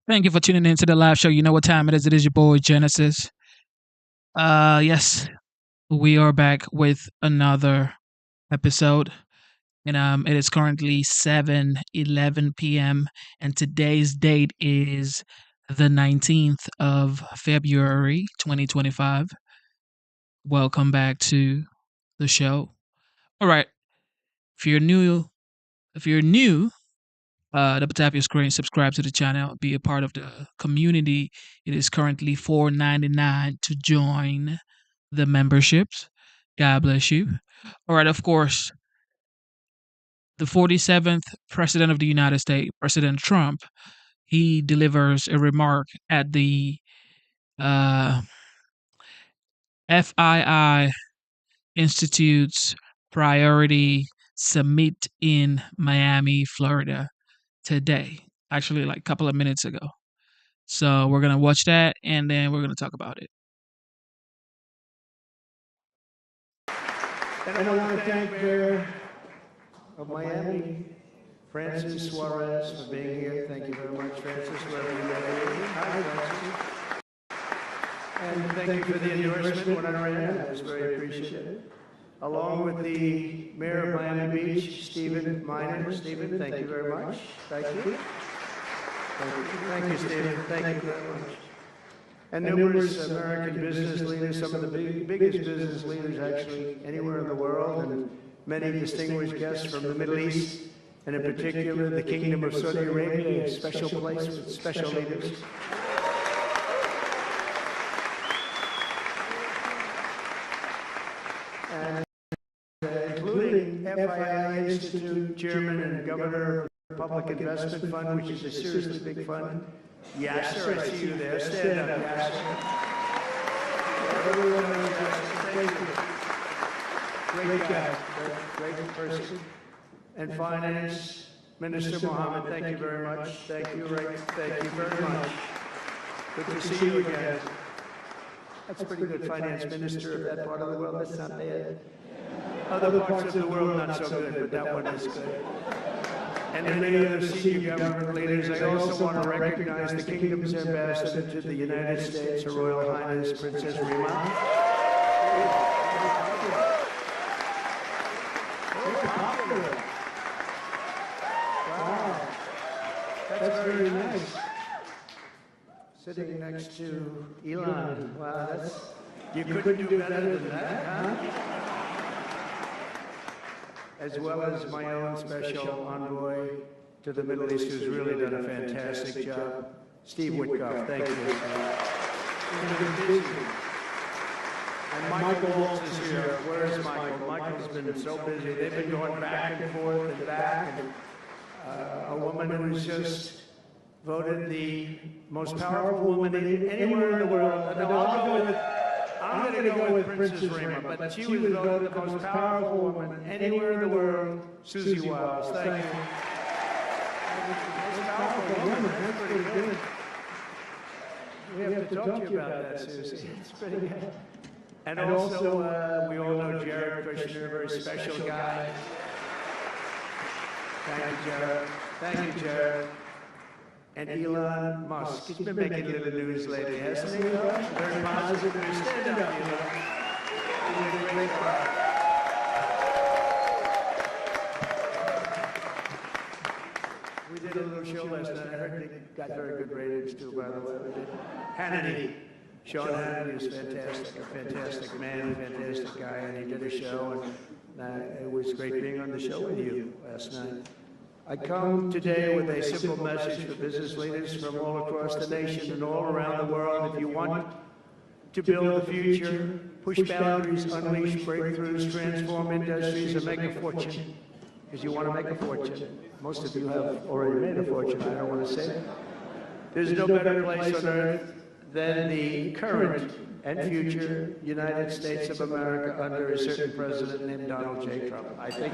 Thank you for tuning in to the live show. You know what time it is. It is your boy Genesis. Yes, we are back with another episode. And it is currently 7:11 p.m. and today's date is the 19th of February 2025. Welcome back to the show. All right. If you're new, double tap your screen, subscribe to the channel, be a part of the community. It is currently $4.99 to join the memberships. God bless you. All right, of course, the 47th President of the United States, President Trump, he delivers a remark at the uh, FII Institute's Priority Summit in Miami, Florida today. Actually, like a couple of minutes ago. So we're going to watch that and then we're going to talk about it. And I want to thank Mayor of Miami, Francis Suarez, for being here. Thank you very much, Francis, wherever you may be. Hi, Francis. And thank you for the endorsement when I ran. That was very appreciated. Along with the Mayor of Miami Beach, Stephen Miner. Stephen, thank you very much. Thank you. Thank you, Stephen. Thank you very much. And numerous American business leaders, some of the biggest business leaders actually anywhere in the world, and many distinguished guests from the Middle East, and in particular the Kingdom of Saudi Arabia, a special place with special leaders. And including FII Institute Chairman and Governor of the Public Investment Fund, which is a seriously big fund. Yasser, I see you there. Stand up, Yasser. Everyone knows Yasser. Great guy. Great person. And Finance, Minister Mohammed, thank you very much. Thank you, Rick. Thank you very much. Good to see you again. That's a pretty good finance minister of that part of the world. That's not bad. Other parts of the world, not so good, but that one is good. And many other senior government leaders. I also want to recognize the Kingdom's ambassador to the United States, Her Royal Highness Princess Rima. Wow, that's very nice. Sitting next to Elon. Wow, you couldn't do better than that, huh? As well as my own special envoy to the Middle East, who's really done a fantastic job, Steve Witkoff. Thank you. And Michael Waltz is here. Where is Michael? Michael's been so busy. They've been going back and forth and back. And, a woman who's just voted the most powerful woman anywhere in the world. I'm going to go with Princess Rima, but she was voted the most powerful woman anywhere in the world, Susie Wiles. Thank you. Most powerful woman, that's pretty good. We have to talk to you about that, Susie. It's pretty good. And also, we all know Jared Kushner, a very special guy. Thank you, Jared. Thank you, Jared. And Elon Musk. He's been making a little news lately, hasn't he? Very positive news. Stand up, Elon. He's a great guy. We did a little show last night. I heard they got very good ratings, too, by the way. We did. Hannity. Sean Hannity is fantastic. A fantastic man, a fantastic guy. And he did a show. And it was great being on the show with you last night. I come today with a simple message for business leaders from all across the nation and all around the world. If you want to build the future, push boundaries, unleash breakthroughs, transform industries, and make a fortune, because you want to make a fortune. Most of you have already made a fortune, I don't want to say it. There's no better place on earth than the current and future United States of America under a certain president named Donald J. Trump. I think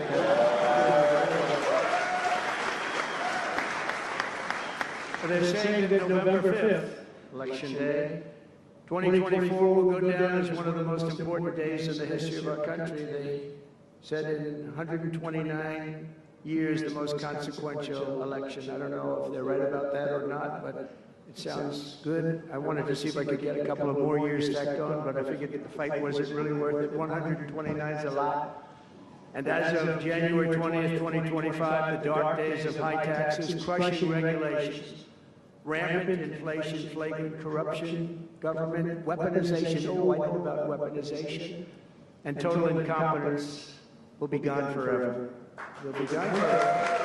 they're saying that November 5th, Election Day, 2024 will go down as one of the most important days in the history of our country. They said in 129 years, the most consequential election. I don't know if they're right about that or not, but It sounds good. I wanted to see if I could get a couple of more years stacked on, but I figured the fight wasn't really worth it. 129 is a lot. And as of January 20th, 2025, the dark days of high taxes, crushing regulations, rampant inflation, flagrant corruption, government weaponization, oh, I know about weaponization, and total incompetence will be gone forever. They'll be gone forever.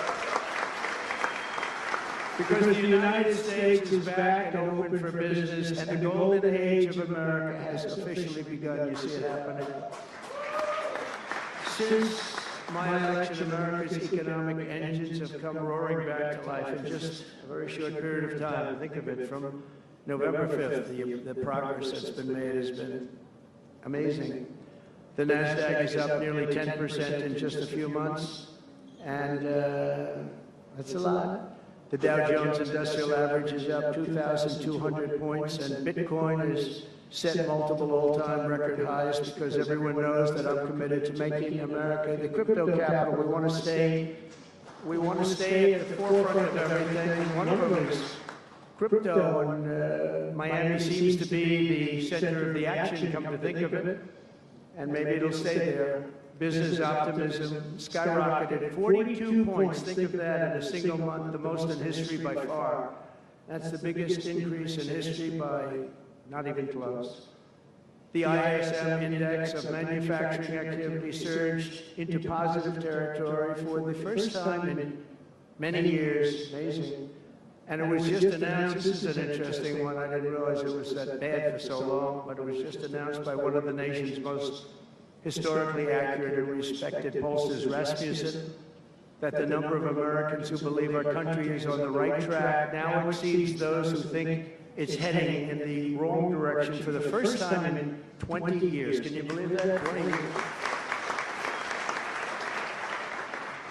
Because the United States is back and open for business, and the golden age of America has officially begun. You see it happening. Since my election, America's economic engines have come roaring back to life in just a very short period of time. Think of it, from November 5th, the progress that's been made has been amazing. The NASDAQ is up nearly 10% in just a few months, and that's a lot. The Dow Jones Industrial Average is up 2,200 points, and Bitcoin has set multiple all-time record highs because everyone knows that I'm committed to making America the crypto capital. We want to stay at the forefront of everything, and one of them is crypto, and Miami seems to be the center of the action, come to think of it, and maybe it'll stay there. Business optimism skyrocketed 42 points. Think of that in a single month, the most in history by far. That's the biggest increase in history by not even close. The ISM index of manufacturing activity surged into positive territory for the first time in many years. Amazing. And it was just announced, this is an interesting one, I didn't realize it was that bad for so long, but it was just announced by one of the nation's most historically accurate and respected pollsters, Rasmussen, that the number of Americans who believe our country is on the right track now exceeds those who think it's heading in the wrong direction for the first time in 20 years. Can you believe that? 20 years.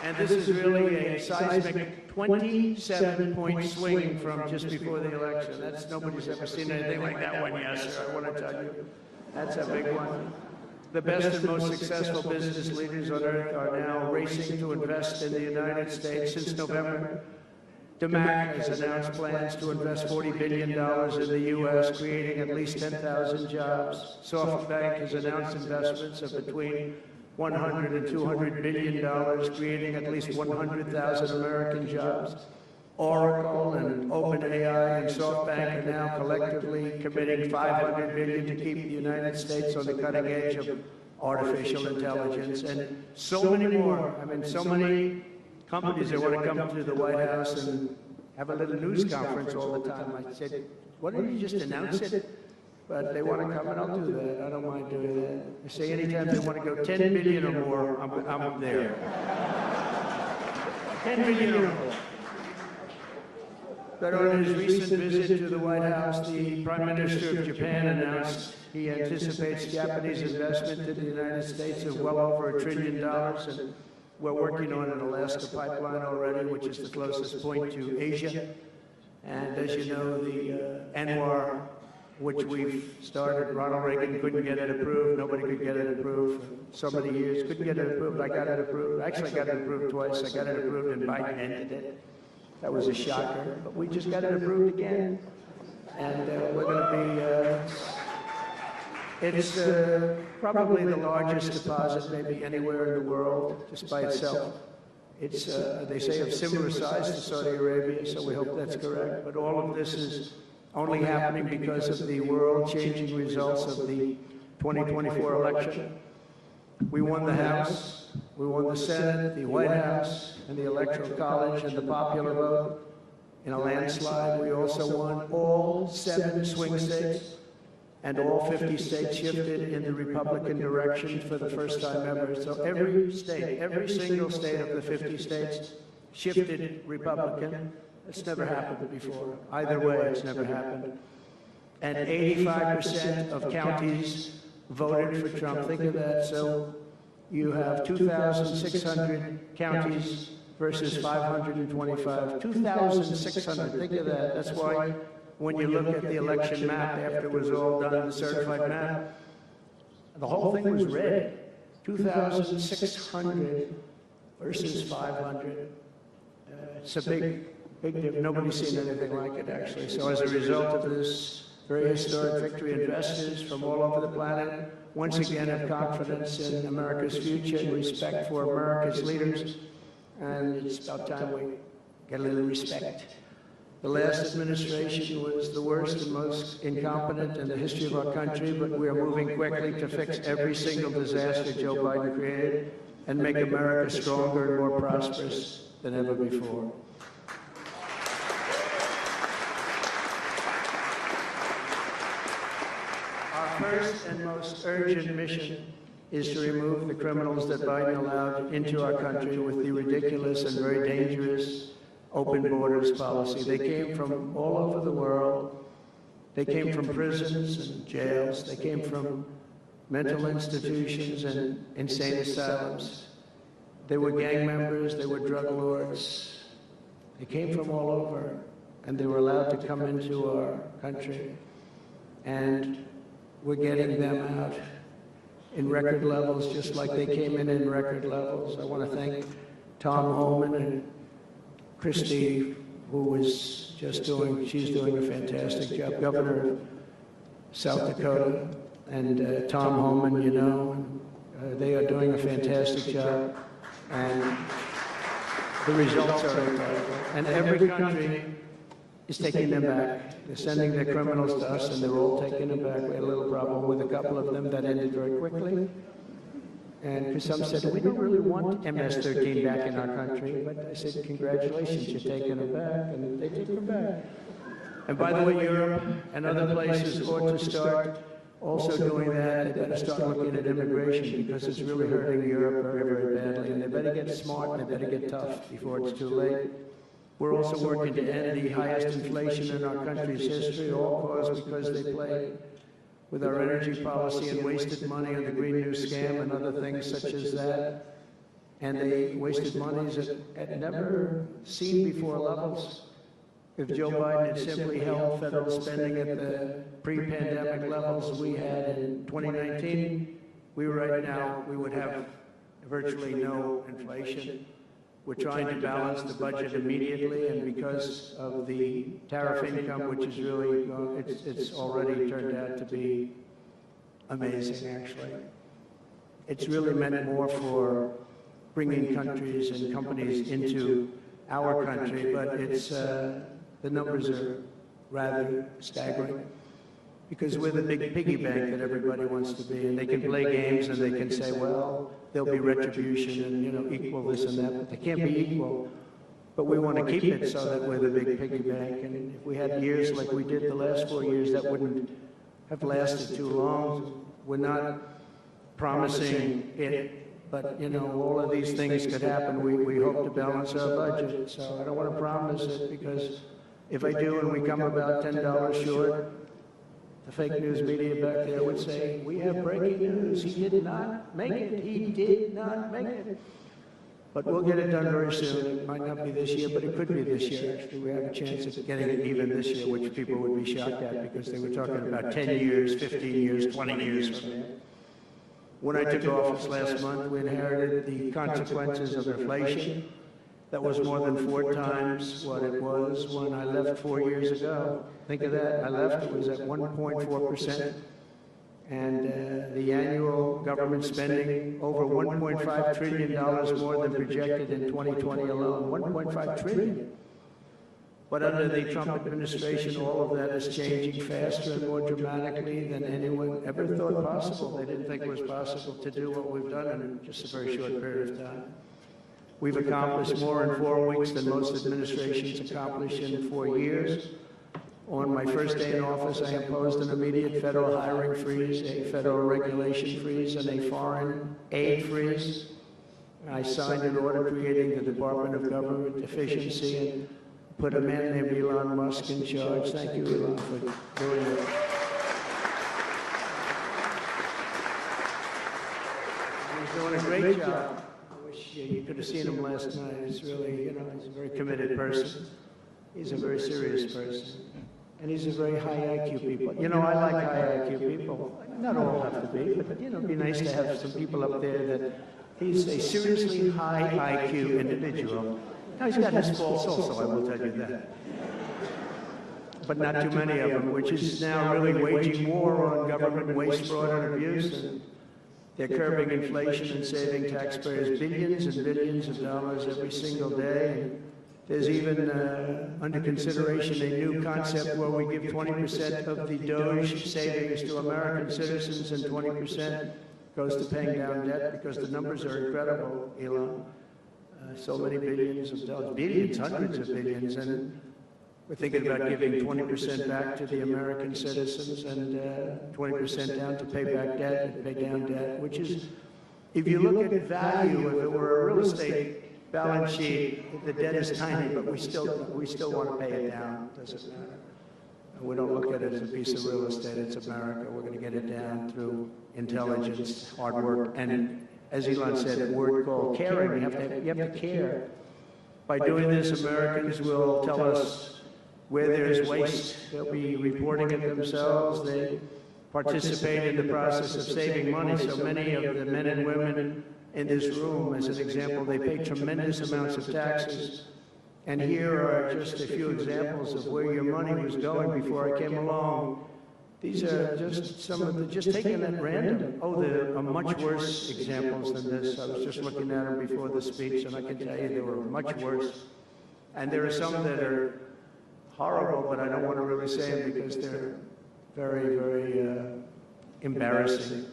And this is really a seismic 27-point swing from just before the election. That's, nobody's ever seen anything like that one, yes, sir. I want to tell you, that's a big one. The best and most successful business leaders on earth are now racing to invest in the United States. Since November, DeMac has announced plans to invest $40 billion in the U.S., creating at least 10,000 jobs. SoftBank has announced investments of between $100 and $200 billion, creating at least 100,000 American jobs. Oracle and OpenAI and SoftBank are now collectively committing $500 billion to keep the United States on the cutting edge of artificial intelligence, and so many more. I mean, so many companies that want to come to the White House and have a little news conference all the time. I said, why don't you just announce it? But they want to come, and I'll do that. I don't mind doing that. I say anytime they want to go 10 billion or more, I'm there. 10 billion or more. But on his recent visit to the White House, the Prime Minister of Japan announced he anticipates Japanese investment in the United States of well over $1 trillion, and we're working on an Alaska pipeline already, which is the closest point to Asia. And as you know, the ANWR, which we've started, Ronald Reagan couldn't get it approved. Nobody could get it approved for so many years. Couldn't get it approved. I got it approved. Actually, I got it approved twice. I got it approved and Biden ended it. That was a shocker, but we just got it approved again, and we're going to be, it's probably the largest deposit maybe anywhere in the world, just by itself. It's, they say, of similar size to Saudi Arabia, so we hope that's correct, but all of this is only happening because of the world-changing results of the 2024 election. We won the House, we won the Senate, the White House, and the Electoral College, and the popular vote in a landslide. We also won all 7 swing states, and all 50 states shifted in the Republican direction for the first time ever. So every state, every single state of the 50 states shifted Republican. It's never happened before. Either way, it's never happened. And 85% of counties voted for Trump. Think of that. So you have 2,600 counties versus 525. 2,600. Think of that. That's why when you look at the election map after it was all done, the certified map, the whole thing was red. 2,600 versus 500. It's a Big difference. Nobody's seen anything like it, actually. So as a result of this very historic victory, investors from all over the planet once again have confidence in America's future and respect for America's leaders. And it's about time we get a little respect. The last administration was the worst and most incompetent in the history of our country, but we are moving quickly to fix every single disaster Joe Biden created and make America stronger and more prosperous than ever before. Our first and most urgent mission is to remove the criminals that Biden allowed into our country with the ridiculous and very dangerous open borders policy. They came from all over the world. They came from prisons and jails. They came from mental institutions and insane asylums. They were gang members. They were drug lords. They came from all over, and they were allowed to come into our country. And we're getting them out in record levels, just like they came in record levels. I want to thank Tom Homan and Christie, who was just she's doing a fantastic job, Governor of South Dakota, and Tom Homan, you know, they are doing a fantastic job, and the results are incredible. And every country is taking them back. They're sending their criminals to us, and they're all taking them back. We had a little problem with a couple of them that ended very quickly. And some said, we don't really want MS-13 back in our country. But I said, congratulations, you're taking them back. And they took them back. And by the way, Europe and other places ought to start also doing that. They better start looking at immigration, because it's really hurting Europe very, very badly. And they better get smart, and they better get tough before it's too late. We're also working to end the highest inflation in our country's history, all caused because they played with our energy policy and wasted money on the Green New Scam and other things such as that. And they wasted monies at never seen before levels. If Joe Biden had simply held federal spending at the pre-pandemic levels we had in 2019, right now we would have virtually no inflation. We're trying to balance the budget immediately, and because of the tariff income, which is really, it's already turned out to be amazing, actually. It's really meant more for bringing countries and companies into our country, but it's, the numbers are rather staggering, because we're the big piggy bank that everybody wants to be, and they can play games and they can say, well, there'll be retribution and, you know, equal this and that, but they can't be equal. But we want to keep it so that we're the big piggy bank, and if we had years like we did the last 4 years, that wouldn't have lasted too long. We're not promising it, but, you know, all of these things could happen. We hope to balance our budget, so I don't want to promise it, because if I do and we come about $10 short, the fake news media back there would say, we have breaking news. He did not make it. He did not make it. But we'll get it done very soon. It might not be this year, but it could be this year. Actually, we have a chance of getting it even this year, which people would be shocked at, because they were talking about 10 years, 15 years, 20 years from now. When I took office last month, we inherited the consequences of inflation. That was more than 4 times what it was when I left 4 years ago. Think of that. I left, it was at 1.4%. And the annual government spending over $1.5 trillion more than projected in 2020 alone. $1.5 trillion. But under the Trump administration, all of that is changing faster and more dramatically than anyone ever thought possible. They didn't think it was possible to do what we've done in just a very short period of time. We've accomplished more in 4 weeks than most administrations accomplish in 4 years. On my first day in office, I imposed an immediate federal hiring freeze, a federal regulation freeze, and a foreign aid freeze. I signed an order creating the Department of Government Efficiency and put a man named Elon Musk in charge. Thank you, Elon, for doing it. He's doing a great job. You could have seen him last night. He's really, you know, he's a very committed person. He's a very serious person. And he's a very high IQ people. You know, I like high IQ people. Not all have to be, but, you know, it'd be nice to have some people up there that he's a seriously high IQ individual. Now, he's got his faults also, I will tell you that. But not too many of them, which is now really waging war on government waste, fraud, and abuse. And they're curbing inflation and saving taxpayers billions and billions of dollars every single day. And there's even under consideration a new concept where we give 20% of the Doge savings to American citizens and 20% goes to paying down debt, because the numbers are incredible, Elon. So many billions of dollars, billions, hundreds of billions, and we're thinking about giving 20% back to the American citizens and 20% down to pay back debt and pay down debt, which is, if you look at value, if it were a real estate balance sheet, the debt is tiny, but we still want to pay it down. Doesn't matter. We don't look at it as a piece of real estate. It's America. We're going to get it down through intelligence, hard work, and as Elon said, a word called caring. You have to care. By doing this, Americans will tell us where there's waste. They'll be reporting it themselves. They participate in the process of saving money. So many of the men and women in this room, as an example, they pay tremendous amounts of taxes. And here are just a few examples of where your money was going before I came along. These are just some of the, just taken at random. Oh, there are much worse examples than this. I was just looking at them before the speech, and I can tell you they were much worse. And there are some that are horrible, but I don't want to really say them because they're very, very embarrassing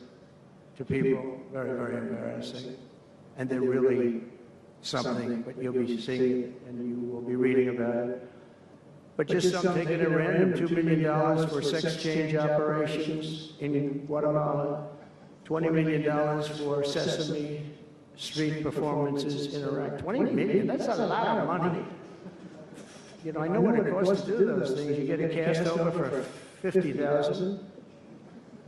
to people. Very, very embarrassing. And they're really something, but you'll be seeing it and you will be reading about it. But just some taken at random, $2 million for sex change operations in Guatemala, $20 million for Sesame Street performances in Iraq. $20 million, that's a lot of money. You know, I know what it costs to do those things. You get a cast over for $50,000,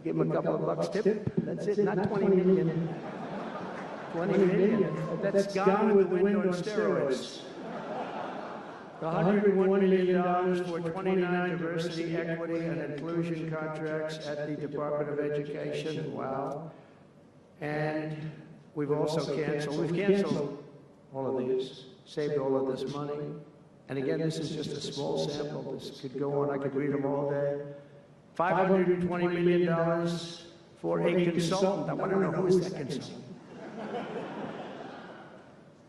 give them a couple of bucks tip, that's it, not $20 million. 20 million. That's gone with the wind on steroids. $101 million for 29 diversity, equity, and inclusion contracts at the Department of Education. Wow. And we've also canceled all of these, saved all of this money. And again, this is just a small sample. This could go on. I could read them all day. $520 million for a consultant. I want to know who is that consultant?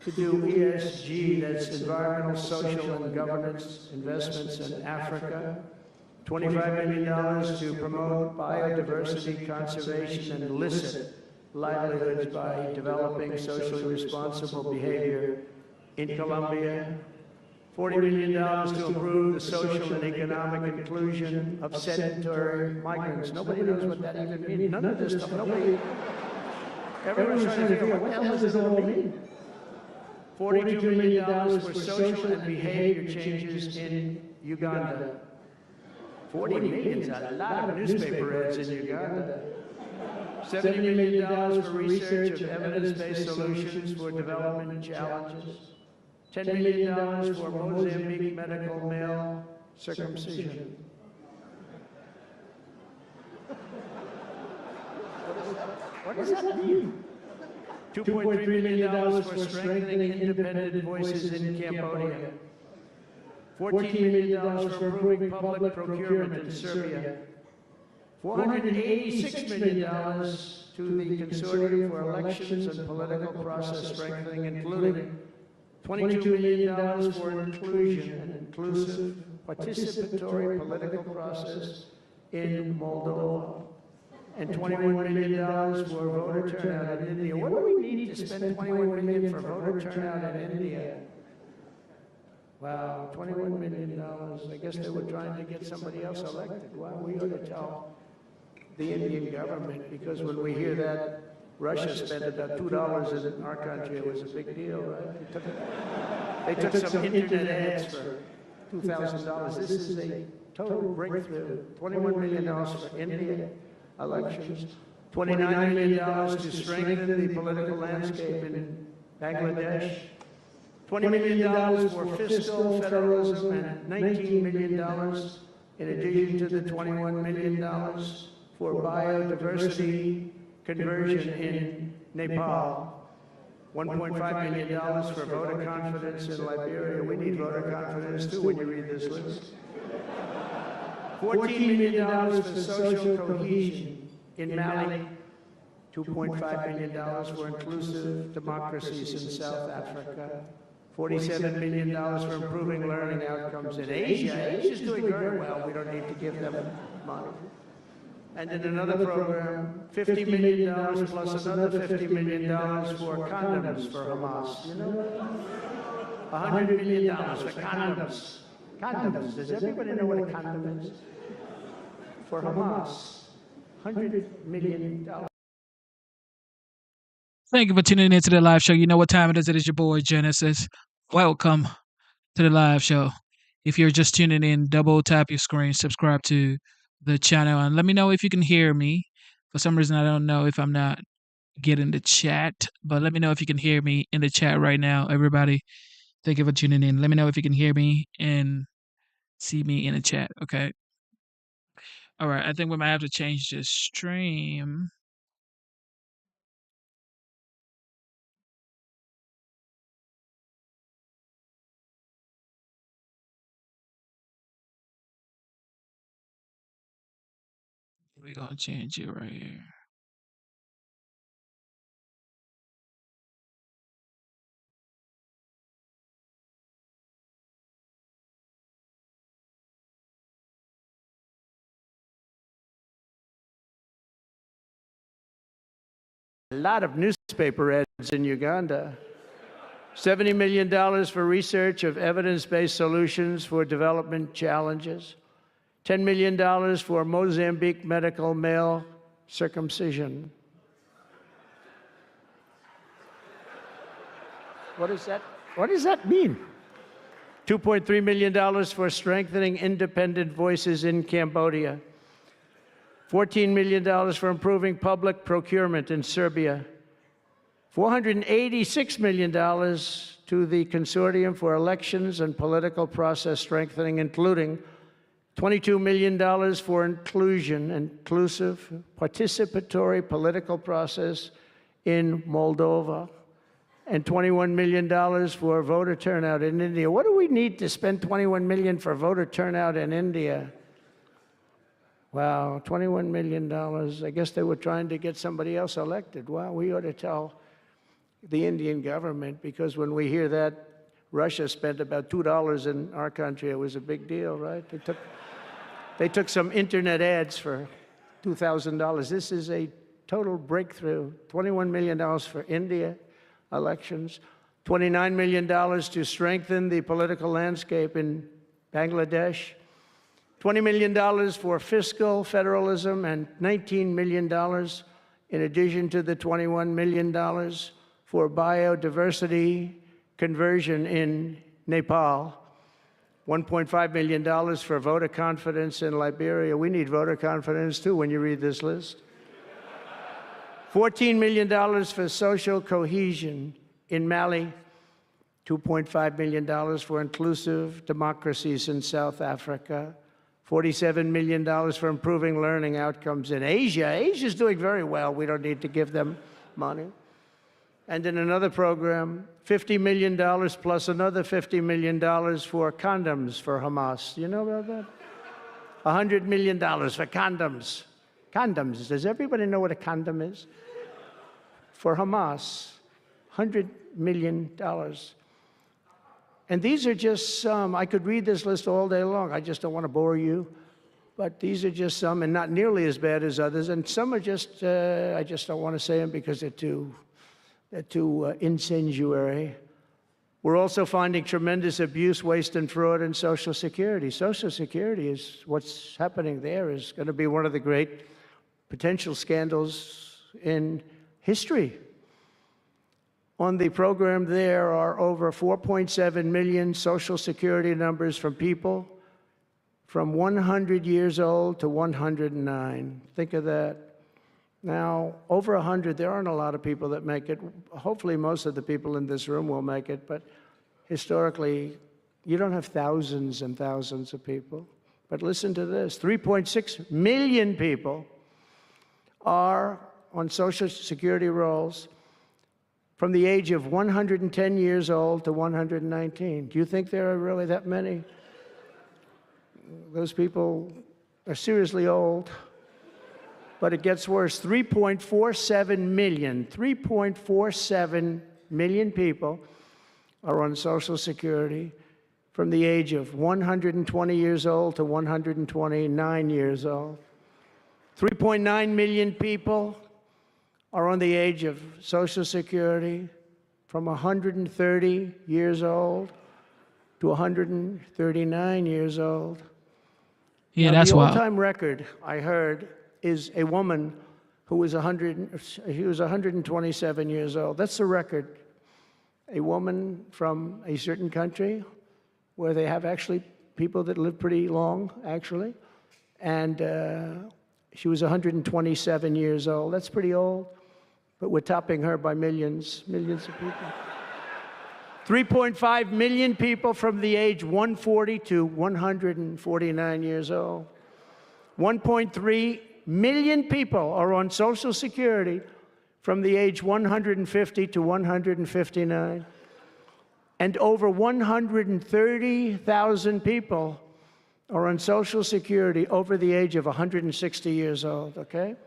To do ESG, that's environmental, social, and governance investments in Africa. $25 million to promote biodiversity conservation and illicit livelihoods by developing socially responsible behavior in Colombia. $40 million to improve the social and economic inclusion of sedentary migrants. Nobody knows what that even means. None of this stuff. Nobody. Everyone's trying to figure out what the hell does this all mean. $42 million for social and behavior changes in Uganda. 40 million is a lot of newspaper ads in Uganda. $70 million for research of evidence-based solutions for development challenges. $10 million for Mozambique medical male circumcision. What does that mean? $2.3 million for strengthening independent voices in Cambodia. $14 million for improving public procurement in Serbia. $486 million to the Consortium for Elections and Political Process Strengthening, including $22 million for inclusion and inclusive participatory political process in Moldova. And $21 million for voter turnout in India. What do we need to spend $21 million for voter turnout in India? Wow, $21 million. I guess they were trying to get somebody else elected. Wow, we ought to tell the Indian government, because when we hear that Russia spent about $2 in our country, it was a big deal, right? They took some internet ads for $2,000. This is a total breakthrough. $21 million for India elections. $29 million to strengthen the political landscape in Bangladesh. $20 million for fiscal federalism, and $19 million in addition to the $21 million for biodiversity conversion in Nepal. $1.5 million for voter confidence in Liberia. We need voter confidence too when you read this list. $14 million for social cohesion in Mali. $2.5 million for inclusive democracies in South Africa. $47 million for improving learning outcomes in Asia. Asia's doing very well. We don't need to give them money. And in another program, $50 million plus another $50 million for condoms for Hamas. You know, $100 million for condoms. Condoms. Does everybody know what a condom is? For Hamas, $100 million. Thank you for tuning into the live show. You know what time it is. It is your boy Genesis. Welcome to the live show. If you're just tuning in, double tap your screen, subscribe to the channel, and let me know if you can hear me. For some reason, I don't know if I'm not getting the chat, but let me know if you can hear me in the chat right now, everybody. Thank you for tuning in. Let me know if you can hear me and see me in the chat, okay? All right, I think we might have to change the stream. We're gonna change it right here. A lot of newspaper ads in Uganda. $70 million for research of evidence-based solutions for development challenges. $10 million for Mozambique medical male circumcision. What does that mean? $2.3 million for strengthening independent voices in Cambodia. $14 million for improving public procurement in Serbia. $486 million to the Consortium for Elections and Political Process Strengthening, including $22 million for inclusive, participatory political process in Moldova, and $21 million for voter turnout in India. What do we need to spend $21 million for voter turnout in India? Wow, $21 million. I guess they were trying to get somebody else elected. Well, we ought to tell the Indian government, because when we hear that Russia spent about $2 in our country, it was a big deal, right? They took some internet ads for $2,000. This is a total breakthrough. $21 million for India elections, $29 million to strengthen the political landscape in Bangladesh, $20 million for fiscal federalism, and $19 million in addition to the $21 million for biodiversity conversion in Nepal. $1.5 million for voter confidence in Liberia. We need voter confidence too when you read this list. $14 million for social cohesion in Mali. $2.5 million for inclusive democracies in South Africa. $47 million for improving learning outcomes in Asia. Asia's doing very well. We don't need to give them money. And in another program, $50 million plus another $50 million for condoms for Hamas. You know about that? $100 million for condoms. Condoms. Does everybody know what a condom is? For Hamas, $100 million. And these are just some. I could read this list all day long. I just don't want to bore you. But these are just some, and not nearly as bad as others. And some are just, I just don't want to say them because they're too incendiary. We're also finding tremendous abuse, waste, and fraud in Social Security. Social Security is, what's happening there is going to be one of the great potential scandals in history. On the program, there are over 4.7 million Social Security numbers from people from 100 years old to 109. Think of that. Now, over 100, there aren't a lot of people that make it. Hopefully, most of the people in this room will make it, but historically, you don't have thousands and thousands of people. But listen to this, 3.6 million people are on Social Security rolls from the age of 110 years old to 119. Do you think there are really that many? Those people are seriously old. But it gets worse. 3.47 million people are on Social Security from the age of 120 years old to 129 years old. 3.9 million people are on the age of Social Security from 130 years old to 139 years old. Yeah, now, that's the wild. all-time record, I heard, is a woman who was 127 years old. That's the record. A woman from a certain country where they have actually people that live pretty long, actually. And she was 127 years old. That's pretty old. But we're topping her by millions of people. 3.5 million people from the age 140 to 149 years old. 1.3 million people are on Social Security from the age 150 to 159. And over 130,000 people are on Social Security over the age of 160 years old, okay?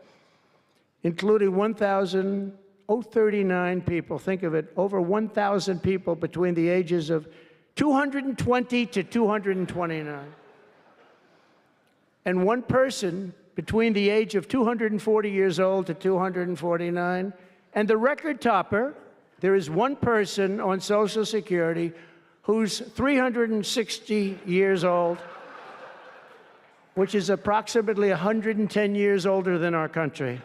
Including 1,039 people, think of it, over 1,000 people between the ages of 220 to 229. And one person between the age of 240 years old to 249. And the record topper, there is one person on Social Security who's 360 years old, which is approximately 110 years older than our country.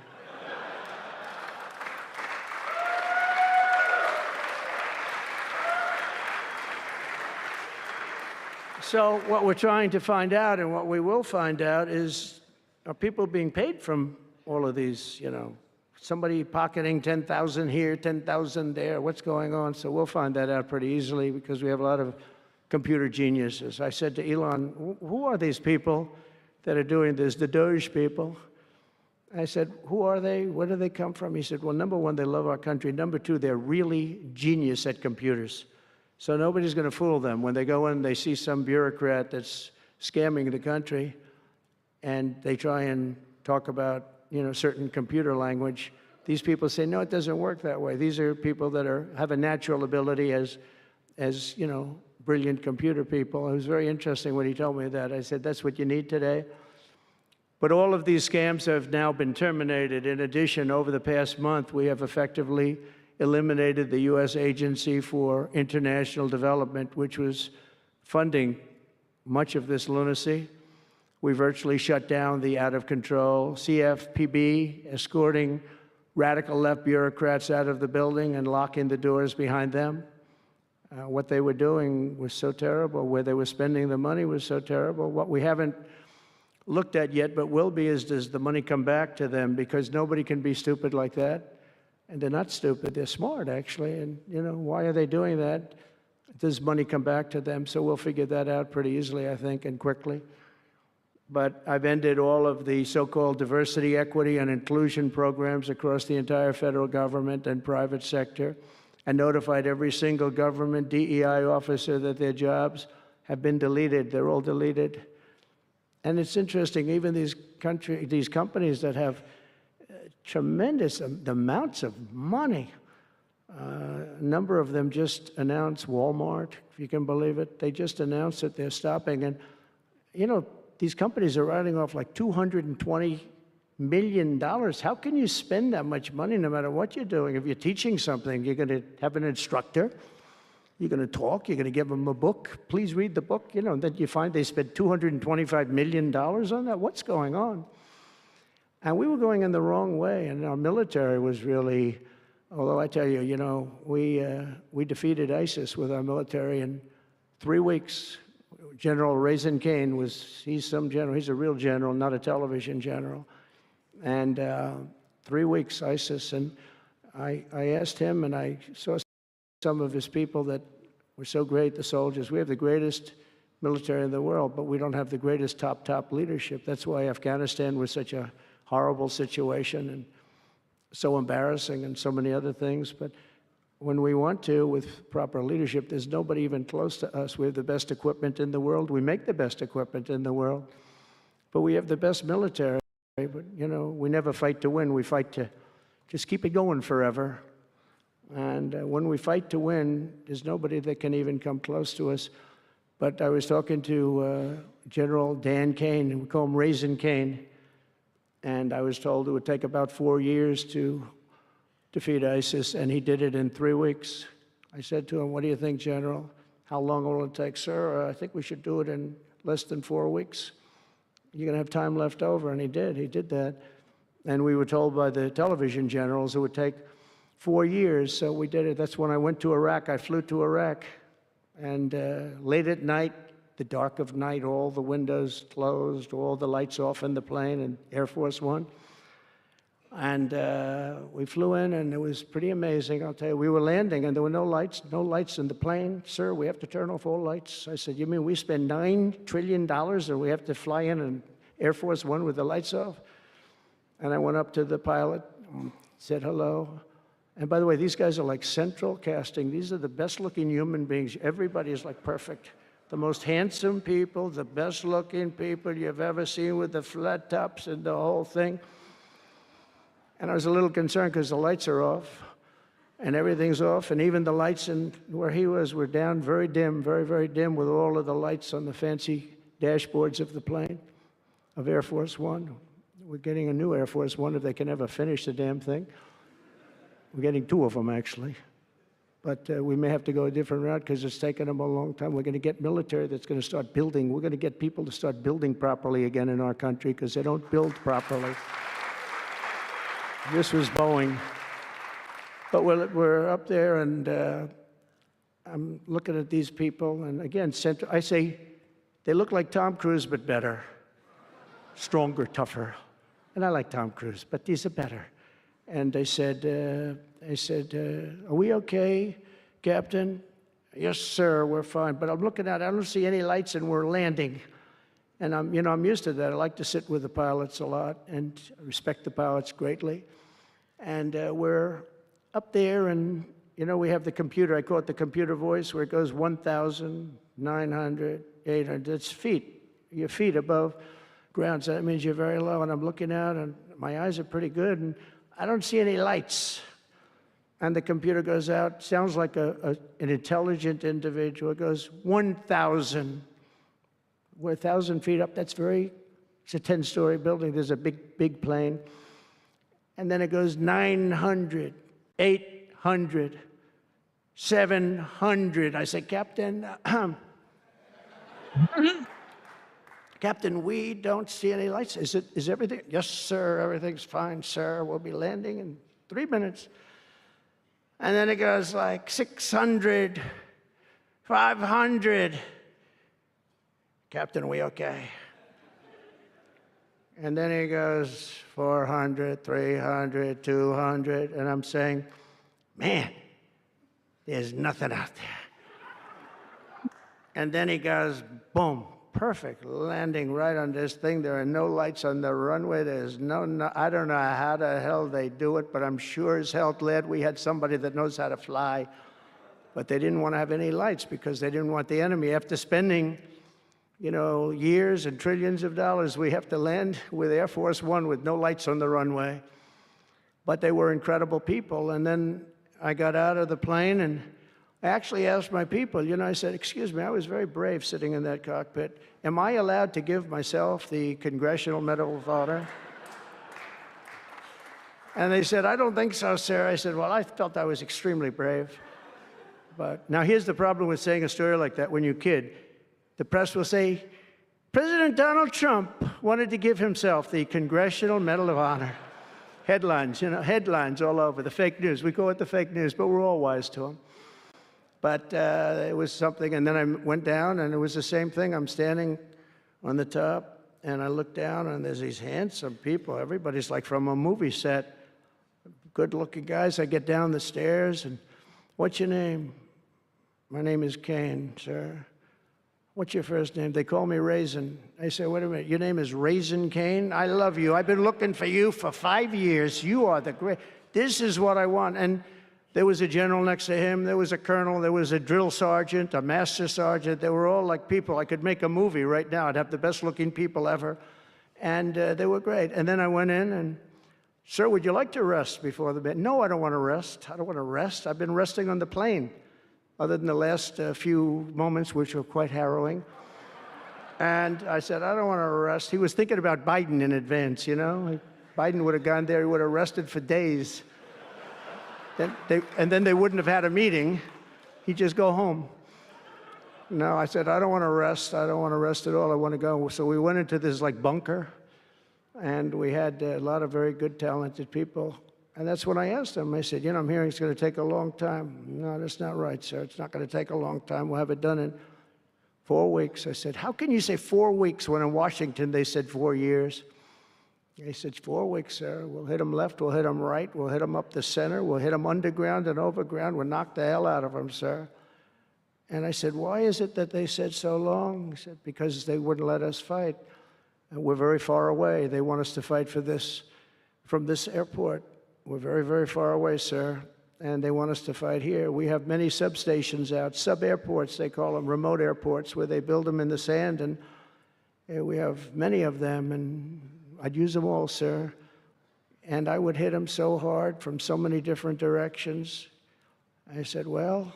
So what we're trying to find out, and what we will find out, is are people being paid from all of these, you know, somebody pocketing 10,000 here, 10,000 there, what's going on? So we'll find that out pretty easily because we have a lot of computer geniuses. I said to Elon, who are these people that are doing this, the Doge people? I said, who are they? Where do they come from? He said, well, number one, they love our country. Number two, they're really genius at computers. So nobody's going to fool them. When they go in, they see some bureaucrat that's scamming the country, and they try and talk about, you know, certain computer language. These people say, no, it doesn't work that way. These are people that have a natural ability as you know, brilliant computer people. It was very interesting when he told me that. I said, that's what you need today. But all of these scams have now been terminated. In addition, over the past month, we have effectively eliminated the U.S. Agency for International Development, which was funding much of this lunacy. We virtually shut down the out-of-control CFPB, escorting radical left bureaucrats out of the building and locking the doors behind them. What they were doing was so terrible. Where they were spending the money was so terrible. What we haven't looked at yet, but will be, is does the money come back to them? Because nobody can be stupid like that. And they're not stupid, they're smart, actually. And, you know, why are they doing that? Does money come back to them? So we'll figure that out pretty easily, I think, and quickly. But I've ended all of the so-called diversity, equity, and inclusion programs across the entire federal government and private sector, and notified every single government DEI officer that their jobs have been deleted. They're all deleted. And it's interesting, even these companies that have tremendous amounts of money. A number of them just announced, Walmart, if you can believe it, they just announced that they're stopping. And, you know, these companies are writing off like $220 million. How can you spend that much money no matter what you're doing? If you're teaching something, you're going to have an instructor. You're going to talk. You're going to give them a book. Please read the book. You know, and then you find they spent $225 million on that. What's going on? And we were going in the wrong way, and our military was really, although I tell you, you know, we defeated ISIS with our military in 3 weeks. General Raisin Kane he's some general, he's a real general, not a television general. And 3 weeks ISIS, and I asked him, and I saw some of his people that were so great, the soldiers. We have the greatest military in the world, but we don't have the greatest top leadership. That's why Afghanistan was such a horrible situation and so embarrassing and so many other things. But when we want to, with proper leadership, there's nobody even close to us. We have the best equipment in the world. We make the best equipment in the world. But we have the best military. But, you know, we never fight to win. We fight to just keep it going forever. And when we fight to win, there's nobody that can even come close to us. But I was talking to General Dan Kane, we call him Raisin Kane, and I was told it would take about 4 years to defeat ISIS, and he did it in 3 weeks. I said to him, "What do you think, General? How long will it take?" "Sir, I think we should do it in less than 4 weeks. You're going to have time left over." And he did that. And we were told by the television generals it would take 4 years, so we did it. That's when I went to Iraq. I flew to Iraq, and late at night, the dark of night, all the windows closed, all the lights off in the plane, in Air Force One. And we flew in, and it was pretty amazing. I'll tell you, we were landing, and there were no lights in the plane. "Sir, we have to turn off all lights." I said, "You mean we spend $9 trillion, and we have to fly in Air Force One with the lights off?" And I went up to the pilot, said hello. And by the way, these guys are like central casting. These are the best-looking human beings. Everybody is like perfect. The most handsome people, the best-looking people you've ever seen with the flat tops and the whole thing. And I was a little concerned because the lights are off, and everything's off, and even the lights in where he was were down, very dim, very, very dim, with all of the lights on the fancy dashboards of the plane, of Air Force One. We're getting a new Air Force One if they can ever finish the damn thing. We're getting 2 of them, actually. But we may have to go a different route because it's taken them a long time. We're going to get military that's going to start building. We're going to get people to start building properly again in our country because they don't build properly. This was Boeing. But we're up there, and I'm looking at these people. And again, I say, they look like Tom Cruise, but better. Stronger, tougher. And I like Tom Cruise, but these are better. And they said, "Are we okay, Captain?" "Yes, sir, we're fine." But I'm looking out, I don't see any lights, and we're landing. And I'm used to that. I like to sit with the pilots a lot and respect the pilots greatly. And we're up there, and we have the computer. I call it the computer voice, where it goes 1,900, 800. It's feet, your feet above ground. So that means you're very low. And I'm looking out, and my eyes are pretty good, and I don't see any lights. And the computer goes out, sounds like an intelligent individual. It goes 1,000. We're 1,000 feet up. It's a 10-story building. There's a big plane. And then it goes 900, 800, 700. I say, "Captain, Captain, we don't see any lights. Is everything?" "Yes, sir, everything's fine, sir. We'll be landing in 3 minutes." And then it goes like 600, 500. "Captain, are we okay?" And then he goes 400, 300, 200. And I'm saying, "Man, there's nothing out there." And then he goes, boom. Perfect landing right on this thing. There are no lights on the runway. There's no, I don't know how the hell they do it, but I'm sure as hell glad we had somebody that knows how to fly. But they didn't want to have any lights because they didn't want the enemy. After spending, years and trillions of dollars, we have to land with Air Force One with no lights on the runway. But they were incredible people. And then I got out of the plane, and I actually asked my people, I said, "Excuse me, I was very brave sitting in that cockpit. Am I allowed to give myself the Congressional Medal of Honor?" And they said, "I don't think so, sir." I said, "Well, I felt I was extremely brave." But now here's the problem with saying a story like that when you kid. The press will say, "President Donald Trump wanted to give himself the Congressional Medal of Honor." Headlines, headlines all over, the fake news. We call it the fake news, but we're all wise to them. But it was something, and then I went down, and it was the same thing. I'm standing on the top, and I look down, and there's these handsome people. Everybody's like from a movie set, good-looking guys. I get down the stairs, and, "What's your name?" "My name is Kane, sir." "What's your first name?" They call me Raisin. I say, "Wait a minute, your name is Raisin Kane? I love you. I've been looking for you for 5 years. You are the great. This is what I want." And There was a general next to him. There was a colonel. There was a drill sergeant, a master sergeant. They were all like people. I could make a movie right now. I'd have the best-looking people ever. And they were great. And then I went in and, sir, would you like to rest before the bed? No, I don't want to rest. I don't want to rest. I've been resting on the plane, other than the last few moments, which were quite harrowing. And I said, I don't want to rest. He was thinking about Biden in advance, you know. Biden would have gone there. He would have rested for days. And then they wouldn't have had a meeting. He'd just go home. No, I said, I don't want to rest. I don't want to rest at all. I want to go. So we went into this like bunker, and we had a lot of very good, talented people. And that's when I asked him. I said, you know, I'm hearing it's going to take a long time. No, that's not right, sir. It's not going to take a long time. We'll have it done in 4 weeks. I said, how can you say 4 weeks when in Washington they said 4 years? He said, 4 weeks, sir. We'll hit them left, we'll hit them right, we'll hit them up the center, we'll hit them underground and overground, we'll knock the hell out of them, sir. And I said, why is it that they said so long? He said, because they wouldn't let us fight. And we're very far away. They want us to fight for this, from this airport. We're very, very far away, sir. And they want us to fight here. We have many substations out, sub-airports, they call them, remote airports, where they build them in the sand. And we have many of them, and I'd use them all, sir. And I would hit them so hard from so many different directions. I said, well,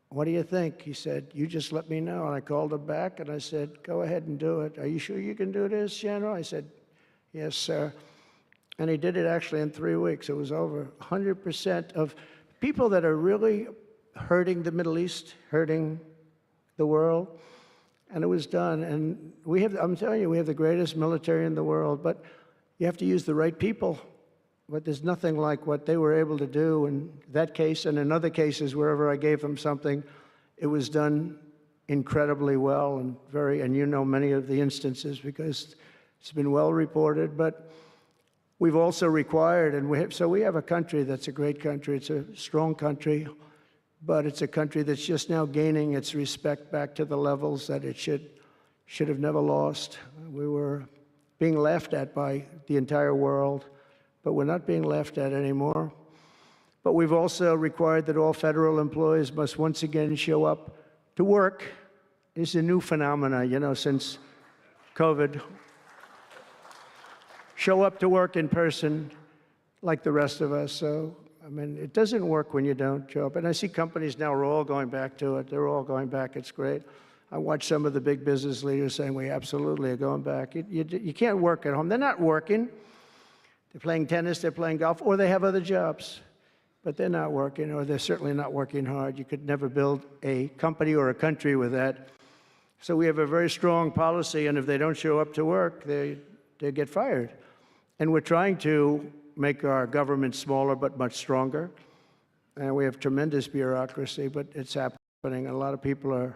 what do you think? He said, you just let me know. And I called him back, and I said, go ahead and do it. Are you sure you can do this, General? I said, yes, sir. And he did it actually in 3 weeks. It was over 100% of people that are really hurting the Middle East, hurting the world. And it was done. And we have, I'm telling you, we have the greatest military in the world, but you have to use the right people. But there's nothing like what they were able to do in that case and in other cases, wherever I gave them something, it was done incredibly well and you know many of the instances because it's been well reported. But we've also required, and so we have a country that's a great country. It's a strong country, but it's a country that's just now gaining its respect back to the levels that it should have never lost. We were being laughed at by the entire world, but we're not being laughed at anymore. But we've also required that all federal employees must once again show up to work. It's a new phenomena, you know, since COVID. Show up to work in person like the rest of us. So, I mean, it doesn't work when you don't show up. And I see companies now are all going back to it. They're all going back. It's great. I watch some of the big business leaders saying, we absolutely are going back. You can't work at home. They're not working. They're playing tennis, they're playing golf, or they have other jobs. But they're not working, or they're certainly not working hard. You could never build a company or a country with that. So we have a very strong policy, and if they don't show up to work, they get fired. And we're trying to make our government smaller but much stronger. And we have tremendous bureaucracy, but it's happening. A lot of people are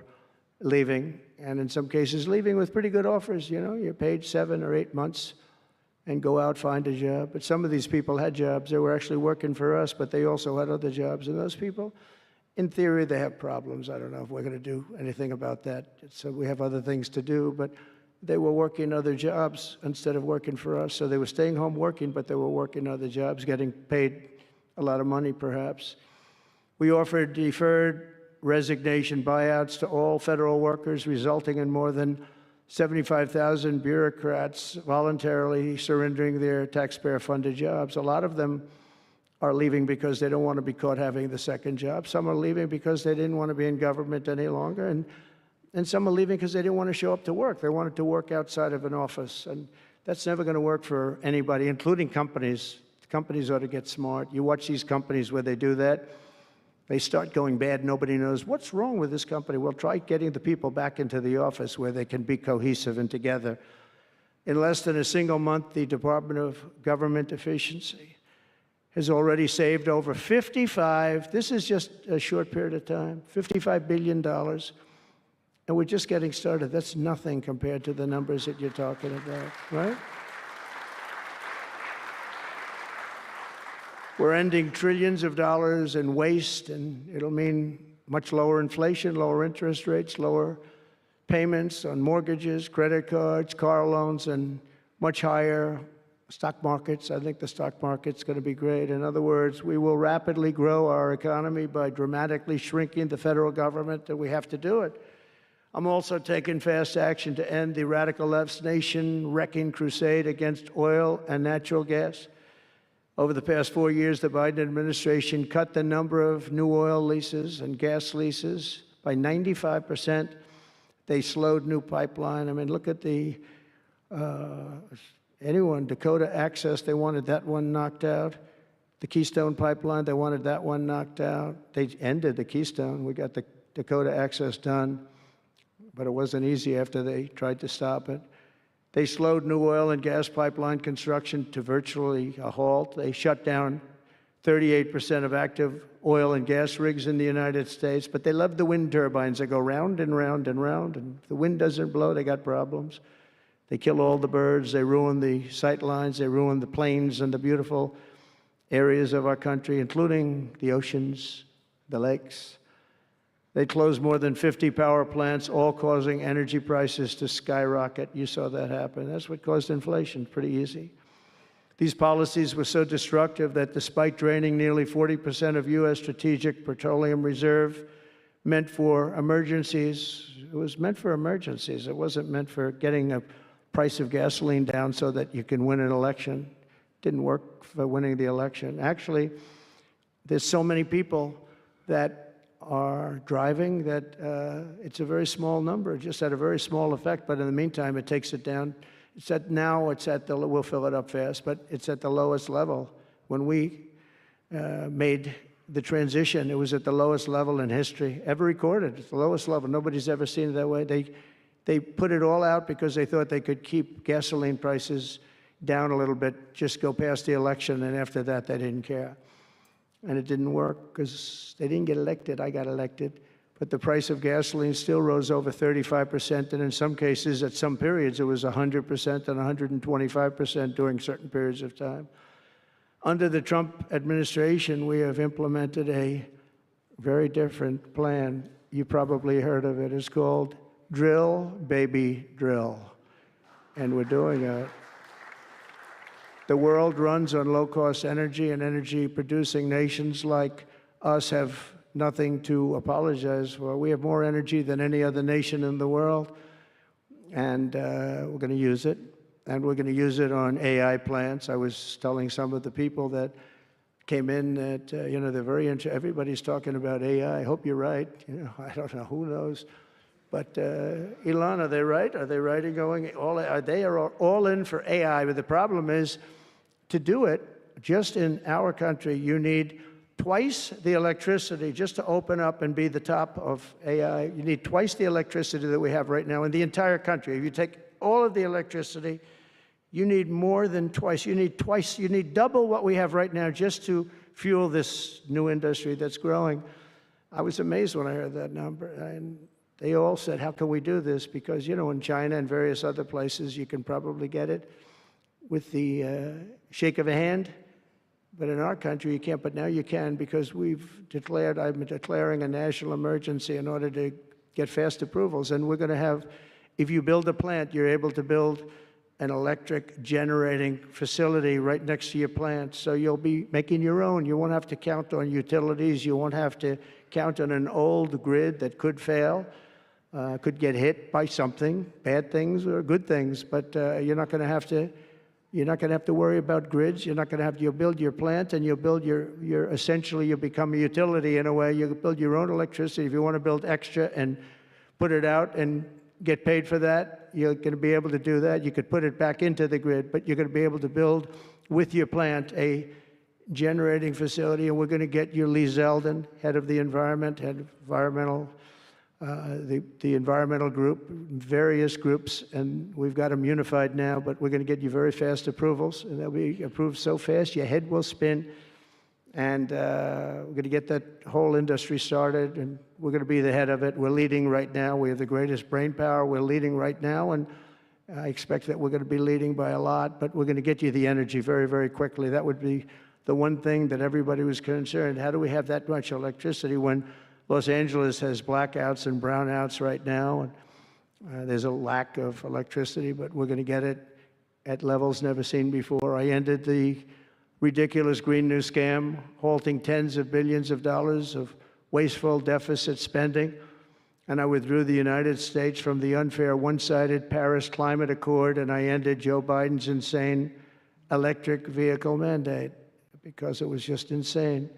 leaving, and in some cases leaving with pretty good offers. You know, you're paid 7 or 8 months and go out, find a job. But some of these people had jobs. They were actually working for us, but they also had other jobs. And those people, in theory, they have problems. I don't know if we're going to do anything about that. So we have other things to do, but they were working other jobs instead of working for us. So they were staying home working, but they were working other jobs, getting paid a lot of money, perhaps. We offered deferred resignation buyouts to all federal workers, resulting in more than 75,000 bureaucrats voluntarily surrendering their taxpayer-funded jobs. A lot of them are leaving because they don't want to be caught having the second job. Some are leaving because they didn't want to be in government any longer. And some are leaving because they didn't want to show up to work. They wanted to work outside of an office. And that's never going to work for anybody, including companies. Companies ought to get smart. You watch these companies where they do that. They start going bad. Nobody knows what's wrong with this company. Well, try getting the people back into the office where they can be cohesive and together. In less than a single month, the Department of Government Efficiency has already saved over this is just a short period of time, $55 billion. And we're just getting started. That's nothing compared to the numbers that you're talking about, right? We're ending trillions of dollars in waste, and it'll mean much lower inflation, lower interest rates, lower payments on mortgages, credit cards, car loans, and much higher stock markets. I think the stock market's going to be great. In other words, we will rapidly grow our economy by dramatically shrinking the federal government, and we have to do it. I'm also taking fast action to end the radical left's nation-wrecking crusade against oil and natural gas. Over the past 4 years, the Biden administration cut the number of new oil leases and gas leases by 95%. They slowed new pipeline. I mean, look at the Dakota Access, they wanted that one knocked out. The Keystone Pipeline, they wanted that one knocked out. They ended the Keystone. We got the Dakota Access done, but it wasn't easy after they tried to stop it. They slowed new oil and gas pipeline construction to virtually a halt. They shut down 38% of active oil and gas rigs in the United States, but they love the wind turbines. They go round and round and round, and if the wind doesn't blow, they got problems. They kill all the birds, they ruin the sight lines, they ruin the plains and the beautiful areas of our country, including the oceans, the lakes. They closed more than 50 power plants, all causing energy prices to skyrocket. You saw that happen. That's what caused inflation, pretty easy. These policies were so destructive that despite draining nearly 40% of U.S. strategic petroleum reserve meant for emergencies, it was meant for emergencies. It wasn't meant for getting a price of gasoline down so that you can win an election. It didn't work for winning the election. Actually, there's so many people that are driving that it's a very small number, just had a very small effect, but in the meantime, it takes it down. We'll fill it up fast, but it's at the lowest level. When we made the transition, it was at the lowest level in history, ever recorded. It's the lowest level. Nobody's ever seen it that way. They put it all out because they thought they could keep gasoline prices down a little bit, just go past the election, and after that, they didn't care. And it didn't work because they didn't get elected. I got elected. But the price of gasoline still rose over 35%, and in some cases, at some periods, it was 100% and 125% during certain periods of time. Under the Trump administration, we have implemented a very different plan. You probably heard of it. It's called Drill, Baby, Drill. And we're doing it. The world runs on low-cost energy, and energy-producing nations like us have nothing to apologize for. We have more energy than any other nation in the world, and we're going to use it. And we're going to use it on AI plants. I was telling some of the people that came in that, they're very interested. Everybody's talking about AI. I hope you're right. I don't know. Who knows? But Elon, are they right? Are they right in going they are all in for AI? But the problem is, to do it, just in our country, you need twice the electricity just to open up and be the top of AI. You need twice the electricity that we have right now in the entire country. If you take all of the electricity, you need more than twice. You need double what we have right now just to fuel this new industry that's growing. I was amazed when I heard that number. And they all said, how can we do this? Because, in China and various other places, you can probably get it with the shake of a hand. But in our country, you can't. But now you can, because I'm declaring a national emergency in order to get fast approvals. And we're going to have, if you build a plant, you're able to build an electric generating facility right next to your plant. So you'll be making your own. You won't have to count on utilities. You won't have to count on an old grid that could fail, could get hit by something, bad things or good things. But you're not going to have to worry about grids. You'll build your plant, and you'll build essentially you'll become a utility in a way. You'll build your own electricity. If you want to build extra and put it out and get paid for that, you're going to be able to do that. You could put it back into the grid, but you're going to be able to build with your plant a generating facility. And we're going to get you Lee Zeldin, head of the environmental group, various groups, and we've got them unified now, but we're going to get you very fast approvals, and they'll be approved so fast your head will spin. And we're going to get that whole industry started, and we're going to be the head of it. We're leading right now. We have the greatest brain power. We're leading right now, and I expect that we're going to be leading by a lot, but we're going to get you the energy very, very quickly. That would be the one thing that everybody was concerned. How do we have that much electricity when Los Angeles has blackouts and brownouts right now? And there's a lack of electricity, but we're going to get it at levels never seen before. I ended the ridiculous Green New scam, halting tens of billions of dollars of wasteful deficit spending. And I withdrew the United States from the unfair, one-sided Paris Climate Accord, and I ended Joe Biden's insane electric vehicle mandate because it was just insane.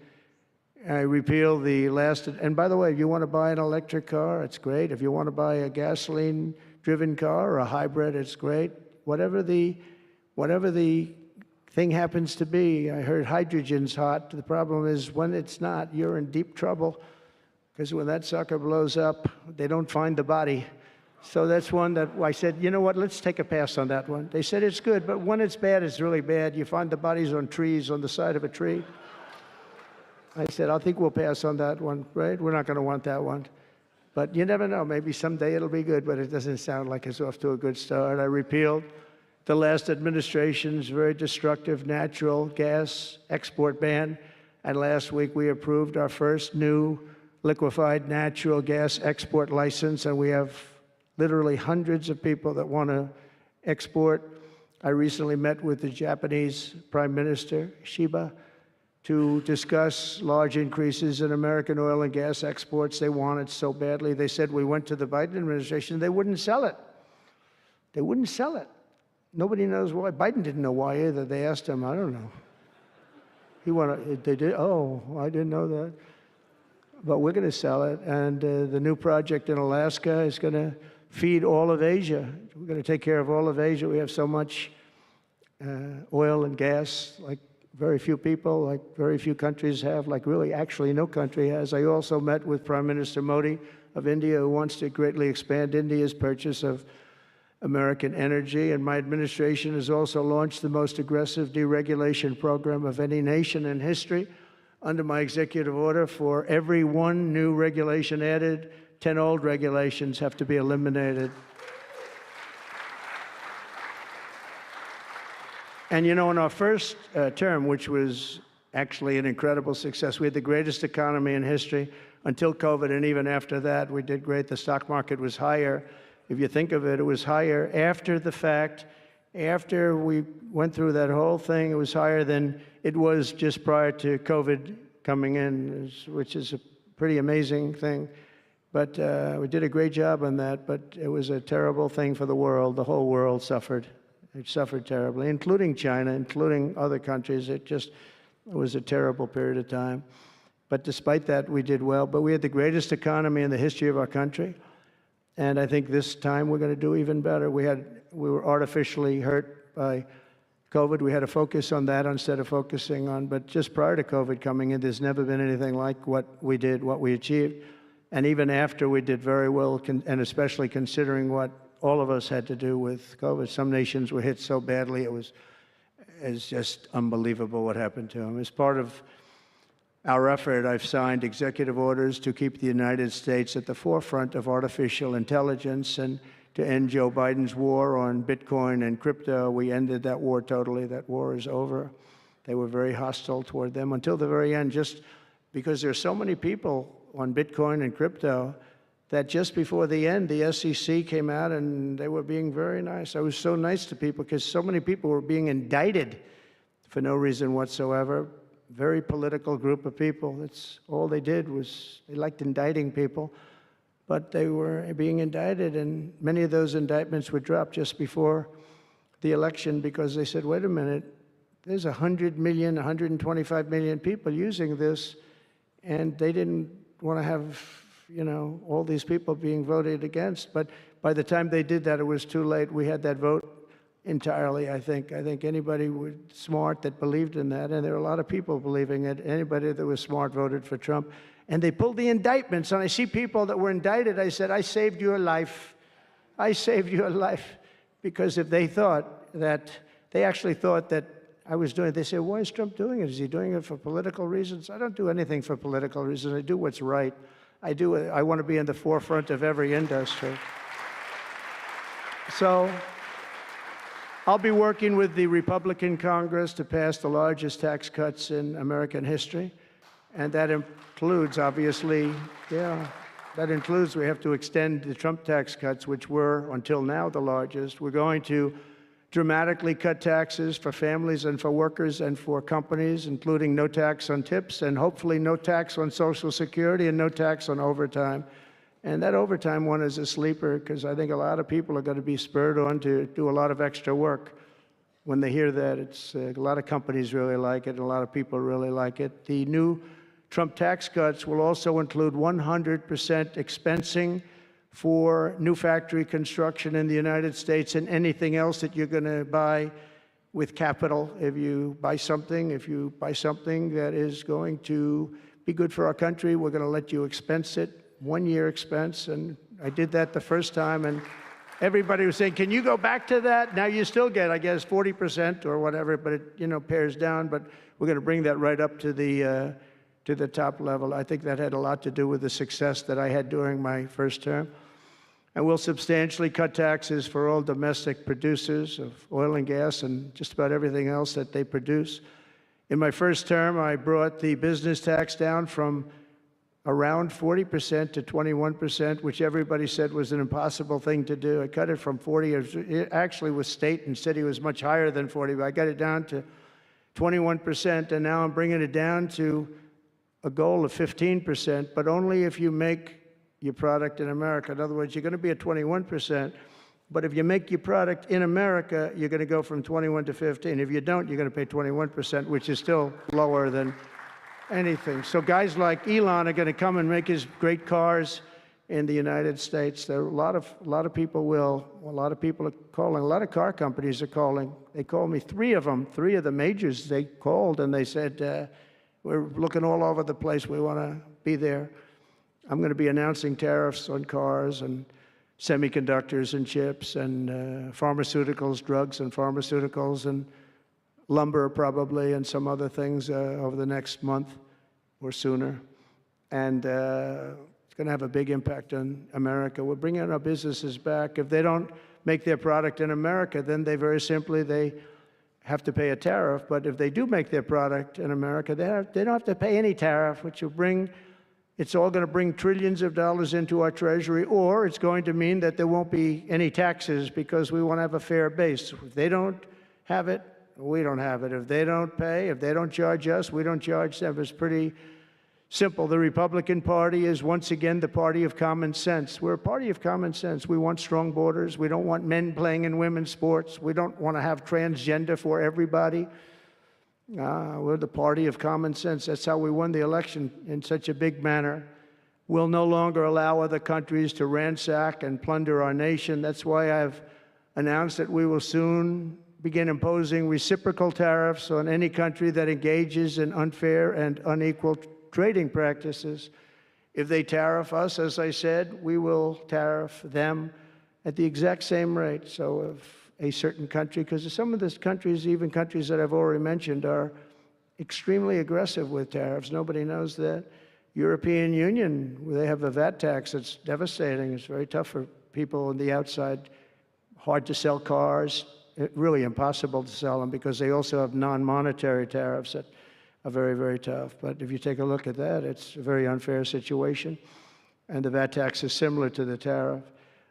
I repealed the last, and by the way, if you want to buy an electric car, it's great. If you want to buy a gasoline-driven car or a hybrid, it's great. Whatever the thing happens to be. I heard hydrogen's hot. The problem is when it's not, you're in deep trouble, because when that sucker blows up, they don't find the body. So that's one that I said, you know what, let's take a pass on that one. They said it's good, but when it's bad, it's really bad. You find the bodies on trees, on the side of a tree. I said, I think we'll pass on that one, right? We're not going to want that one. But you never know. Maybe someday it'll be good, but it doesn't sound like it's off to a good start. I repealed the last administration's very destructive natural gas export ban. And last week, we approved our first new liquefied natural gas export license, and we have literally hundreds of people that want to export. I recently met with the Japanese Prime Minister, Shiba, to discuss large increases in American oil and gas exports. They want it so badly. They said we went to the Biden administration, they wouldn't sell it. They wouldn't sell it. Nobody knows why. Biden didn't know why either. They asked him, I don't know. They did, oh, I didn't know that. But we're going to sell it, and the new project in Alaska is going to feed all of Asia. We're going to take care of all of Asia. We have so much oil and gas, like very few people, like very few countries have, like really actually no country has. I also met with Prime Minister Modi of India, who wants to greatly expand India's purchase of American energy. And my administration has also launched the most aggressive deregulation program of any nation in history. Under my executive order, for every one new regulation added, 10 old regulations have to be eliminated. And you know, in our first term, which was actually an incredible success, we had the greatest economy in history until COVID, and even after that, we did great. The stock market was higher. If you think of it, it was higher after the fact. After we went through that whole thing, it was higher than it was just prior to COVID coming in, which is a pretty amazing thing. But we did a great job on that, but it was a terrible thing for the world. The whole world suffered. It suffered terribly, including China, including other countries. It was a terrible period of time. But despite that, we did well. But we had the greatest economy in the history of our country. And I think this time we're going to do even better. We were artificially hurt by COVID. We had to focus on that instead of focusing on, but just prior to COVID coming in, there's never been anything like what we did, what we achieved. And even after, we did very well, and especially considering what all of us had to do with COVID. Some nations were hit so badly, it's just unbelievable what happened to them. As part of our effort, I've signed executive orders to keep the United States at the forefront of artificial intelligence and to end Joe Biden's war on Bitcoin and crypto. We ended that war totally. That war is over. They were very hostile toward them until the very end, just because there's so many people on Bitcoin and crypto that just before the end, the SEC came out and they were being very nice. I was so nice to people because so many people were being indicted for no reason whatsoever. Very political group of people. That's all they did was they liked indicting people, but they were being indicted, and many of those indictments were dropped just before the election because they said, wait a minute, there's 100 million, 125 million people using this, and they didn't want to have, you know, all these people being voted against. But by the time they did that, it was too late. We had that vote entirely, I think. I think anybody smart that believed in that, and there were a lot of people believing it, anybody that was smart voted for Trump. And they pulled the indictments, and I see people that were indicted. I said, I saved your life. I saved your life. Because if they thought that, they actually thought that I was doing it, they said, why is Trump doing it? Is he doing it for political reasons? I don't do anything for political reasons. I do what's right. I want to be in the forefront of every industry. So I'll be working with the Republican Congress to pass the largest tax cuts in American history. And that includes, obviously, we have to extend the Trump tax cuts, which were, until now, the largest. We're going to dramatically cut taxes for families and for workers and for companies, including no tax on tips and hopefully no tax on Social Security and no tax on overtime. And that overtime one is a sleeper because I think a lot of people are going to be spurred on to do a lot of extra work. When they hear that, it's a lot of companies really like it and a lot of people really like it. The new Trump tax cuts will also include 100% expensing for new factory construction in the United States and anything else that you're going to buy with capital. If you buy something that is going to be good for our country, we're going to let you expense it, 1 year expense. And I did that the first time, and everybody was saying, can you go back to that? Now you still get, I guess, 40% or whatever, but it pares down. But we're going to bring that right up to the top level. I think that had a lot to do with the success that I had during my first term. And we'll substantially cut taxes for all domestic producers of oil and gas and just about everything else that they produce. In my first term, I brought the business tax down from around 40% to 21%, which everybody said was an impossible thing to do. I cut it from 40. It actually was state and city was much higher than 40, but I got it down to 21%, and now I'm bringing it down to a goal of 15%, but only if you make your product in America. In other words, you're going to be at 21%, but if you make your product in America, you're going to go from 21 to 15. If you don't, you're going to pay 21%, which is still lower than anything. So guys like Elon are going to come and make his great cars in the United States. There are a lot of people are calling. A lot of car companies are calling. They called me, three of the majors. They called and they said, we're looking all over the place. We want to be there. I'm going to be announcing tariffs on cars and semiconductors and chips and pharmaceuticals, drugs and pharmaceuticals and lumber probably and some other things over the next month or sooner. And it's going to have a big impact on America. We're bringing our businesses back. If they don't make their product in America, then they have to pay a tariff. But if they do make their product in America, they don't have to pay any tariff, which will it's all going to bring trillions of dollars into our treasury, or it's going to mean that there won't be any taxes because we want to have a fair base. If they don't have it, we don't have it. If they don't pay, if they don't charge us, we don't charge them. It's pretty simple. The Republican Party is once again the party of common sense. We're a party of common sense. We want strong borders. We don't want men playing in women's sports. We don't want to have transgender for everybody. We're the party of common sense. That's how we won the election in such a big manner. We'll no longer allow other countries to ransack and plunder our nation. That's why I've announced that we will soon begin imposing reciprocal tariffs on any country that engages in unfair and unequal trading practices. If they tariff us, as I said, we will tariff them at the exact same rate. So if a certain country, because some of these countries, even countries that I've already mentioned, are extremely aggressive with tariffs. Nobody knows that. European Union, they have a VAT tax that's devastating. It's very tough for people on the outside. Hard to sell cars, really impossible to sell them because they also have non-monetary tariffs that are very, very tough. But if you take a look at that, it's a very unfair situation. And the VAT tax is similar to the tariff.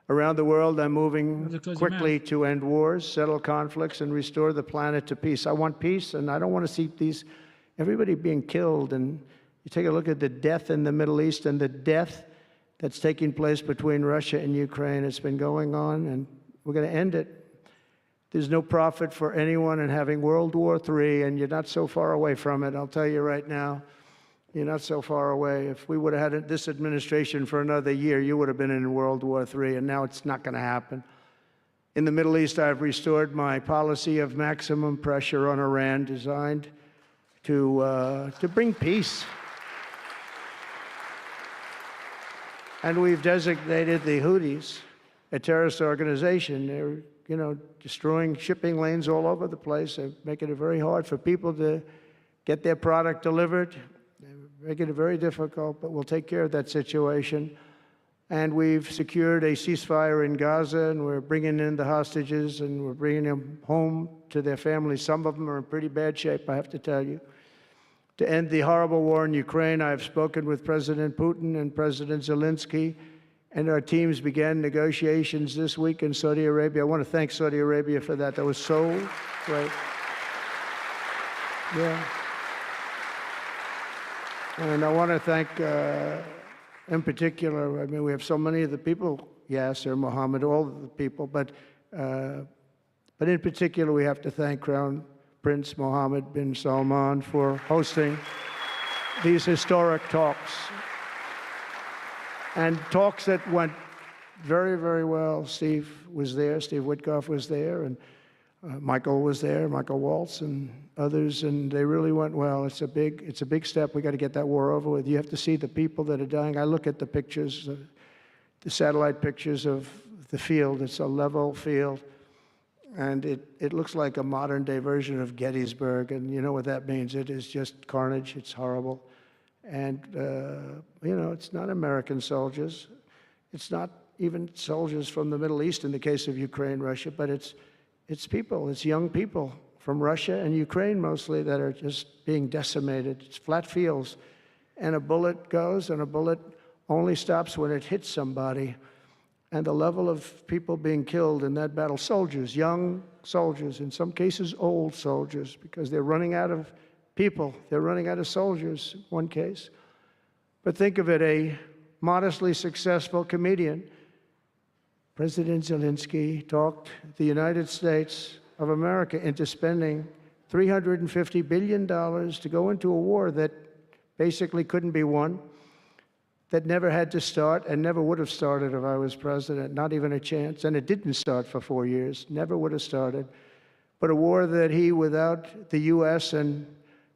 Around the world, I'm moving quickly to end wars, settle conflicts, and restore the planet to peace. I want peace, and I don't want to see everybody being killed. And you take a look at the death in the Middle East and the death that's taking place between Russia and Ukraine. It's been going on, and we're going to end it. There's no profit for anyone in having World War III, and you're not so far away from it. I'll tell you right now. You're not so far away. If we would have had this administration for another year, you would have been in World War III, and now it's not going to happen. In the Middle East, I've restored my policy of maximum pressure on Iran, designed to bring peace. And we've designated the Houthis a terrorist organization. They're, destroying shipping lanes all over the place. They're making it very hard for people to get their product delivered. Making it very difficult, but we'll take care of that situation. And we've secured a ceasefire in Gaza, and we're bringing in the hostages, and we're bringing them home to their families. Some of them are in pretty bad shape, I have to tell you. To end the horrible war in Ukraine, I've spoken with President Putin and President Zelensky, And our teams began negotiations this week in Saudi Arabia. I want to thank Saudi Arabia for that. That was so great. Yeah. And I want to thank, in particular, I mean, we have so many of the people, Yasser, Mohammed, all of the people, but in particular, we have to thank Crown Prince Mohammed bin Salman for hosting these historic talks. And talks that went very, very well. Steve was there, Steve Witkoff was there, and Michael was there, Michael Waltz and others, and they really went well. It's a big step. We got to get that war over with. You have to see the people that are dying. I look at the pictures, the satellite pictures of the field. It's a level field, and it looks like a modern-day version of Gettysburg, and you know what that means. It is just carnage. It's horrible. And, you know, it's not American soldiers. It's not even soldiers from the Middle East in the case of Ukraine, Russia, but it's people, it's young people from Russia and Ukraine mostly that are just being decimated. It's flat fields. And a bullet goes, and a bullet only stops when it hits somebody. And the level of people being killed in that battle, soldiers, young soldiers, in some cases old soldiers, because they're running out of people. They're running out of soldiers, in one case. But think of it, a modestly successful comedian, President Zelensky, talked the United States of America into spending $350 billion to go into a war that basically couldn't be won, that never had to start and never would have started if I was president, not even a chance. And it didn't start for 4 years, never would have started. But a war that he, without the U.S. and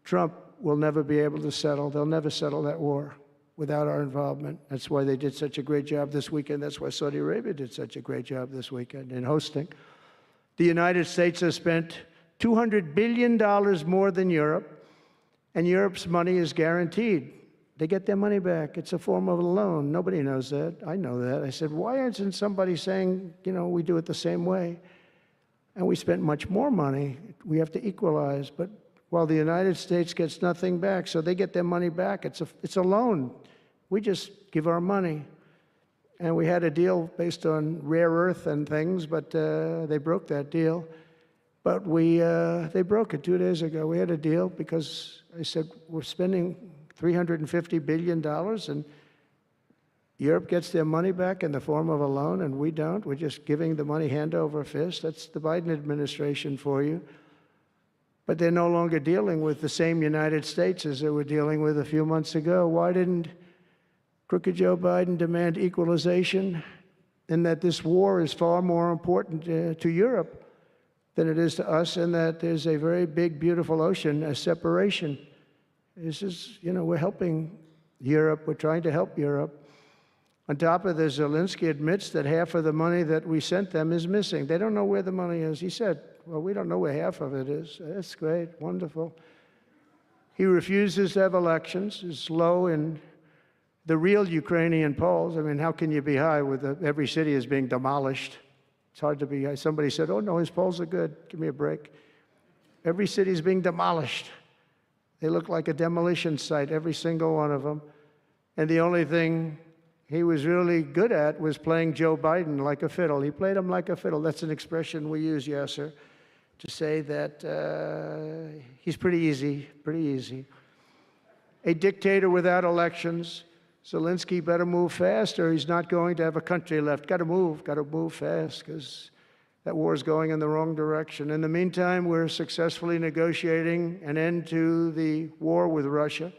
Trump, will never be able to settle. They'll never settle that war without our involvement. That's why they did such a great job this weekend. That's why Saudi Arabia did such a great job this weekend in hosting. The United States has spent $200 billion more than Europe, and Europe's money is guaranteed. They get their money back. It's a form of a loan. Nobody knows that. I know that. I said, why isn't somebody saying, you know, we do it the same way? And we spent much more money. We have to equalize. But while the United States gets nothing back, so they get their money back. It's a loan. We just give our money. And we had a deal based on rare earth and things, but they broke that deal. But they broke it 2 days ago. We had a deal because I said, we're spending $350 billion, and Europe gets their money back in the form of a loan, and we don't. We're just giving the money hand over fist. That's the Biden administration for you. But they're no longer dealing with the same United States as they were dealing with a few months ago. Why didn't crooked Joe Biden demand equalization, and that this war is far more important to Europe than it is to us, and that there's a very big, beautiful ocean, a separation? This is, you know, we're helping Europe. We're trying to help Europe. On top of this, Zelensky admits that half of the money that we sent them is missing. They don't know where the money is. He said, well, we don't know where half of it is. That's great, wonderful. He refuses to have elections. It's low in the real Ukrainian polls. I mean, how can you be high with every city is being demolished? It's hard to be high. Somebody said, oh, no, his polls are good. Give me a break. Every city is being demolished. They look like a demolition site, every single one of them. And the only thing he was really good at was playing Joe Biden like a fiddle. He played him like a fiddle. That's an expression we use, Yasser, to say that he's pretty easy, pretty easy. A dictator without elections. Zelensky better move fast, or he's not going to have a country left. Got to move fast, because that war is going in the wrong direction. In the meantime, we're successfully negotiating an end to the war with Russia,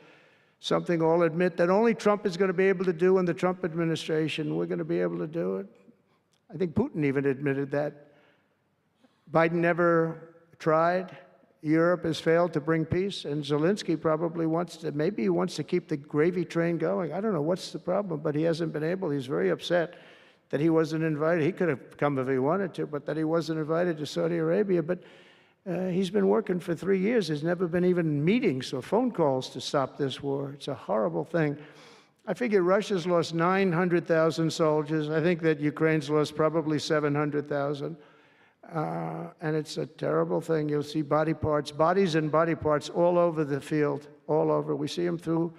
something all admit that only Trump is going to be able to do in the Trump administration. We're going to be able to do it. I think Putin even admitted that. Biden never tried. Europe has failed to bring peace, and Zelensky probably wants to, maybe he wants to keep the gravy train going. I don't know what's the problem, but he hasn't been able. He's very upset that he wasn't invited. He could have come if he wanted to, but that he wasn't invited to Saudi Arabia. But he's been working for 3 years. There's never been even meetings or phone calls to stop this war. It's a horrible thing. I figure Russia's lost 900,000 soldiers. I think that Ukraine's lost probably 700,000. And it's a terrible thing. You'll see bodies and body parts all over the field, all over. We see them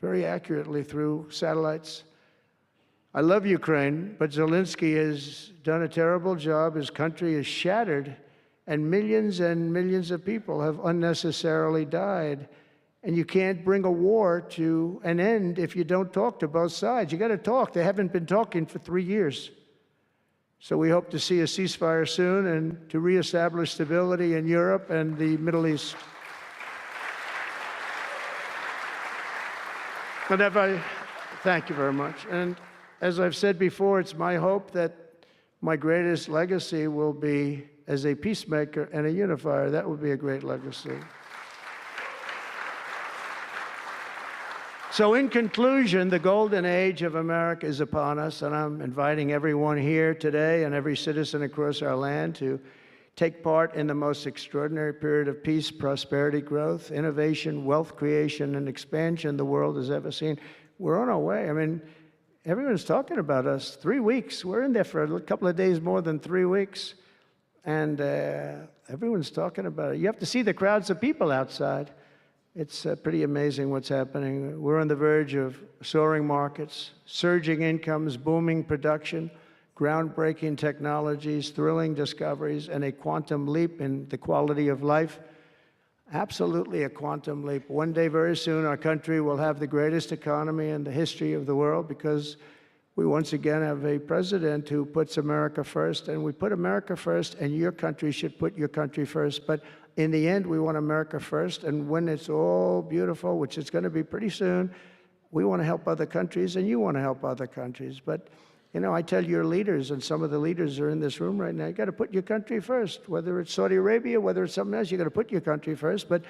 very accurately through satellites. I love Ukraine, but Zelensky has done a terrible job. His country is shattered, and millions of people have unnecessarily died. And you can't bring a war to an end if you don't talk to both sides. You got to talk. They haven't been talking for 3 years. So we hope to see a ceasefire soon and to reestablish stability in Europe and the Middle East. And thank you very much. And as I've said before, it's my hope that my greatest legacy will be as a peacemaker and a unifier. That would be a great legacy. So in conclusion, the golden age of America is upon us, and I'm inviting everyone here today and every citizen across our land to take part in the most extraordinary period of peace, prosperity, growth, innovation, wealth creation, and expansion the world has ever seen. We're on our way. I mean, everyone's talking about us. 3 weeks. We're in there for a couple of days more than 3 weeks. And everyone's talking about it. You have to see the crowds of people outside. It's pretty amazing what's happening. We're on the verge of soaring markets, surging incomes, booming production, groundbreaking technologies, thrilling discoveries, and a quantum leap in the quality of life. Absolutely a quantum leap. One day, very soon, our country will have the greatest economy in the history of the world because we once again have a president who puts America first, and we put America first, and your country should put your country first. But in the end, we want America first, and when it's all beautiful, which it's going to be pretty soon, we want to help other countries, and you want to help other countries. But, you know, I tell your leaders, and some of the leaders are in this room right now, you got to put your country first. Whether it's Saudi Arabia, whether it's something else, you got to put your country first. But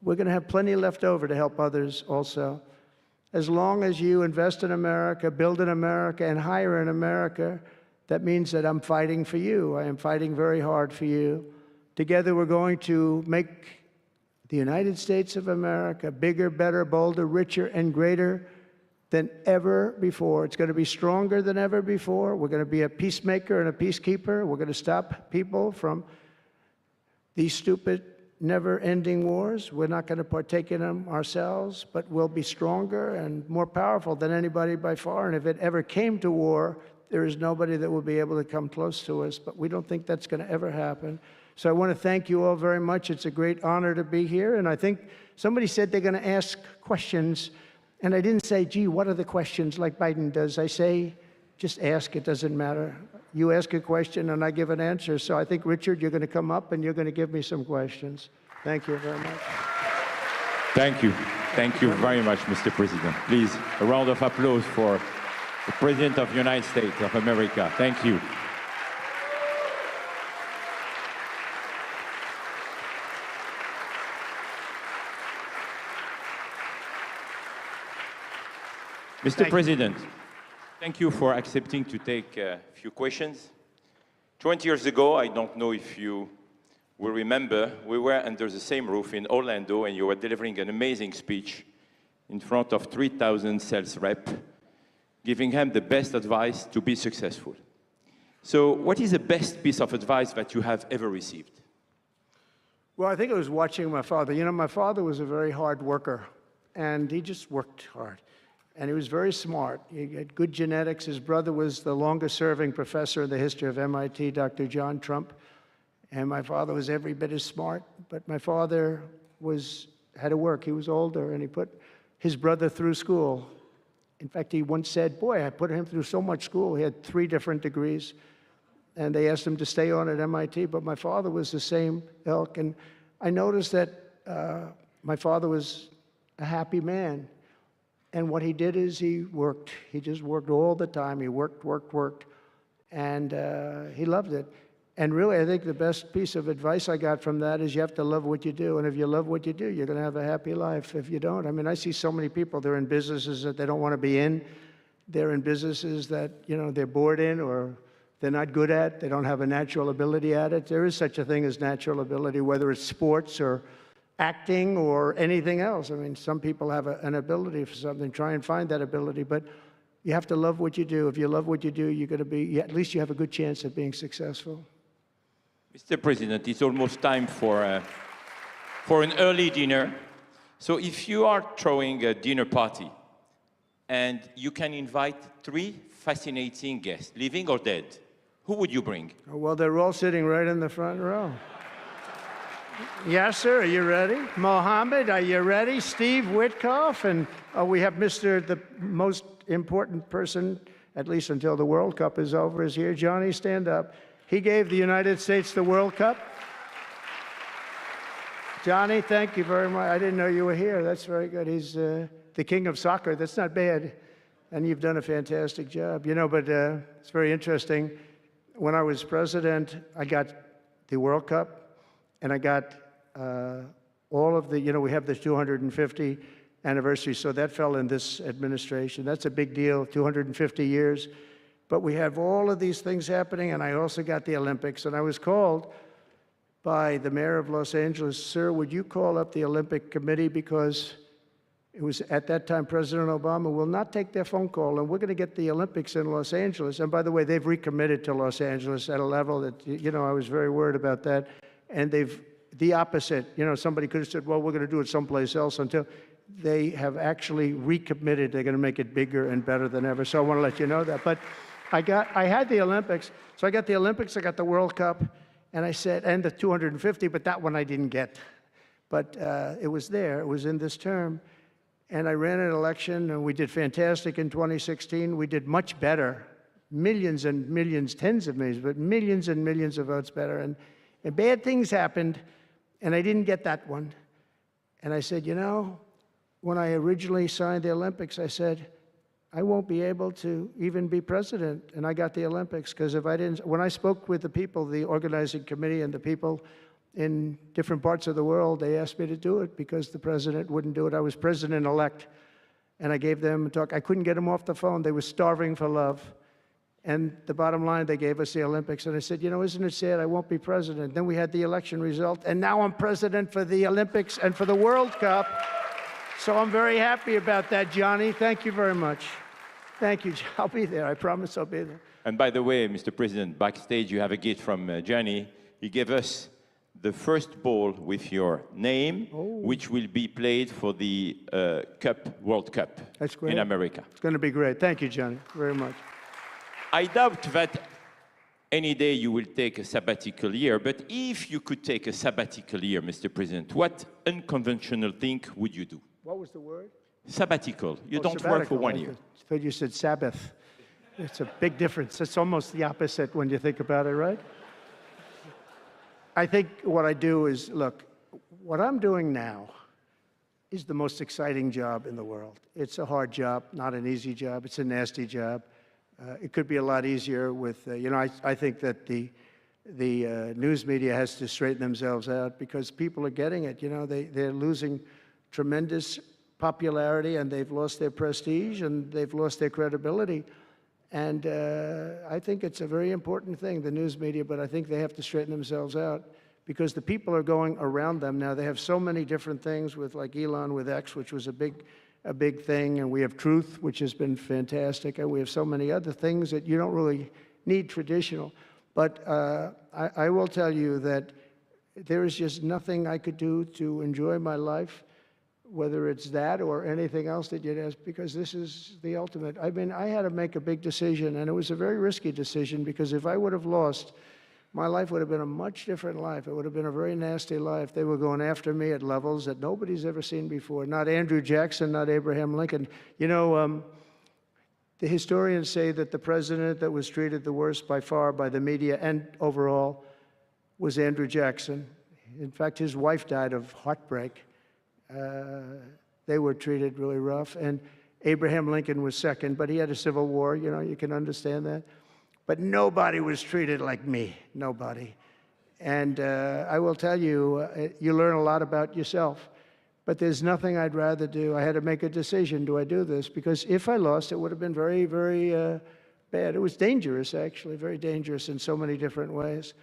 we're going to have plenty left over to help others also. As long as you invest in America, build in America, and hire in America, that means that I'm fighting for you. I am fighting very hard for you. Together, we're going to make the United States of America bigger, better, bolder, richer, and greater than ever before. It's going to be stronger than ever before. We're going to be a peacemaker and a peacekeeper. We're going to stop people from these stupid, never-ending wars. We're not going to partake in them ourselves, but we'll be stronger and more powerful than anybody by far. And if it ever came to war, there is nobody that will be able to come close to us. But we don't think that's going to ever happen. So I want to thank you all very much. It's a great honor to be here. And I think somebody said they're going to ask questions. And I didn't say, gee, what are the questions like Biden does? I say, just ask. It doesn't matter. You ask a question and I give an answer. So I think, Richard, you're going to come up and you're going to give me some questions. Thank you very much. Thank you. Thank you very much, Mr. President. Please, a round of applause for the President of the United States of America. Thank you. Mr. President, thank you for accepting to take a few questions. 20 years ago, I don't know if you will remember, we were under the same roof in Orlando, and you were delivering an amazing speech in front of 3,000 sales reps, giving them the best advice to be successful. So what is the best piece of advice that you have ever received? Well, I think it was watching my father. You know, my father was a very hard worker, and he just worked hard. And he was very smart. He had good genetics. His brother was the longest-serving professor in the history of MIT, Dr. John Trump. And my father was every bit as smart. But my father had to work. He was older, and he put his brother through school. In fact, he once said, boy, I put him through so much school. He had 3 different degrees. And they asked him to stay on at MIT. But my father was the same ilk. And I noticed that my father was a happy man. And what he did is he worked. He just worked all the time. He worked. And he loved it. And really, I think the best piece of advice I got from that is you have to love what you do. And if you love what you do, you're going to have a happy life. If you don't, I mean, I see so many people, they're in businesses that they don't want to be in. They're in businesses that, you know, they're bored in or they're not good at. They don't have a natural ability at it. There is such a thing as natural ability, whether it's sports or acting or anything else. I mean, some people have an ability for something. Try and find that ability, but you have to love what you do. If you love what you do, you're going to be, at least you have a good chance at being successful. Mr. President, it's almost time for an early dinner. So if you are throwing a dinner party, and you can invite 3 fascinating guests, living or dead. Who would you bring? Well, they're all sitting right in the front row. Yasser, are you ready? Mohammed, are you ready? Steve Witkoff, and we have the most important person, at least until the World Cup is over, is here. Johnny, stand up. He gave the United States the World Cup. Johnny, thank you very much. I didn't know you were here. That's very good. He's the king of soccer. That's not bad. And you've done a fantastic job. You know, but it's very interesting. When I was president, I got the World Cup, and I got all of the, we have the 250 anniversary, so that fell in this administration. That's a big deal, 250 years. But we have all of these things happening, and I also got the Olympics. And I was called by the mayor of Los Angeles, sir, would you call up the Olympic Committee, because it was at that time President Obama will not take their phone call, and we're going to get the Olympics in Los Angeles. And by the way, they've recommitted to Los Angeles at a level that, I was very worried about that. And they've, the opposite, somebody could have said, well, we're going to do it someplace else, until they have actually recommitted. They're going to make it bigger and better than ever. So I want to let you know that. But I had the Olympics. So I got the Olympics, I got the World Cup, and I said, and the 250, but that one I didn't get. But it was there, it was in this term. And I ran an election, and we did fantastic in 2016. We did much better, millions and millions, tens of millions, but millions and millions of votes better. And bad things happened, and I didn't get that one. And I said, when I originally signed the Olympics, I said, I won't be able to even be president. And I got the Olympics, because if I didn't, when I spoke with the people, the organizing committee and the people in different parts of the world, they asked me to do it because the president wouldn't do it. I was president-elect, and I gave them a talk. I couldn't get them off the phone. They were starving for love. And the bottom line, they gave us the Olympics. And I said, isn't it sad I won't be president? Then we had the election result, and now I'm president for the Olympics and for the World Cup. So I'm very happy about that, Johnny. Thank you very much. Thank you. I'll be there. I promise I'll be there. And by the way, Mr. President, backstage you have a gift from Johnny. He gave us the first ball with your name, which will be played for the World Cup in America. It's going to be great. Thank you, Johnny, very much. I doubt that any day you will take a sabbatical year, but if you could take a sabbatical year, Mr. President, what unconventional thing would you do? What was the word? Sabbatical. You don't work for 1 year. I thought you said Sabbath. It's a big difference. It's almost the opposite when you think about it, right? I think what I do is, look, what I'm doing now is the most exciting job in the world. It's a hard job, not an easy job. It's a nasty job. It could be a lot easier with, I think that the news media has to straighten themselves out, because people are getting it. They're losing tremendous popularity, and they've lost their prestige, and they've lost their credibility. And I think it's a very important thing, the news media, but I think they have to straighten themselves out, because the people are going around them now. They have so many different things with, like Elon with X, which was a big thing, and we have Truth, which has been fantastic, and we have so many other things that you don't really need traditional. But I will tell you that there is just nothing I could do to enjoy my life, whether it's that or anything else that you'd ask, because this is the ultimate. I mean, I had to make a big decision, and it was a very risky decision, because if I would have lost, my life would have been a much different life. It would have been a very nasty life. They were going after me at levels that nobody's ever seen before. Not Andrew Jackson, not Abraham Lincoln. The historians say that the president that was treated the worst by far by the media and overall was Andrew Jackson. In fact, his wife died of heartbreak. They were treated really rough. And Abraham Lincoln was second, but he had a civil war. You can understand that. But nobody was treated like me, nobody. And I will tell you, you learn a lot about yourself. But there's nothing I'd rather do. I had to make a decision, do I do this? Because if I lost, it would have been very, very bad. It was dangerous, actually, very dangerous in so many different ways.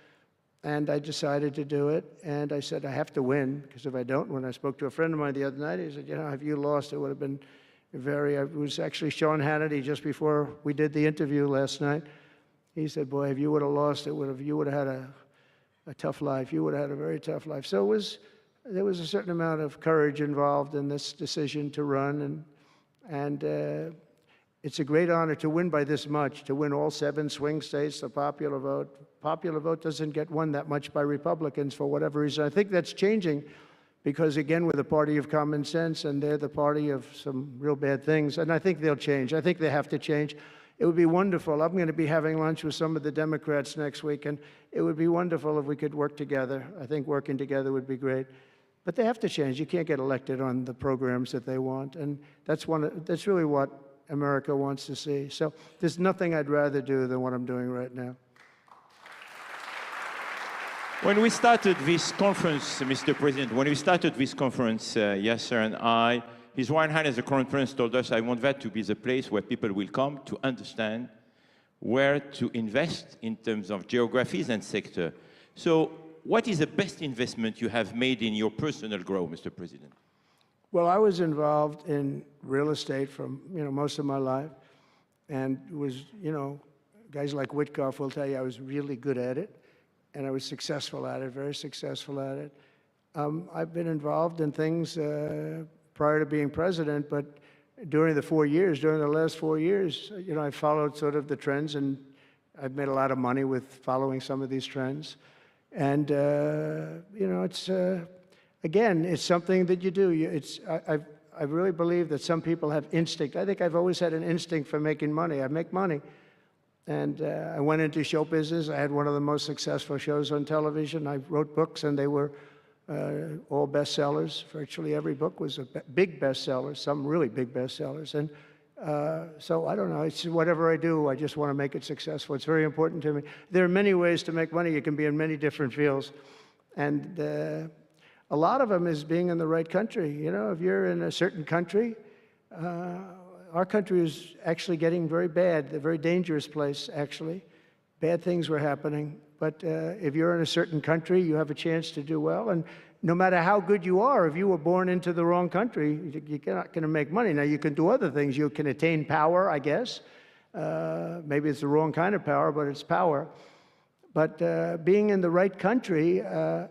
And I decided to do it, and I said, I have to win, because if I don't, when I spoke to a friend of mine the other night, he said, if you lost, it would have been it was actually Sean Hannity just before we did the interview last night. He said, boy, if you would have lost, you would have had a tough life. You would have had a very tough life. So there was a certain amount of courage involved in this decision to run, and it's a great honor to win by this much, to win all 7 swing states, the popular vote. Popular vote doesn't get won that much by Republicans for whatever reason. I think that's changing because, again, we're the party of common sense, and they're the party of some real bad things. And I think they'll change. I think they have to change. It would be wonderful. I'm going to be having lunch with some of the Democrats next week, and it would be wonderful if we could work together. I think working together would be great. But they have to change. You can't get elected on the programs that they want, and that's really what America wants to see. So there's nothing I'd rather do than what I'm doing right now. When we started this conference, Mr. President, when we started this conference, Yasser and I, His Royal Highness the Crown Prince told us, I want that to be the place where people will come to understand where to invest in terms of geographies and sector. So what is the best investment you have made in your personal growth, Mr. President? Well, I was involved in real estate from, most of my life, and was, guys like Witkoff will tell you I was really good at it, and I was successful at it, very successful at it. I've been involved in things prior to being president, but during the last 4 years, I followed sort of the trends, and I've made a lot of money with following some of these trends. And, it's, again, it's something that you do. I really believe that some people have instinct. I think I've always had an instinct for making money. I make money. And I went into show business. I had one of the most successful shows on television. I wrote books, and they were all bestsellers. Virtually every book was a big bestseller, some really big bestsellers. And so I don't know, it's whatever I do, I just want to make it successful. It's very important to me. There are many ways to make money. You can be in many different fields. And a lot of them is being in the right country. If you're in a certain country, our country is actually getting very bad, a very dangerous place, actually. Bad things were happening. But if you're in a certain country, you have a chance to do well. And no matter how good you are, if you were born into the wrong country, you're not going to make money. Now, you can do other things. You can attain power, I guess. Maybe it's the wrong kind of power, but it's power. But being in the right country,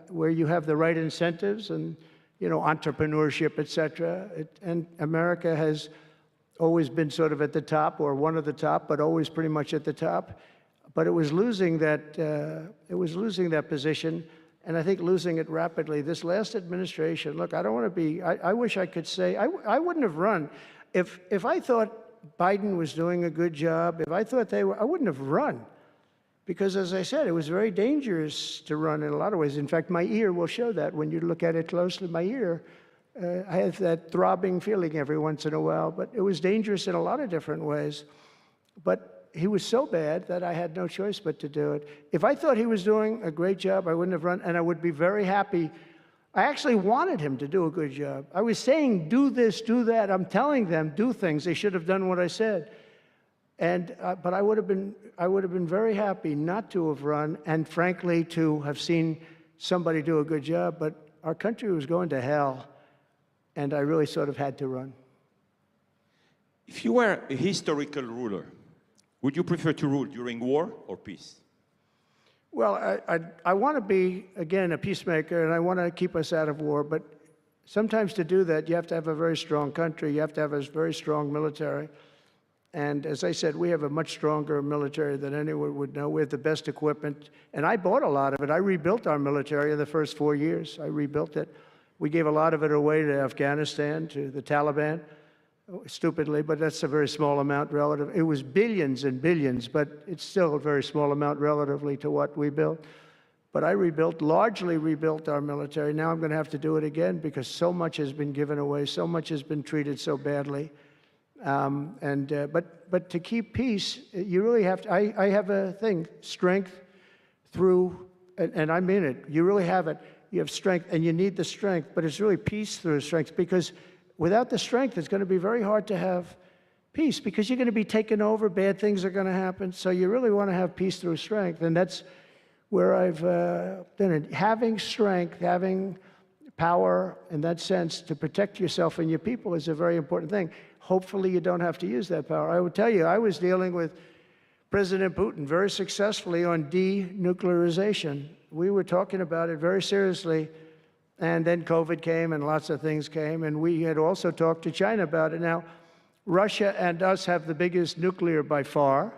where you have the right incentives and, entrepreneurship, et cetera, and America has always been sort of at the top, or one of the top, but always pretty much at the top. But it was losing that position, and I think losing it rapidly. This last administration, look, I don't want to be, I wish I could say, I wouldn't have run. If I thought Biden was doing a good job, if I thought they were, I wouldn't have run. Because as I said, it was very dangerous to run in a lot of ways. In fact, my ear will show that when you look at it closely. My ear, I have that throbbing feeling every once in a while, but it was dangerous in a lot of different ways. But he was so bad that I had no choice but to do it. If I thought he was doing a great job, I wouldn't have run, and I would be very happy. I actually wanted him to do a good job. I was saying, do this, do that. I'm telling them, do things. They should have done what I said. And but I would have been very happy not to have run, and frankly, to have seen somebody do a good job. But our country was going to hell, and I really sort of had to run. If you were a historical ruler, would you prefer to rule during war or peace? Well, I want to be, again, a peacemaker, and I want to keep us out of war. But sometimes to do that, you have to have a very strong country. You have to have a very strong military. And as I said, we have a much stronger military than anyone would know. We have the best equipment. And I bought a lot of it. I rebuilt our military in the first 4 years. I rebuilt it. We gave a lot of it away to Afghanistan, to the Taliban. Stupidly, but that's a very small amount relative. It was billions and billions, but it's still a very small amount relatively to what we built. But I largely rebuilt our military. Now I'm going to have to do it again because so much has been given away, so much has been treated so badly. But to keep peace, you really have to. I have a thing: strength through, and I mean it. You really have it. You have strength, and you need the strength. But it's really peace through strength, because without the strength, it's going to be very hard to have peace, because you're going to be taken over. Bad things are going to happen. So you really want to have peace through strength. And that's where I've done it. Having strength, having power in that sense to protect yourself and your people is a very important thing. Hopefully you don't have to use that power. I would tell you, I was dealing with President Putin very successfully on denuclearization. We were talking about it very seriously. And then COVID came and lots of things came, and we had also talked to China about it. Now, Russia and us have the biggest nuclear by far.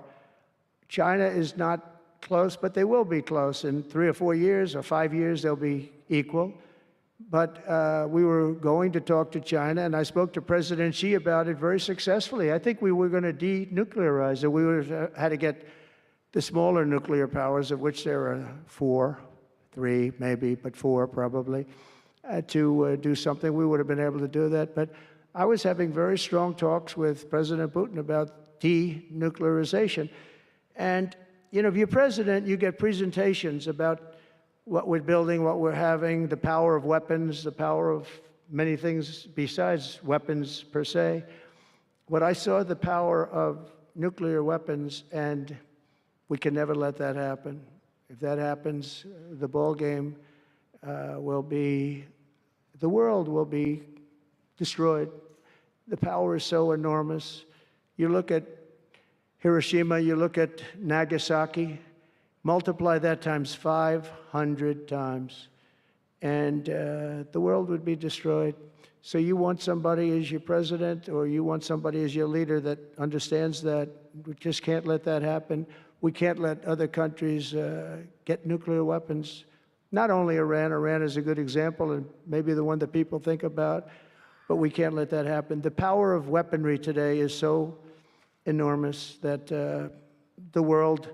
China is not close, but they will be close. In 3 or 4 years or 5 years, they'll be equal. But we were going to talk to China, and I spoke to President Xi about it very successfully. I think we were going to denuclearize it. We had to get the smaller nuclear powers, of which there are 4, 3 maybe, but 4 probably, to do something. We would have been able to do that. But I was having very strong talks with President Putin about denuclearization. And, you know, if you're president, you get presentations about what we're building, what we're having, the power of weapons, the power of many things besides weapons per se. What I saw, the power of nuclear weapons, and we can never let that happen. If that happens, the ball game will be, the world will be destroyed. The power is so enormous. You look at Hiroshima, you look at Nagasaki, multiply that times 500 times, and the world would be destroyed. So you want somebody as your president, or you want somebody as your leader that understands that. We just can't let that happen. We can't let other countries get nuclear weapons. Not only Iran. Iran is a good example and maybe the one that people think about, but we can't let that happen. The power of weaponry today is so enormous that the world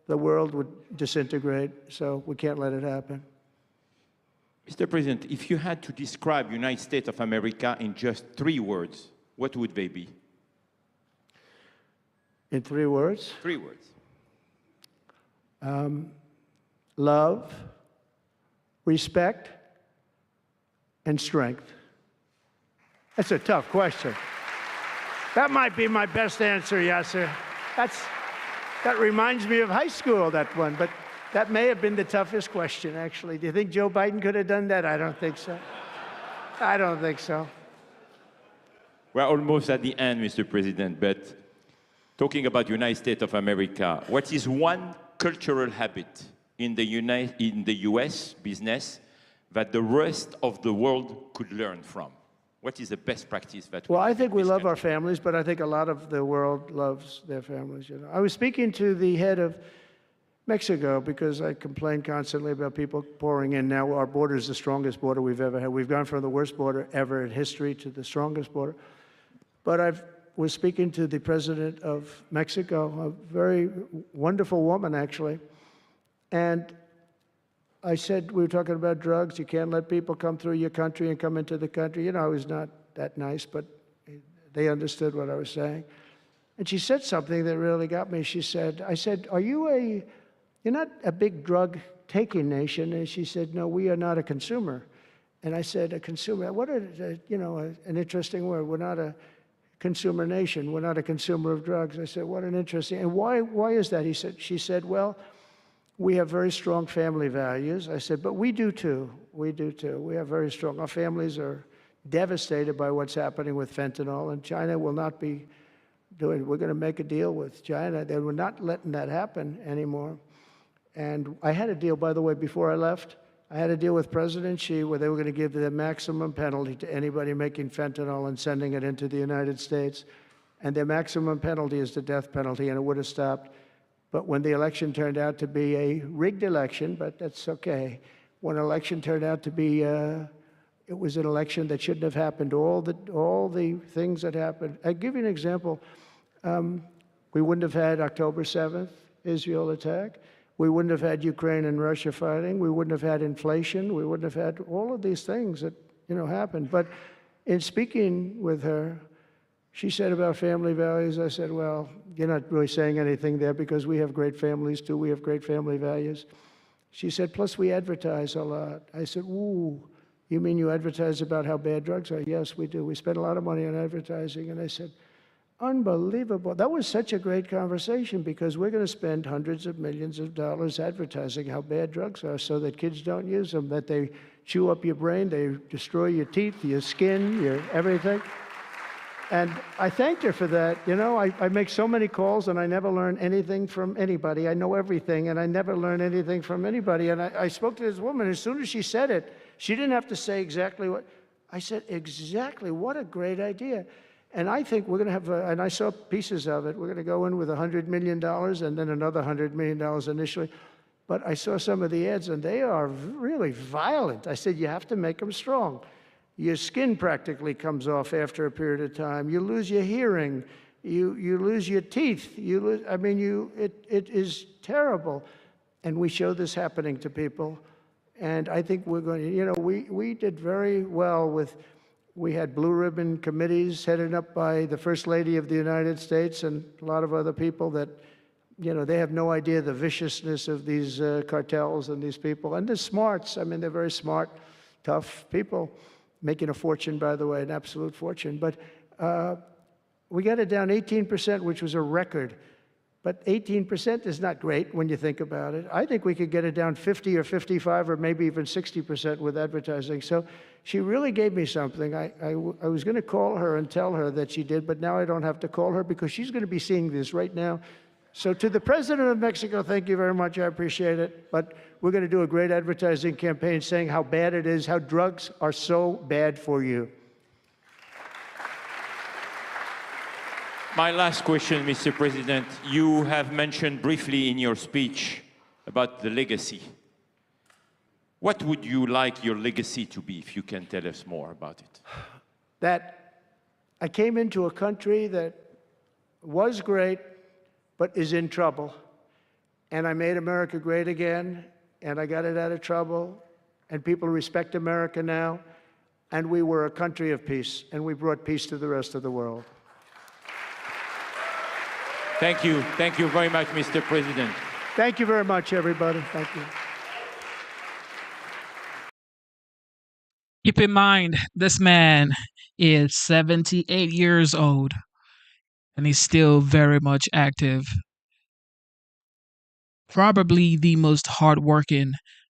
would disintegrate, so we can't let it happen. Mr. President, if you had to describe United States of America in just 3 words, what would they be? In 3 words? 3 words. Love, respect, and strength. That's a tough question. That might be my best answer, Yasser. That reminds me of high school, that one, but that may have been the toughest question, actually. Do you think Joe Biden could have done that? I don't think so. I don't think so. We're almost at the end, Mr. President, but talking about United States of America, what is one cultural habit in the US business that the rest of the world could learn from? What is the best practice that we Well, I think we love our country? families, but I think a lot of the world loves their families. You know, I was speaking to the head of Mexico because I complain constantly about people pouring in. Now our border is the strongest border we've ever had. We've gone from the worst border ever in history to the strongest border. But I was speaking to the president of Mexico, a very wonderful woman, actually, and I said, we were talking about drugs. You can't let people come through your country and come into the country. You know, I was not that nice, but they understood what I was saying. And she said something that really got me. She said, I said, you're not a big drug-taking nation? And she said, no, we are not a consumer. And I said, a consumer, what an interesting word. We're not a consumer nation. We're not a consumer of drugs. I said, what an interesting, and why is that? She said, well, we have very strong family values. I said, but we do too. We do too. We have very strong. Our families are devastated by what's happening with fentanyl, and China will not be doing. We're going to make a deal with China. They were not letting that happen anymore. And I had a deal, by the way, before I left. I had a deal with President Xi where they were going to give the maximum penalty to anybody making fentanyl and sending it into the United States. And their maximum penalty is the death penalty, and it would have stopped. But when the election turned out to be a rigged election, but that's okay. When an election turned out to be, it was an election that shouldn't have happened. All the things that happened. I'll give you an example. We wouldn't have had October 7th, Israel attack. We wouldn't have had Ukraine and Russia fighting. We wouldn't have had inflation. We wouldn't have had all of these things that, happened. But in speaking with her, she said about family values, I said, well, you're not really saying anything there because we have great families too. We have great family values. She said, plus we advertise a lot. I said, ooh, you mean you advertise about how bad drugs are? Yes, we do. We spend a lot of money on advertising. And I said, unbelievable. That was such a great conversation because we're going to spend hundreds of millions of dollars advertising how bad drugs are so that kids don't use them, that they chew up your brain, they destroy your teeth, your skin, your everything. And I thanked her for that. I make so many calls and I never learn anything from anybody. I know everything and I never learn anything from anybody. And I spoke to this woman. As soon as she said it, she didn't have to say exactly what. I said, exactly, what a great idea. And I think we're going to have, and I saw pieces of it, we're going to go in with $100 million and then another $100 million initially. But I saw some of the ads, and they are really violent. I said, you have to make them strong. Your skin practically comes off after a period of time. You lose your hearing. You lose your teeth. It is terrible. And we show this happening to people. And I think we're going to, we did very well with, we had blue ribbon committees headed up by the First Lady of the United States and a lot of other people that, they have no idea the viciousness of these cartels and these people. And they're smarts. I mean, they're very smart, tough people, making a fortune, by the way, an absolute fortune. But we got it down 18%, which was a record. But 18% is not great when you think about it. I think we could get it down 50 or 55 or maybe even 60% with advertising. So she really gave me something. I was going to call her and tell her that she did, but now I don't have to call her because she's going to be seeing this right now. So to the President of Mexico, thank you very much. I appreciate it. But we're going to do a great advertising campaign saying how bad it is, how drugs are so bad for you. My last question, Mr. President. You have mentioned briefly in your speech about the legacy. What would you like your legacy to be, if you can tell us more about it? That I came into a country that was great, but is in trouble. And I made America great again, and I got it out of trouble, and people respect America now, and we were a country of peace, and we brought peace to the rest of the world. Thank you. Thank you very much, Mr. President. Thank you very much, everybody. Thank you. Keep in mind, this man is 78 years old, and he's still very much active. Probably the most hardworking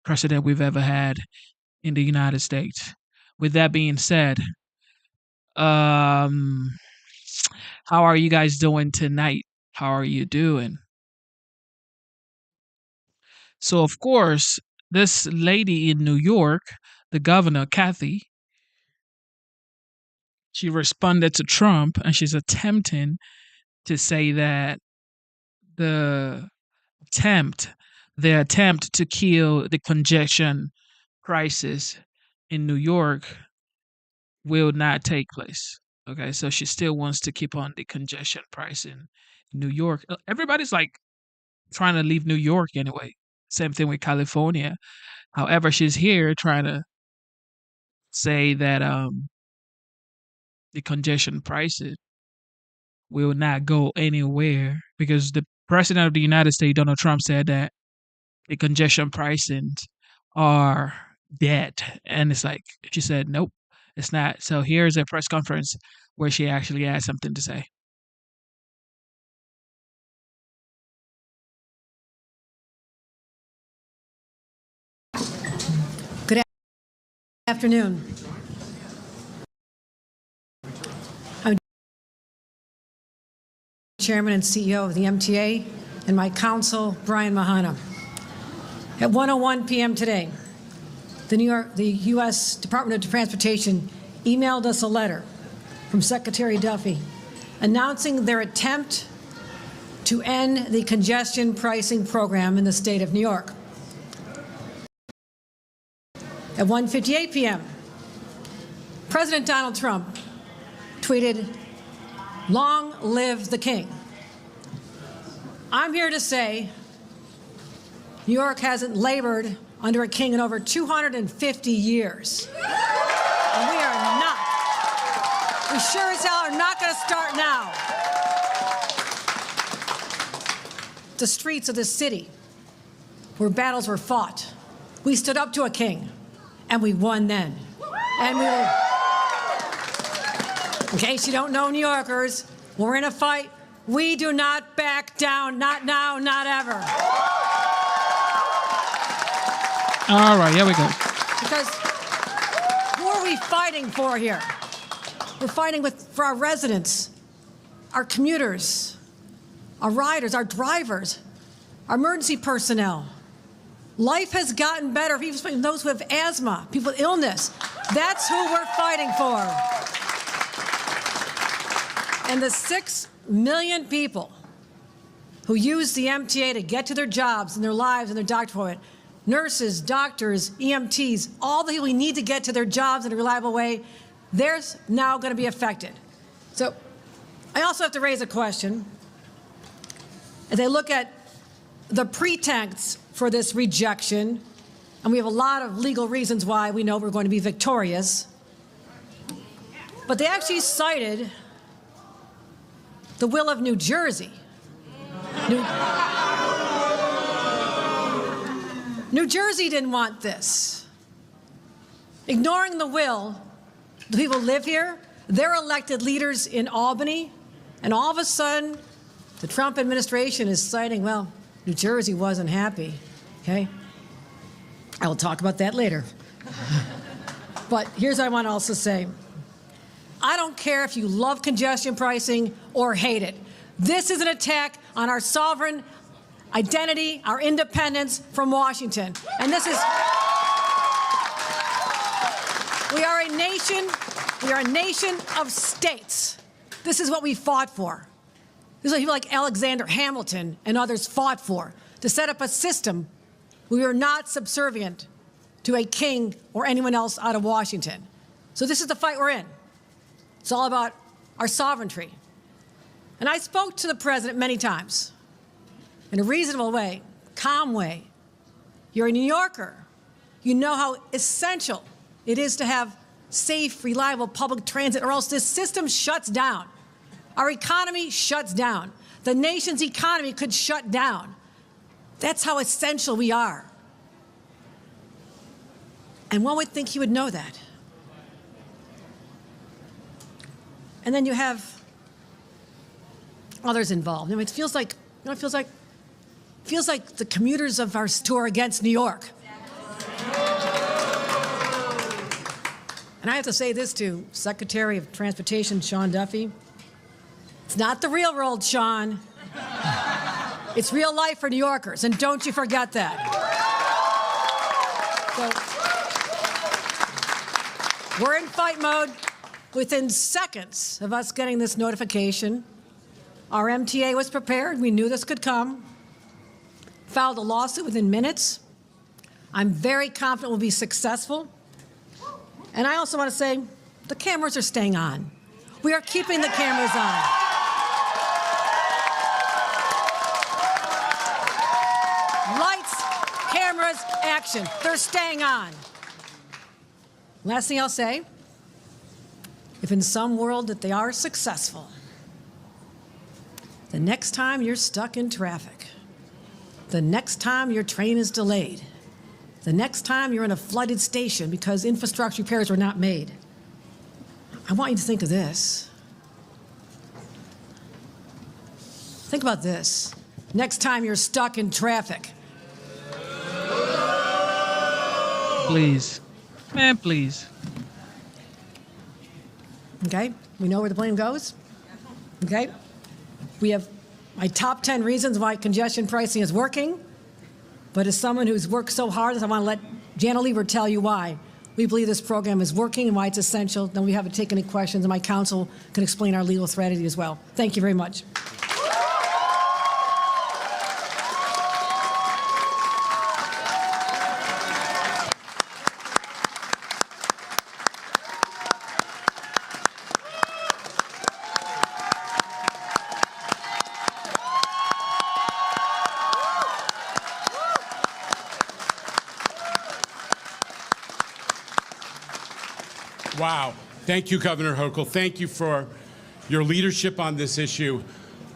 president we've ever had in the United States. With that being said, how are you guys doing tonight? How are you doing? So, of course, this lady in New York, the governor, Kathy, she responded to Trump, and she's attempting to say that the attempt to kill the congestion crisis in New York will not take place. Okay, so she still wants to keep on the congestion price in New York. Everybody's like trying to leave New York anyway. Same thing with California. However, she's here trying to say that the congestion prices will not go anywhere because the President of the United States, Donald Trump, said that the congestion pricings are dead. And it's like, she said, nope, it's not. So here's a press conference where she actually had something to say. Good afternoon. I'm Chairman and CEO of the MTA and my counsel, Brian Mahana. At 1:01 p.m. today, the U.S. Department of Transportation emailed us a letter from Secretary Duffy announcing their attempt to end the congestion pricing program in the state of New York. At 1:58 p.m., President Donald Trump tweeted, "Long live the king." I'm here to say New York hasn't labored under a king in over 250 years. And we sure as hell are not going to start now. The streets of this city where battles were fought, we stood up to a king, and we won then. And we will, in case you don't know, New Yorkers, we're in a fight. We do not back down, not now, not ever. All right, here we go. Because who are we fighting for here? We're fighting for our residents, our commuters, our riders, our drivers, our emergency personnel. Life has gotten better for even those who have asthma, people with illness. That's who we're fighting for. And the 6 million people who use the MTA to get to their jobs and their lives and their doctor appointment, nurses, doctors, EMTs, all the people we need to get to their jobs in a reliable way, they're now going to be affected. So I also have to raise a question. As I look at the pretext for this rejection, and we have a lot of legal reasons why we know we're going to be victorious, but they actually cited the will of New Jersey. New Jersey didn't want this. Ignoring the will, the people who live here, they're elected leaders in Albany, and all of a sudden, the Trump administration is citing, well, New Jersey wasn't happy, okay? I will talk about that later. But here's what I want to also say. I don't care if you love congestion pricing or hate it. This is an attack on our sovereign identity, our independence from Washington. And this is, we are a nation of states. This is what we fought for. This is what people like Alexander Hamilton and others fought for, to set up a system where we are not subservient to a king or anyone else out of Washington. So this is the fight we're in. It's all about our sovereignty. And I spoke to the president many times in a reasonable way, calm way. You're a New Yorker. You know how essential it is to have safe, reliable public transit, or else this system shuts down. Our economy shuts down. The nation's economy could shut down. That's how essential we are. And one would think he would know that. And then you have others involved. I mean, it feels like, you know, it feels like the commuters of our tour against New York. And I have to say this to Secretary of Transportation Sean Duffy. It's not the real world, Sean. It's real life for New Yorkers, and don't you forget that. So, we're in fight mode. Within seconds of us getting this notification, our MTA was prepared. We knew this could come. Filed a lawsuit within minutes. I'm very confident we'll be successful. And I also want to say, the cameras are staying on. We are keeping the cameras on. Lights, cameras, action. They're staying on. Last thing I'll say, if in some world that they are successful, the next time you're stuck in traffic, the next time your train is delayed, the next time you're in a flooded station because infrastructure repairs were not made, I want you to think of this. Think about this. Next time you're stuck in traffic. Please. Man, please. Okay? We know where the blame goes. Okay? We have my top 10 reasons why congestion pricing is working. But as someone who's worked so hard, I want to let Jana Lieber tell you why we believe this program is working and why it's essential. Then we haven't taken any questions, and my counsel can explain our legal strategy as well. Thank you very much. Wow. Thank you, Governor Hochul. Thank you for your leadership on this issue.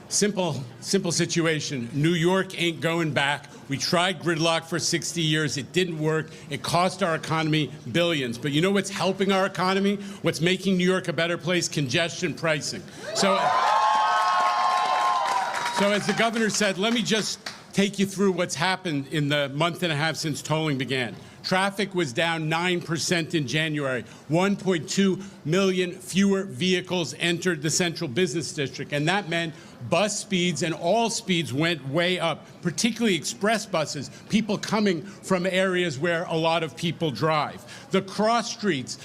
Simple situation. New York ain't going back. We tried gridlock for 60 years. It didn't work. It cost our economy billions. But you know what's helping our economy? What's making New York a better place? Congestion pricing. So as the governor said, let me just take you through what's happened in the month and a half since tolling began. Traffic was down 9% in January. 1.2 million fewer vehicles entered the central business district, and that meant bus speeds and all speeds went way up, particularly express buses, people coming from areas where a lot of people drive. The cross streets,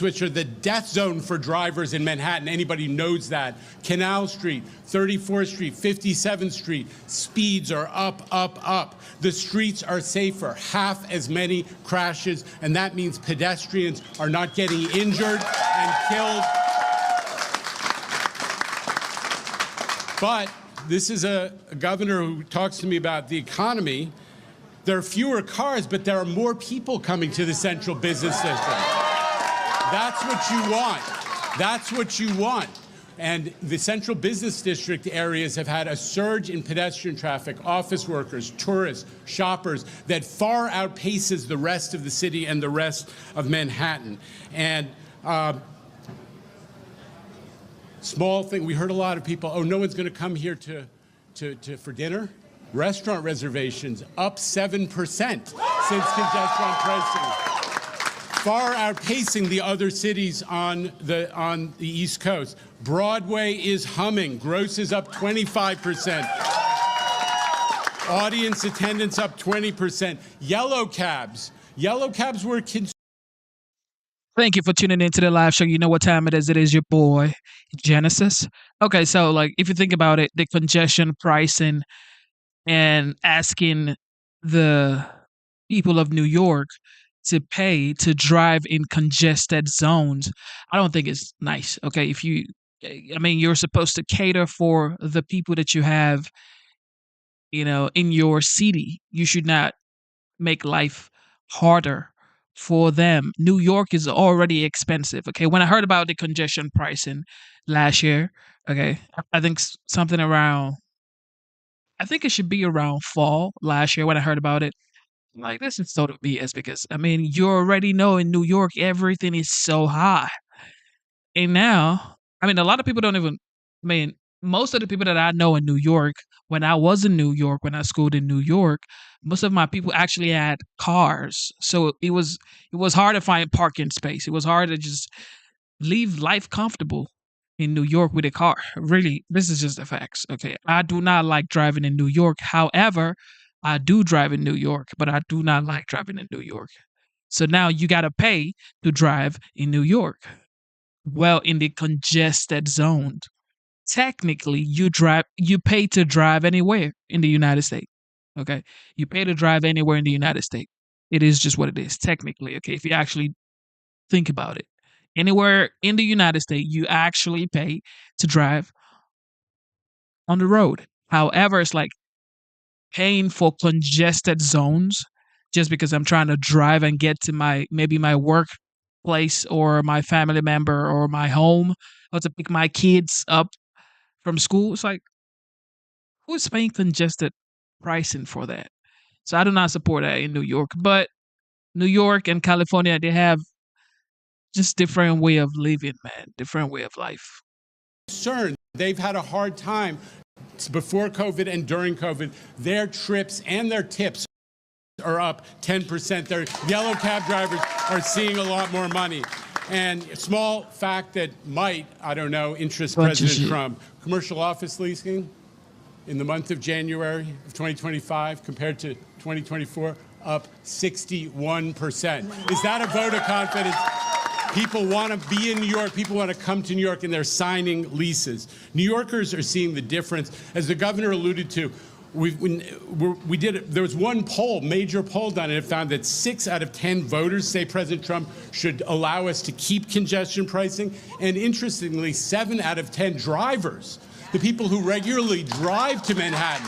which are the death zone for drivers in Manhattan, anybody knows that. Canal Street, 34th Street, 57th Street, speeds are up, up, up. The streets are safer, half as many crashes, and that means pedestrians are not getting injured and killed. But this is a governor who talks to me about the economy. There are fewer cars, but there are more people coming to the central business district. That's what you want. That's what you want. And the central business district areas have had a surge in pedestrian traffic, office workers, tourists, shoppers, that far outpaces the rest of the city and the rest of Manhattan. And small thing, we heard a lot of people, oh, no one's going to come here for dinner. Restaurant reservations up 7% since congestion pricing, far outpacing the other cities on the East Coast. Broadway is humming. Gross is up 25%. Audience attendance up 20%. Yellow cabs were Thank you for tuning into the live show. You know what time it is. It is your boy, Genesis. Okay, so like if you think about it, the congestion pricing and asking the people of New York to pay to drive in congested zones, I don't think it's nice. Okay, you're supposed to cater for the people that you have, in your city. You should not make life harder for them. New York is already expensive. Okay, when I heard about the congestion pricing last year, okay, I think something around, I think it should be around fall last year when I heard about it. Like, this is total BS because, you already know in New York, everything is so high. And now, a lot of people don't even, most of the people that I know in New York, when I was in New York, when I schooled in New York, most of my people actually had cars. So it was hard to find parking space. It was hard to just live life comfortable in New York with a car. Really, this is just the facts. Okay. I do not like driving in New York. However, I do drive in New York, but I do not like driving in New York. So now you got to pay to drive in New York. Well, in the congested zone, technically you pay to drive anywhere in the United States. Okay. You pay to drive anywhere in the United States. It is just what it is, technically. Okay. If you actually think about it, anywhere in the United States, you actually pay to drive on the road. However, it's like paying for congested zones just because I'm trying to drive and get to my workplace or my family member or my home, or to pick my kids up from school. It's like, who's paying congested pricing for that? So I do not support that in New York. But New York and California, they have just different way of living, man, different way of life. concerned. They've had a hard time before COVID and during COVID. Their trips and their tips are up 10%. Their yellow cab drivers are seeing a lot more money. And a small fact that might, I don't know, interest President Trump. Commercial office leasing in the month of January of 2025 compared to 2024, up 61%. Is that a vote of confidence? People want to be in New York. People want to come to New York, and they're signing leases. New Yorkers are seeing the difference. As the governor alluded to, there was one poll, major poll done, and it found that 6 out of 10 voters say President Trump should allow us to keep congestion pricing. And interestingly, 7 out of 10 drivers, the people who regularly drive to Manhattan,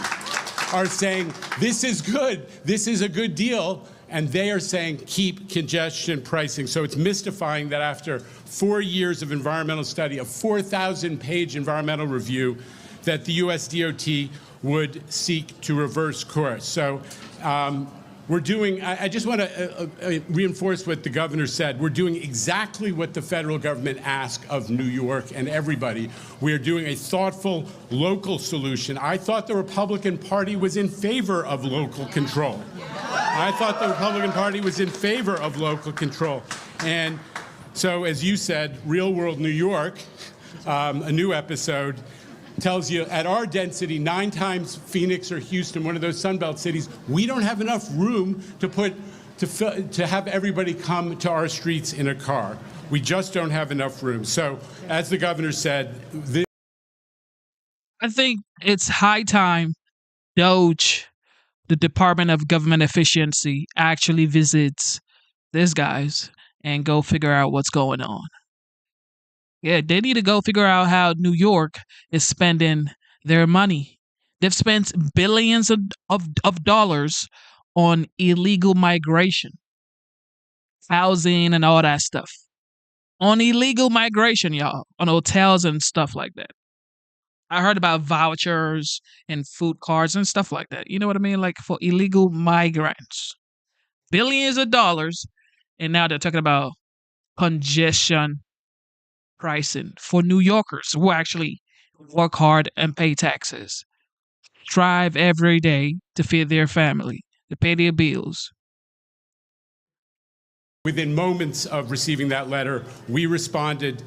are saying this is good, this is a good deal, and they are saying keep congestion pricing. So it's mystifying that after 4 years of environmental study, a 4,000-page environmental review, that the US DOT would seek to reverse course. So we're doing, I just want to reinforce what the governor said. We're doing exactly what the federal government asked of New York and everybody. We are doing a thoughtful local solution. I thought the Republican Party was in favor of local control. I thought the Republican Party was in favor of local control. And so, as you said, Real World New York, a new episode, tells you at our density, 9 times Phoenix or Houston, one of those Sunbelt cities, we don't have enough room to have everybody come to our streets in a car. We just don't have enough room. So, as the governor said, I think it's high time Doge, the Department of Government Efficiency, actually visits these guys and go figure out what's going on. Yeah, they need to go figure out how New York is spending their money. They've spent billions of dollars on illegal migration, housing, and all that stuff. On illegal migration, y'all, on hotels and stuff like that. I heard about vouchers and food cards and stuff like that. You know what I mean? Like for illegal migrants. Billions of dollars. And now they're talking about congestion pricing for New Yorkers who actually work hard and pay taxes, strive every day to feed their family, to pay their bills. within moments of receiving that letter, we responded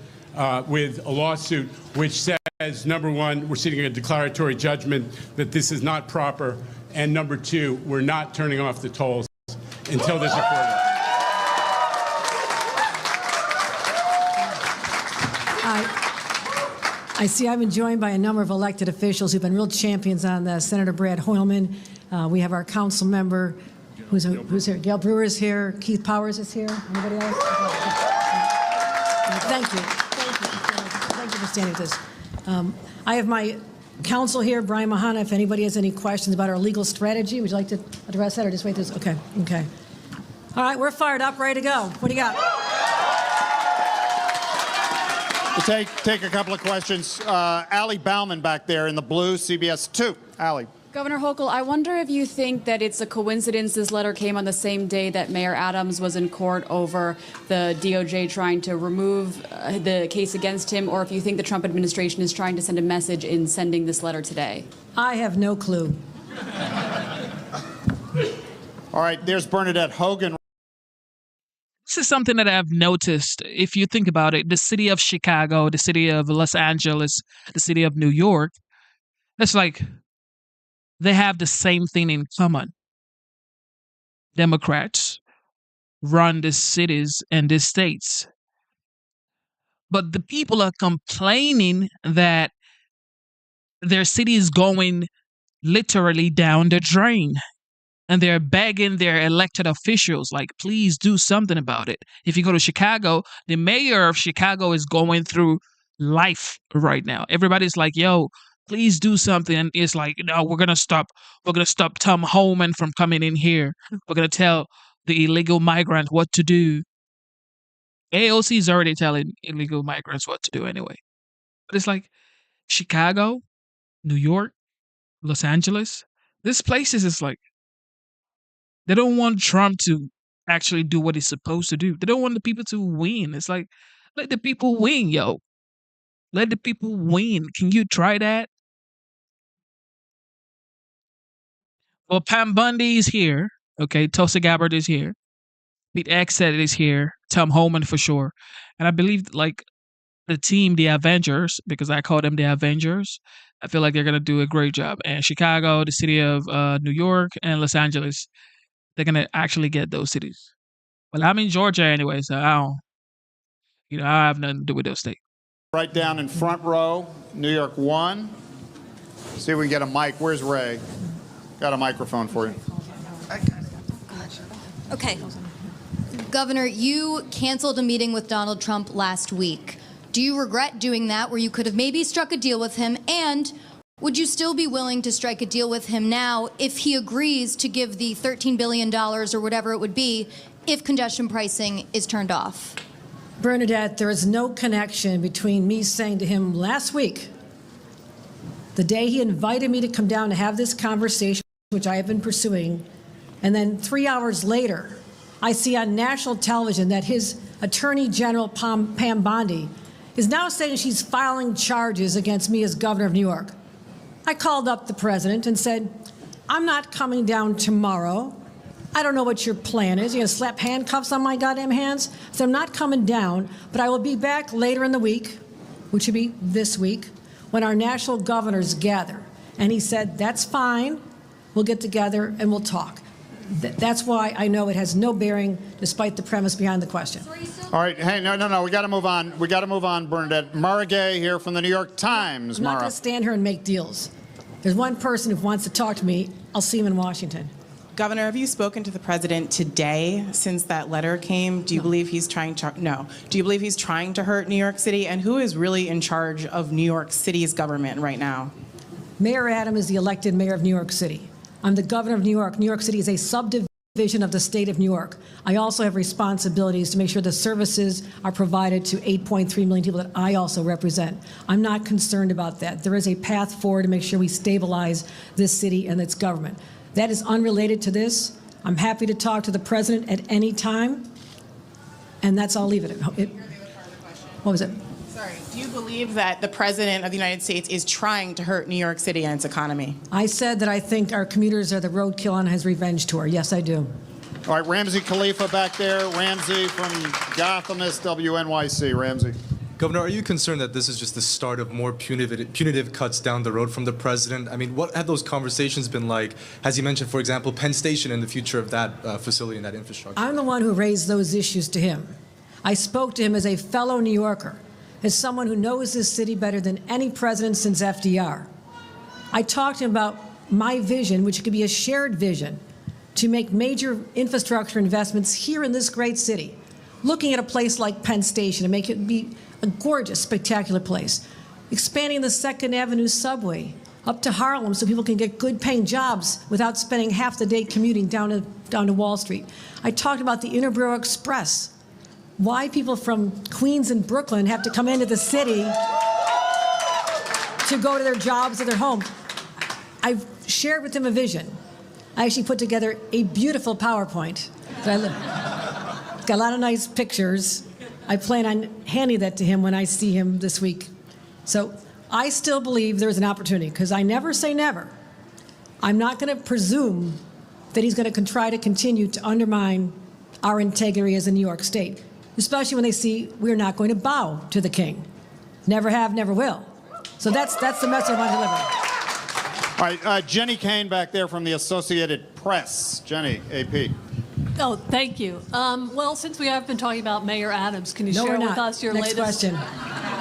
with a lawsuit which says, number one, we're seeking a declaratory judgment that this is not proper, and number two, we're not turning off the tolls until there's a court. I see I've been joined by a number of elected officials who've been real champions on this. Senator Brad Hoylman. We have our council member who's here. Gail Brewer is here. Keith Powers is here. Anybody else? Thank you. Thank you for standing with us. I have my counsel here, Brian Mahana. If anybody has any questions about our legal strategy, would you like to address that or just wait this? Okay. All right, we're fired up, ready to go. What do you got? We'll take a couple of questions. Allie Bauman back there in the blue, CBS 2. Allie. Governor Hochul, I wonder if you think that it's a coincidence this letter came on the same day that Mayor Adams was in court over the DOJ trying to remove the case against him, or if you think the Trump administration is trying to send a message in sending this letter today. I have no clue. All right, there's Bernadette Hogan. This is something that I've noticed. If you think about it, the city of Chicago, the city of Los Angeles, the city of New York, it's like they have the same thing in common. Democrats run the cities and the states. But the people are complaining that their city is going literally down the drain. And they're begging their elected officials, like, please do something about it. If you go to Chicago, the mayor of Chicago is going through life right now. Everybody's like, yo, please do something. And it's like, no, we're going to stop Tom Homan from coming in here. We're going to tell the illegal migrant what to do. AOC is already telling illegal migrants what to do anyway. But it's like Chicago, New York, Los Angeles, these places is like, they don't want Trump to actually do what he's supposed to do. They don't want the people to win. It's like, let the people win, yo. Let the people win. Can you try that? Well, Pam Bundy is here. Okay, Tulsi Gabbard is here. Pete Exet is here. Tom Homan for sure. And I believe like the team, the Avengers, because I call them the Avengers, I feel like they're going to do a great job. And Chicago, the city of New York, and Los Angeles, they're going to actually get those cities. Well, I'm in Georgia anyway, so I have nothing to do with those states. Right down in front row, New York 1. See if we can get a mic. Where's Ray? Got a microphone for you. Okay. Governor, you canceled a meeting with Donald Trump last week. Do you regret doing that, where you could have maybe struck a deal with him? And would you still be willing to strike a deal with him now if he agrees to give the $13 billion or whatever it would be if congestion pricing is turned off? Bernadette, there is no connection between me saying to him last week, the day he invited me to come down to have this conversation, which I have been pursuing, and then 3 hours later, I see on national television that his Attorney General, Pam Bondi, is now saying she's filing charges against me as governor of New York. I called up the president and said, I'm not coming down tomorrow. I don't know what your plan is. You're going to slap handcuffs on my goddamn hands? So I'm not coming down, but I will be back later in the week, which would be this week, when our national governors gather. And he said, that's fine, we'll get together and we'll talk. That's why I know it has no bearing, despite the premise behind the question. All right, hey, no, we got to move on. We got to move on, Bernadette. Mara Gay here from the New York Times. I'm not Mara. going to stand here and make deals. There's one person who wants to talk to me. I'll see him in Washington. Governor, have you spoken to the president today since that letter came? Do you believe he's trying to, no. Do you believe he's trying to hurt New York City? And who is really in charge of New York City's government right now? Mayor Adams is the elected mayor of New York City. I'm the governor of New York. New York City is a subdivision of the state of New York. I also have responsibilities to make sure the services are provided to 8.3 million people that I also represent. I'm not concerned about that. There is a path forward to make sure we stabilize this city and its government. That is unrelated to this. I'm happy to talk to the president at any time, and that's I'll leave it at. What was it? Sorry, do you believe that the president of the United States is trying to hurt New York City and its economy? I said that I think our commuters are the roadkill on his revenge tour. Yes, I do. All right, Ramsey Khalifa back there. Ramsey from Gothamist WNYC. Ramsey. Governor, are you concerned that this is just the start of more punitive cuts down the road from the president? I mean, what have those conversations been like? Has he mentioned, for example, Penn Station and the future of that facility and that infrastructure? I'm the one who raised those issues to him. I spoke to him as a fellow New Yorker, as someone who knows this city better than any president since FDR. I talked to him about my vision, which could be a shared vision, to make major infrastructure investments here in this great city, looking at a place like Penn Station to make it be a gorgeous, spectacular place, expanding the 2nd Avenue subway up to Harlem so people can get good-paying jobs without spending half the day commuting down to Wall Street. I talked about the Interborough Express, why people from Queens and Brooklyn have to come into the city to go to their jobs or their homes. I've shared with him a vision. I actually put together a beautiful PowerPoint. Got a lot of nice pictures. I plan on handing that to him when I see him this week. So I still believe there's an opportunity, because I never say never. I'm not going to presume that he's going to try to continue to undermine our integrity as a New York State, especially when they see we're not going to bow to the king. Never have, never will. So that's the message I'm delivering. All right, Jenny Kane back there from the Associated Press. Jenny, AP. Oh, thank you. Well, since we have been talking about Mayor Adams, can you share with us your Next latest? question.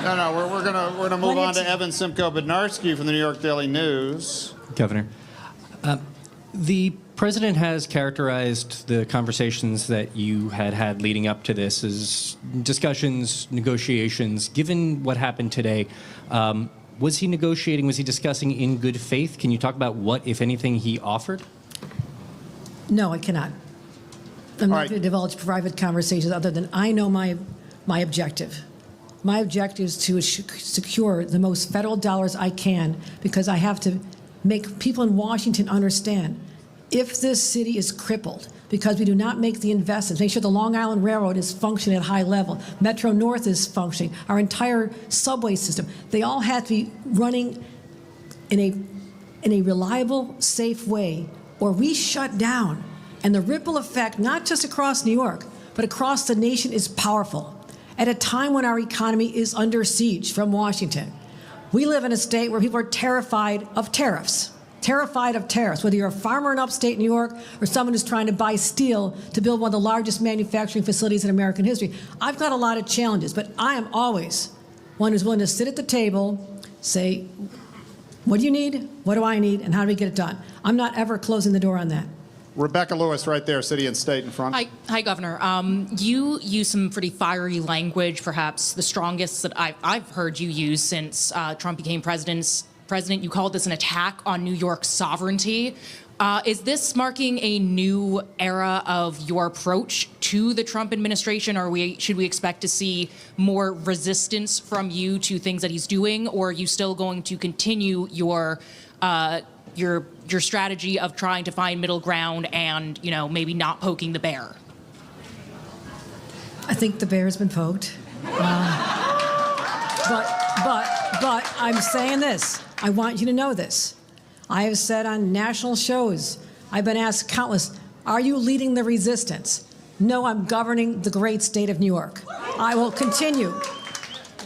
No, we're gonna move on to Evan Simcoe Bednarski from the New York Daily News. Governor, the president has characterized the conversations that you had leading up to this as discussions, negotiations. Given what happened today, was he negotiating, was he discussing in good faith? Can you talk about what, if anything, he offered? No, I cannot. I'm not going to divulge private conversations other than I know my objective. My objective is to secure the most federal dollars I can, because I have to make people in Washington understand if this city is crippled because we do not make the investments, make sure the Long Island Railroad is functioning at high level, Metro North is functioning, our entire subway system, they all have to be running in a reliable, safe way, or we shut down. And the ripple effect, not just across New York, but across the nation, is powerful. At a time when our economy is under siege from Washington, we live in a state where people are terrified of tariffs. Terrified of tariffs, whether you're a farmer in upstate New York or someone who's trying to buy steel to build one of the largest manufacturing facilities in American history. I've got a lot of challenges, but I am always one who's willing to sit at the table, say, what do you need, what do I need, and how do we get it done? I'm not ever closing the door on that. Rebecca Lewis right there, City and State in front. Hi, Governor. You use some pretty fiery language, perhaps the strongest that I've heard you use since Trump became president. You called this an attack on New York's sovereignty. Is this marking a new era of your approach to the Trump administration, or should we expect to see more resistance from you to things that he's doing, or are you still going to continue your strategy of trying to find middle ground and, maybe not poking the bear? I think the bear has been poked. But I'm saying this. I want you to know this. I have said on national shows, I've been asked countless, are you leading the resistance? No, I'm governing the great state of New York. I will continue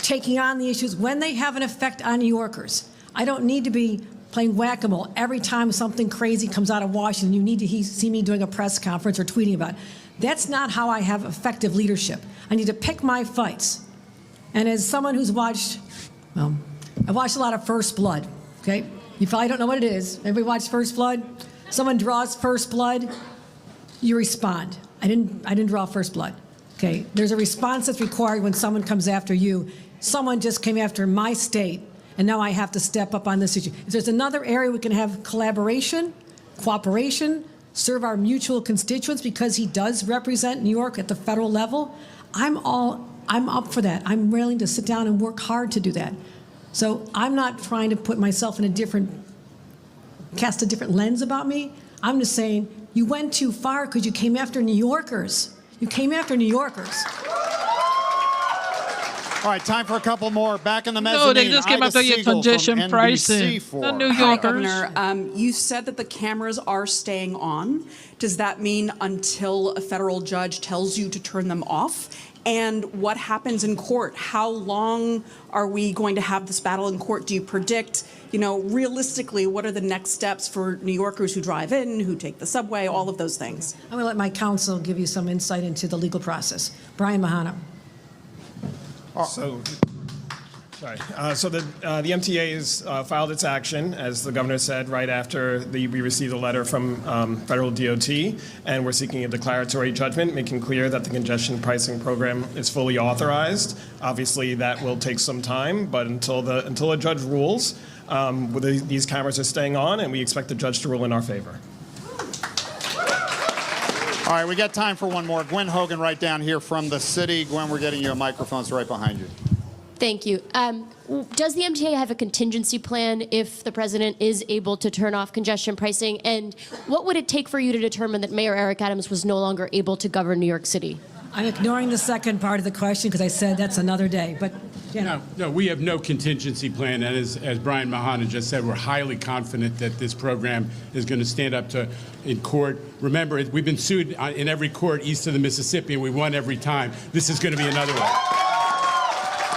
taking on the issues when they have an effect on New Yorkers. I don't need to be playing whack-a-mole every time something crazy comes out of Washington. You need to see me doing a press conference or tweeting about it. That's not how I have effective leadership. I need to pick my fights. And as someone who's watched, well, I watched a lot of First Blood, okay? You probably don't know what it is. Everybody watch First Blood? Someone draws First Blood, you respond. I didn't draw First Blood, okay? There's a response that's required when someone comes after you. Someone just came after my state, and now I have to step up on this issue. If there's another area we can have collaboration, cooperation, serve our mutual constituents, because he does represent New York at the federal level, I'm up for that. I'm willing to sit down and work hard to do that. So I'm not trying to put myself in cast a different lens about me. I'm just saying you went too far because you came after New Yorkers. You came after New Yorkers. All right, time for a couple more. Back in the mezzanine. No, they just came after your congestion pricing. The New Yorkers. Hi, Governor. You said that the cameras are staying on. Does that mean until a federal judge tells you to turn them off? And what happens in court? How long are we going to have this battle in court? Do you predict, realistically, what are the next steps for New Yorkers who drive in, who take the subway, all of those things? I'm going to let my counsel give you some insight into the legal process. Brian Mahana. So the MTA has filed its action, as the governor said, right after we received a letter from federal DOT, and we're seeking a declaratory judgment, making clear that the congestion pricing program is fully authorized. Obviously, that will take some time, but until a judge rules, these cameras are staying on, and we expect the judge to rule in our favor. All right, we got time for one more. Gwen Hogan right down here from the city. Gwen, we're getting you a microphone. It's right behind you. Thank you. Does the MTA have a contingency plan if the president is able to turn off congestion pricing? And what would it take for you to determine that Mayor Eric Adams was no longer able to govern New York City? I'm ignoring the second part of the question because I said that's another day. But No, we have no contingency plan. And as Brian Mahana just said, we're highly confident that this program is going to stand up in court. Remember, we've been sued in every court east of the Mississippi, and we won every time. This is going to be another one.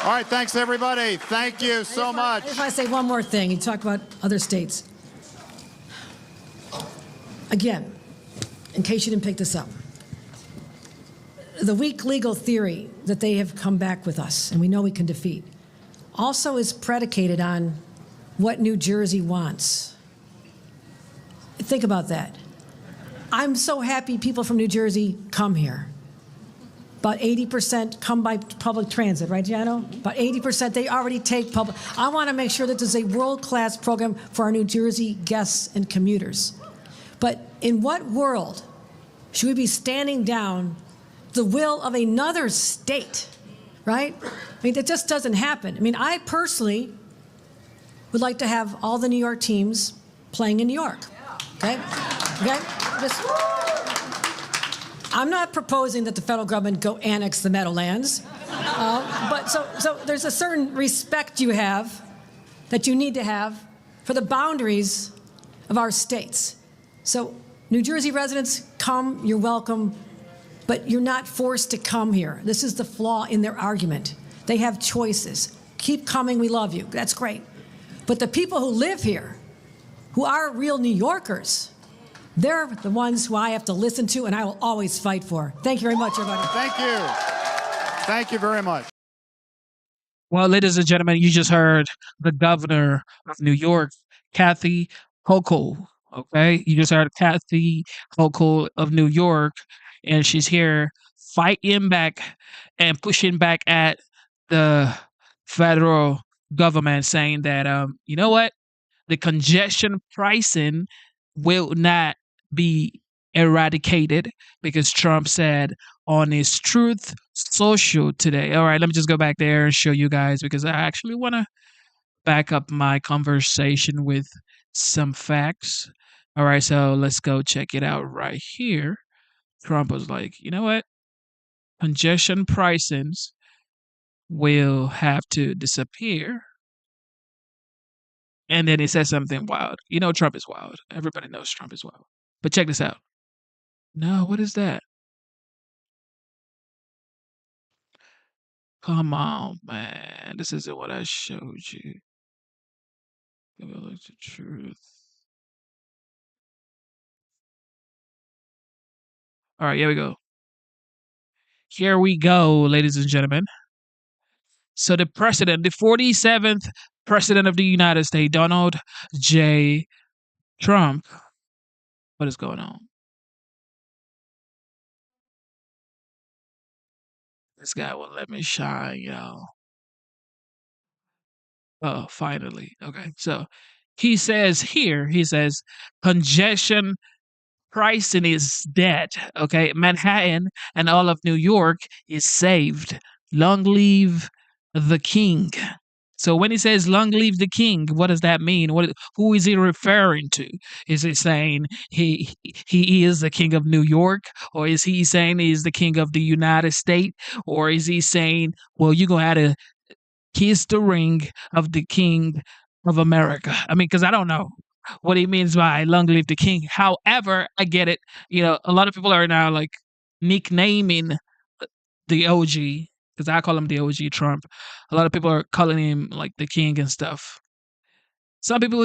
All right, thanks, everybody. Thank you so much. I just want to say one more thing. You talked about other states. Again, in case you didn't pick this up, the weak legal theory that they have come back with us, and we know we can defeat, also is predicated on what New Jersey wants. Think about that. I'm so happy people from New Jersey come here. About 80% come by public transit, right, Jano? About 80%, they already take public. I want to make sure that there's a world-class program for our New Jersey guests and commuters. But in what world should we be standing down the will of another state, right? I mean, that just doesn't happen. I mean, I personally would like to have all the New York teams playing in New York, okay? I'm not proposing that the federal government go annex the Meadowlands, but so there's a certain respect you have that you need to have for the boundaries of our states. So New Jersey residents, come, you're welcome, but you're not forced to come here. This is the flaw in their argument. They have choices. Keep coming, we love you. That's great. But the people who live here, who are real New Yorkers, they're the ones who I have to listen to, and I will always fight for. Thank you very much, everybody. Thank you. Thank you very much. Well, ladies and gentlemen, you just heard the governor of New York, Kathy Hochul. Okay, you just heard Kathy Hochul of New York, and she's here fighting back and pushing back at the federal government, saying that, you know what, the congestion pricing will not be eradicated because Trump said on his Truth Social today. All right, let me just go back there and show you guys because I actually want to back up my conversation with some facts. All right, so let's go check it out right here. Trump was like, you know what? Congestion pricings will have to disappear. And then he said something wild. You know, Trump is wild. Everybody knows Trump is wild. But check this out. No, what is that? Come on, man. This isn't what I showed you. Give a look to truth. All right, here we go. Here we go, ladies and gentlemen. So the 47th president of the United States, Donald J. Trump. What is going on? This guy won't let me shine, y'all. Oh, finally. Okay. So he says, congestion pricing is dead. Okay. Manhattan and all of New York is saved. Long live the king. So when he says long live the king, what does that mean? Who is he referring to? Is he saying he is the king of New York? Or is he saying he is the king of the United States? Or is he saying, well, you're going to have to kiss the ring of the king of America? I mean, because I don't know what he means by long live the king. However, I get it. You know, a lot of people are now like nicknaming the OG, because I call him the OG Trump. A lot of people are calling him like the king and stuff. Some people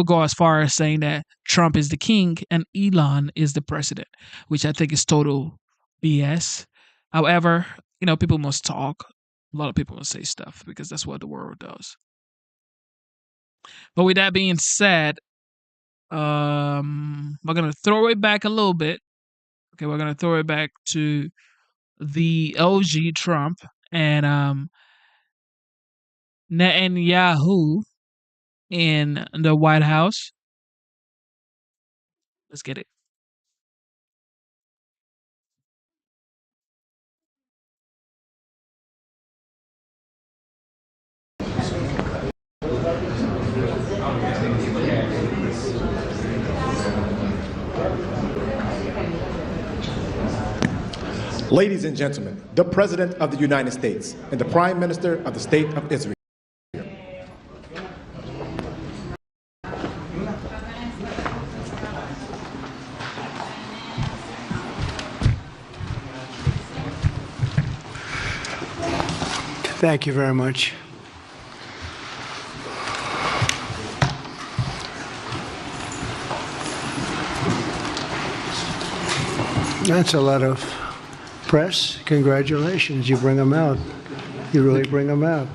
go as far as saying that Trump is the king and Elon is the president, which I think is total BS. However, you know, people must talk. A lot of people must say stuff because that's what the world does. But with that being said, we're going to throw it back a little bit. Okay, we're going to throw it back to the OG Trump and Netanyahu in the White House. Let's get it. Ladies and gentlemen, the President of the United States and the Prime Minister of the State of Israel. Thank you very much. That's a lot of press. Congratulations. You bring them out. You really bring them out.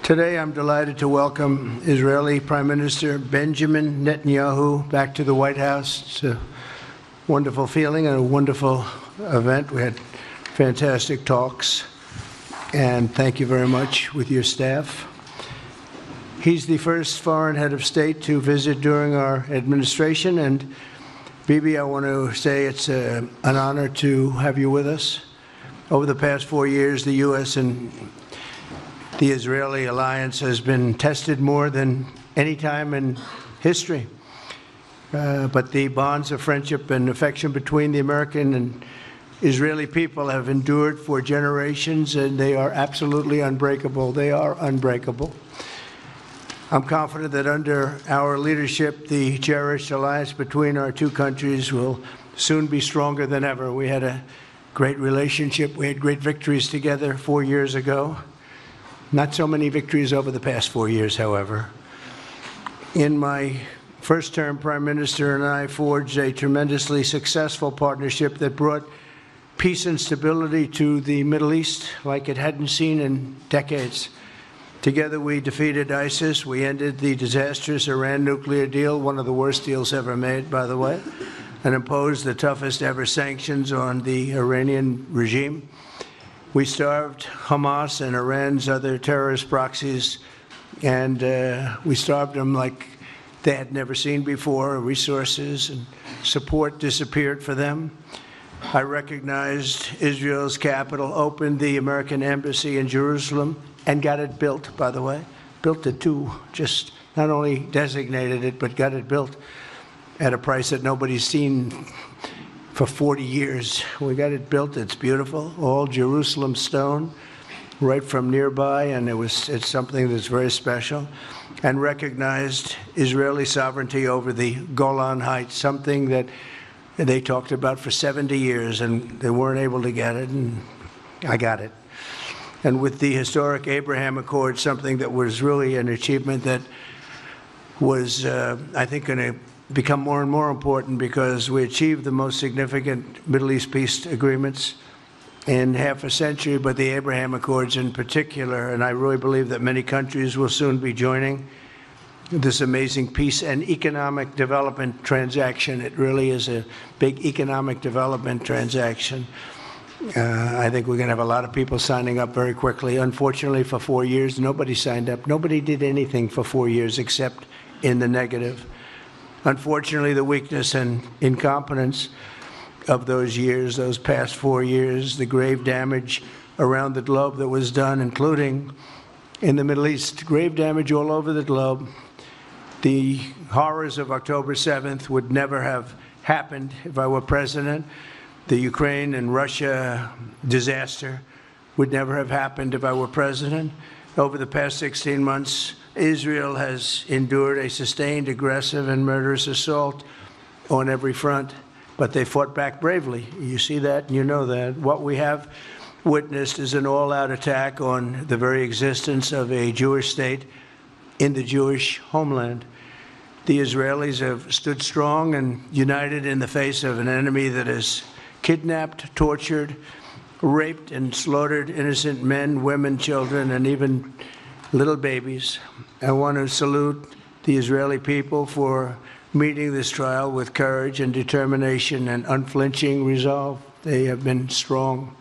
Today, I'm delighted to welcome Israeli Prime Minister Benjamin Netanyahu back to the White House. It's a wonderful feeling and a wonderful event. We had fantastic talks. And thank you very much with your staff. He's the first foreign head of state to visit during our administration. And Bibi, I want to say it's an honor to have you with us. Over the past 4 years, the U.S. and the Israeli alliance has been tested more than any time in history. But the bonds of friendship and affection between the American and Israeli people have endured for generations, and they are absolutely unbreakable. They are unbreakable. I'm confident that under our leadership, the cherished alliance between our two countries will soon be stronger than ever. We had a great relationship. We had great victories together 4 years ago. Not so many victories over the past 4 years, however. In my first term, Prime Minister and I forged a tremendously successful partnership that brought peace and stability to the Middle East like it hadn't seen in decades. Together, we defeated ISIS. We ended the disastrous Iran nuclear deal, one of the worst deals ever made, by the way, and imposed the toughest ever sanctions on the Iranian regime. We starved Hamas and Iran's other terrorist proxies, and we starved them like they had never seen before. Resources and support disappeared for them. I recognized Israel's capital, opened the American embassy in Jerusalem, and got it built, by the way. Built it too, just not only designated it, but got it built at a price that nobody's seen for 40 years. We got it built, it's beautiful, all Jerusalem stone, right from nearby, and it's something that's very special. And recognized Israeli sovereignty over the Golan Heights, something that they talked about for 70 years, and they weren't able to get it, and I got it. and with the historic Abraham Accord, something that was really an achievement that was, I think, going to become more and more important because we achieved the most significant Middle East peace agreements in half a century, but the Abraham Accords in particular, and I really believe that many countries will soon be joining this amazing peace and economic development transaction. It really is a big economic development transaction. I think we're going to have a lot of people signing up very quickly. Unfortunately, for 4 years, nobody signed up. Nobody did anything for 4 years except in the negative. Unfortunately, the weakness and incompetence of those years, those past 4 years, the grave damage around the globe that was done, including in the Middle East, grave damage all over the globe. The horrors of October 7th would never have happened if I were president. The Ukraine and Russia disaster would never have happened if I were president. Over the past 16 months, Israel has endured a sustained, aggressive, and murderous assault on every front, but they fought back bravely. You see that and you know that. What we have witnessed is an all-out attack on the very existence of a Jewish state in the Jewish homeland. The Israelis have stood strong and united in the face of an enemy that has kidnapped, tortured, raped, and slaughtered innocent men, women, children, and even little babies. I want to salute the Israeli people for meeting this trial with courage and determination and unflinching resolve. They have been strong.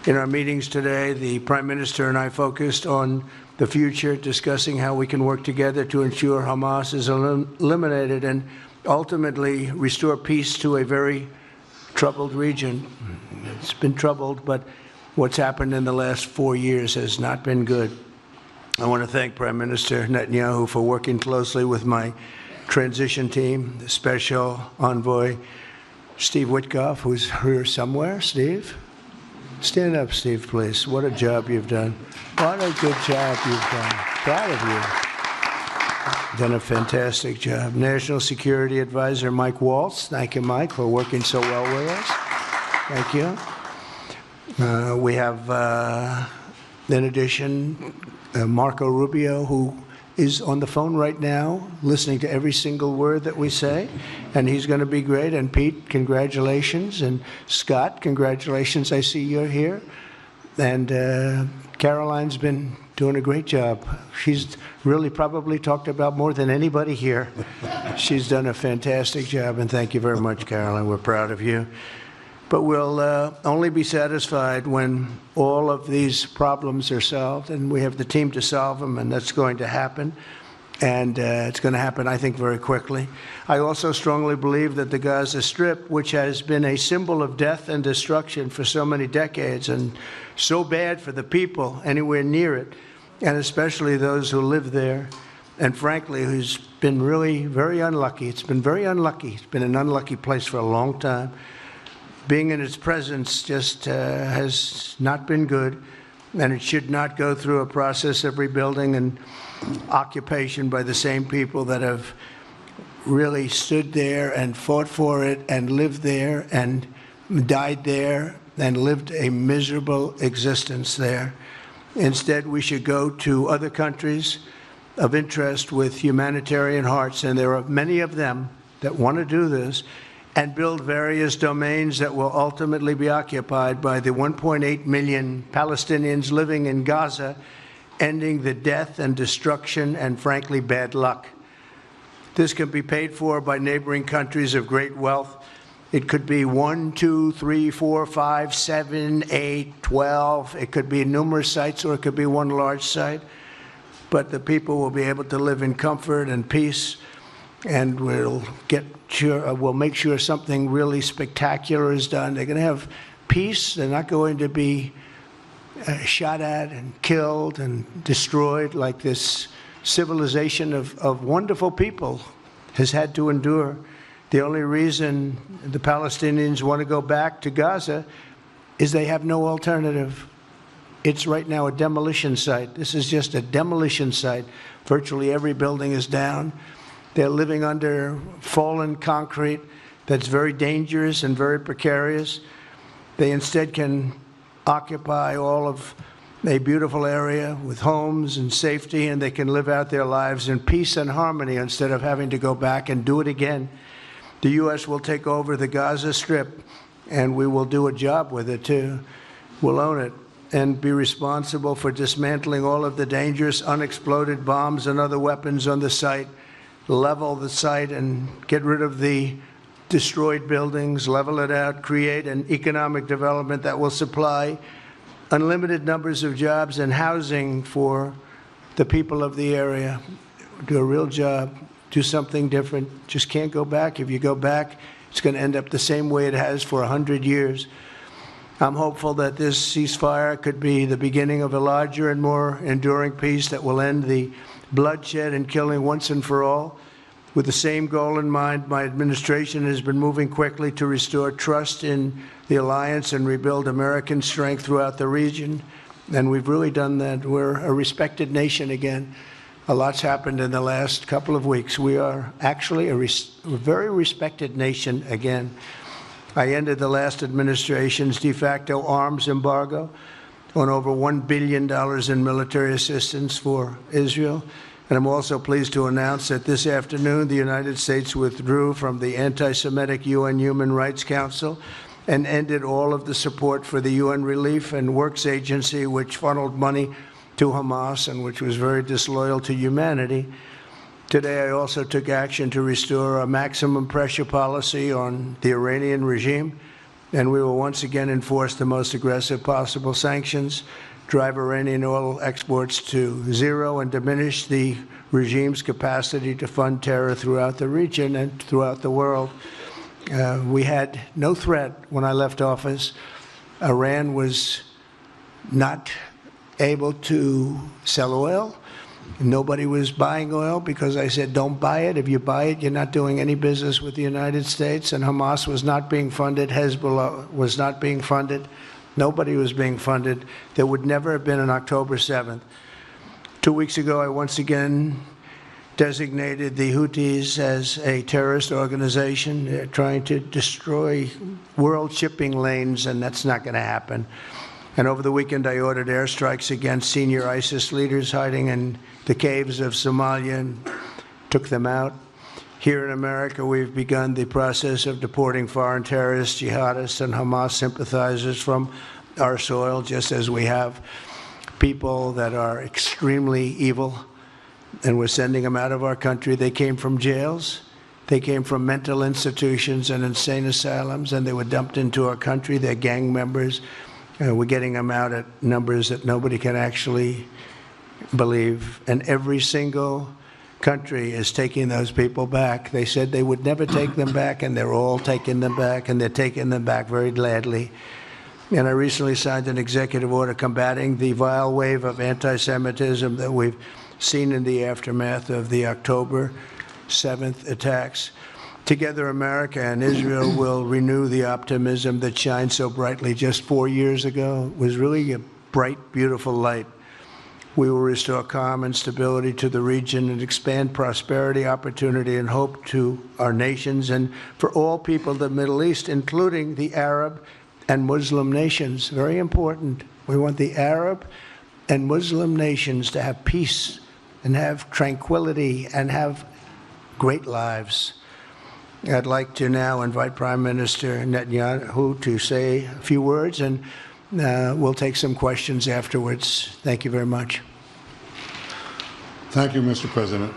In our meetings today, the Prime Minister and I focused on the future, discussing how we can work together to ensure Hamas is eliminated and ultimately restore peace to a very troubled region. It's been troubled, but what's happened in the last 4 years has not been good. I want to thank Prime Minister Netanyahu for working closely with my transition team, the Special Envoy Steve Witkoff, who's here somewhere. Steve? Stand up, Steve, please. What a job you've done. What a good job you've done. Proud of you. Done a fantastic job. National Security Advisor Mike Waltz. Thank you, Mike, for working so well with us. Thank you. We have, in addition, Marco Rubio, who is on the phone right now, listening to every single word that we say, and he's going to be great. And Pete, congratulations. And Scott, congratulations. I see you're here. And Caroline's been doing a great job. She's really probably talked about more than anybody here. She's done a fantastic job, and thank you very much, Caroline. We're proud of you. But we'll only be satisfied when all of these problems are solved, and we have the team to solve them, and that's going to happen. And it's going to happen, I think, very quickly. I also strongly believe that the Gaza Strip, which has been a symbol of death and destruction for so many decades and so bad for the people anywhere near it, and especially those who live there, and frankly, who's been really very unlucky. It's been very unlucky. It's been an unlucky place for a long time. Being in its presence just has not been good, and it should not go through a process of rebuilding and occupation by the same people that have really stood there and fought for it and lived there and died there and lived a miserable existence there. Instead, we should go to other countries of interest with humanitarian hearts, and there are many of them that want to do this, and build various domains that will ultimately be occupied by the 1.8 million Palestinians living in Gaza, ending the death and destruction and, frankly, bad luck. This can be paid for by neighboring countries of great wealth. It could be 1, 2, 3, 4, 5, 7, 8, 12. It could be numerous sites, or it could be one large site. But the people will be able to live in comfort and peace, and we'll make sure something really spectacular is done. They're going to have peace. They're not going to be shot at and killed and destroyed like this civilization of wonderful people has had to endure. The only reason the Palestinians want to go back to Gaza is they have no alternative. It's right now a demolition site. This is just a demolition site. Virtually every building is down. They're living under fallen concrete that's very dangerous and very precarious. They instead can occupy all of a beautiful area with homes and safety, and they can live out their lives in peace and harmony instead of having to go back and do it again. The U.S. will take over the Gaza Strip, and we will do a job with it, too. We'll own it and be responsible for dismantling all of the dangerous unexploded bombs and other weapons on the site, level the site and get rid of the destroyed buildings, level it out, create an economic development that will supply unlimited numbers of jobs and housing for the people of the area. Do a real job, do something different. Just can't go back. If you go back, it's going to end up the same way it has for 100 years. I'm hopeful that this ceasefire could be the beginning of a larger and more enduring peace that will end the bloodshed and killing once and for all. With the same goal in mind, my administration has been moving quickly to restore trust in the alliance and rebuild American strength throughout the region. And we've really done that. We're a respected nation again. A lot's happened in the last couple of weeks. We are actually a very respected nation again. I ended the last administration's de facto arms embargo on over $1 billion in military assistance for Israel. And I'm also pleased to announce that this afternoon the United States withdrew from the anti-Semitic UN Human Rights Council and ended all of the support for the UN Relief and Works Agency, which funneled money to Hamas and which was very disloyal to humanity. Today, I also took action to restore a maximum pressure policy on the Iranian regime, and we will once again enforce the most aggressive possible sanctions, drive Iranian oil exports to zero, and diminish the regime's capacity to fund terror throughout the region and throughout the world. We had no threat when I left office. Iran was not able to sell oil. Nobody was buying oil because I said, don't buy it. If you buy it, you're not doing any business with the United States. And Hamas was not being funded. Hezbollah was not being funded. Nobody was being funded. There would never have been an October 7th. 2 weeks ago, I once again designated the Houthis as a terrorist organization. They're trying to destroy world shipping lanes, and that's not going to happen. And over the weekend, I ordered airstrikes against senior ISIS leaders hiding in the caves of Somalia and took them out. Here in America, we've begun the process of deporting foreign terrorists, jihadists, and Hamas sympathizers from our soil, just as we have people that are extremely evil, and we're sending them out of our country. They came from jails. They came from mental institutions and insane asylums, and they were dumped into our country. They're gang members. We're getting them out at numbers that nobody can actually believe. And every single country is taking those people back. They said they would never take them back, and they're all taking them back, and they're taking them back very gladly. And I recently signed an executive order combating the vile wave of anti-Semitism that we've seen in the aftermath of the October 7th attacks. Together, America and Israel will renew the optimism that shined so brightly just 4 years ago. It was really a bright, beautiful light. We will restore calm and stability to the region and expand prosperity, opportunity, and hope to our nations and for all people of the Middle East, including the Arab and Muslim nations. Very important. We want the Arab and Muslim nations to have peace and have tranquility and have great lives. I'd like to now invite Prime Minister Netanyahu to say a few words, and we'll take some questions afterwards. Thank you very much. Thank you, Mr. President.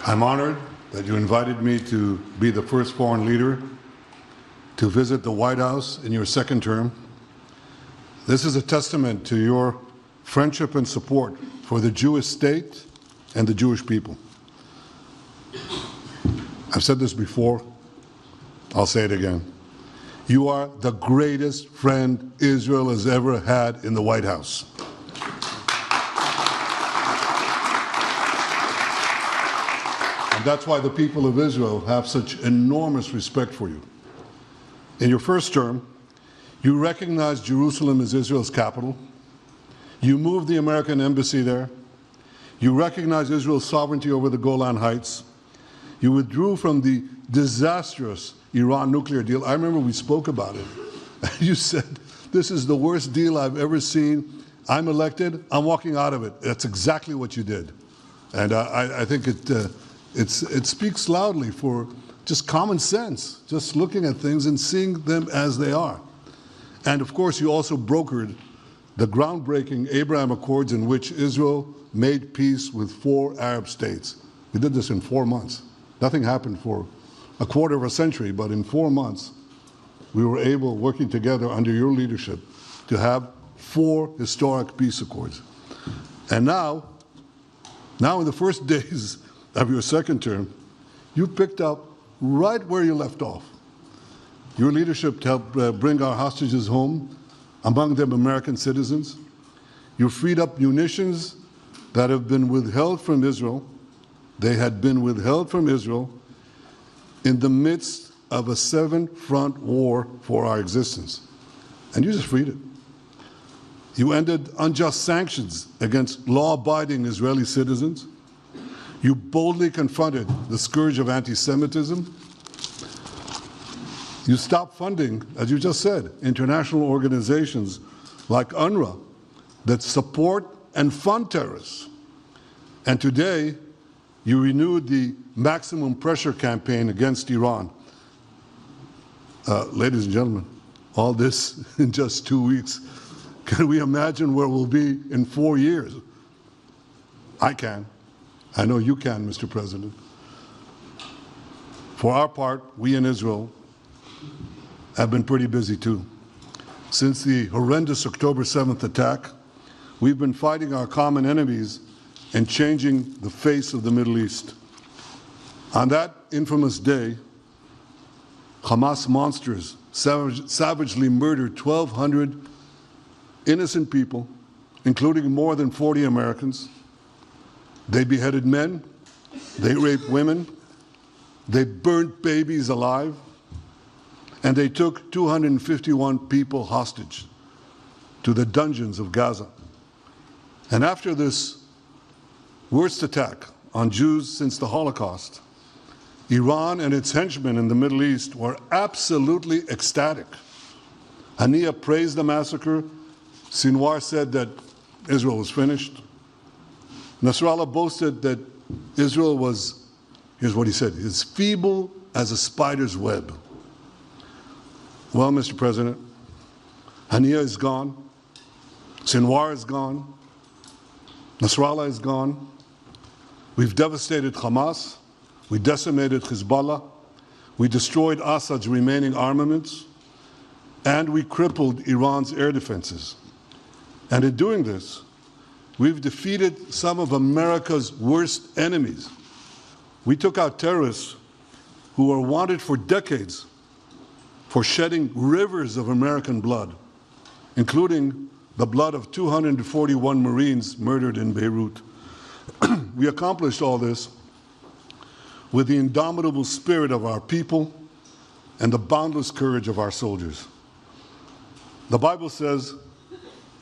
I'm honored that you invited me to be the first foreign leader to visit the White House in your second term. This is a testament to your friendship and support for the Jewish state and the Jewish people. I've said this before, I'll say it again. You are the greatest friend Israel has ever had in the White House. And that's why the people of Israel have such enormous respect for you. In your first term, you recognized Jerusalem as Israel's capital. You moved the American embassy there. You recognized Israel's sovereignty over the Golan Heights. You withdrew from the disastrous Iran nuclear deal. I remember we spoke about it. You said, this is the worst deal I've ever seen I'm elected, I'm walking out of it. That's exactly what you did. And I think it speaks loudly for just common sense, just looking at things and seeing them as they are. And of course, you also brokered the groundbreaking Abraham Accords in which Israel made peace with 4 Arab states. We did this in 4 months. Nothing happened for a quarter of a century, but in 4 months, we were able, working together under your leadership, to have 4 historic peace accords. And now in the first days of your second term, you picked up right where you left off. Your leadership helped bring our hostages home, among them American citizens. You freed up munitions that have been withheld from Israel. They had been withheld from Israel in the midst of a 7-front war for our existence. And you just freed it. You ended unjust sanctions against law-abiding Israeli citizens. You boldly confronted the scourge of anti-Semitism. You stopped funding, as you just said, international organizations like UNRWA that support and fund terrorists. And today, you renewed the maximum pressure campaign against Iran. Ladies and gentlemen, all this in just 2 weeks. Can we imagine where we'll be in 4 years? I can. I know you can, Mr. President. For our part, we in Israel have been pretty busy too. Since the horrendous October 7th attack, we've been fighting our common enemies and changing the face of the Middle East. On that infamous day, Hamas monsters savagely murdered 1,200 innocent people, including more than 40 Americans. They beheaded men, they raped women, they burnt babies alive, and they took 251 people hostage to the dungeons of Gaza. And after this worst attack on Jews since the Holocaust, Iran and its henchmen in the Middle East were absolutely ecstatic. Haniya praised the massacre. Sinwar said that Israel was finished. Nasrallah boasted that Israel was, here's what he said, as feeble as a spider's web. Well, Mr. President, Haniya is gone. Sinwar is gone. Nasrallah is gone. We've devastated Hamas. We decimated Hezbollah. We destroyed Assad's remaining armaments. And we crippled Iran's air defenses. And in doing this, we've defeated some of America's worst enemies. We took out terrorists who were wanted for decades for shedding rivers of American blood, including the blood of 241 Marines murdered in Beirut. We accomplished all this with the indomitable spirit of our people and the boundless courage of our soldiers. The Bible says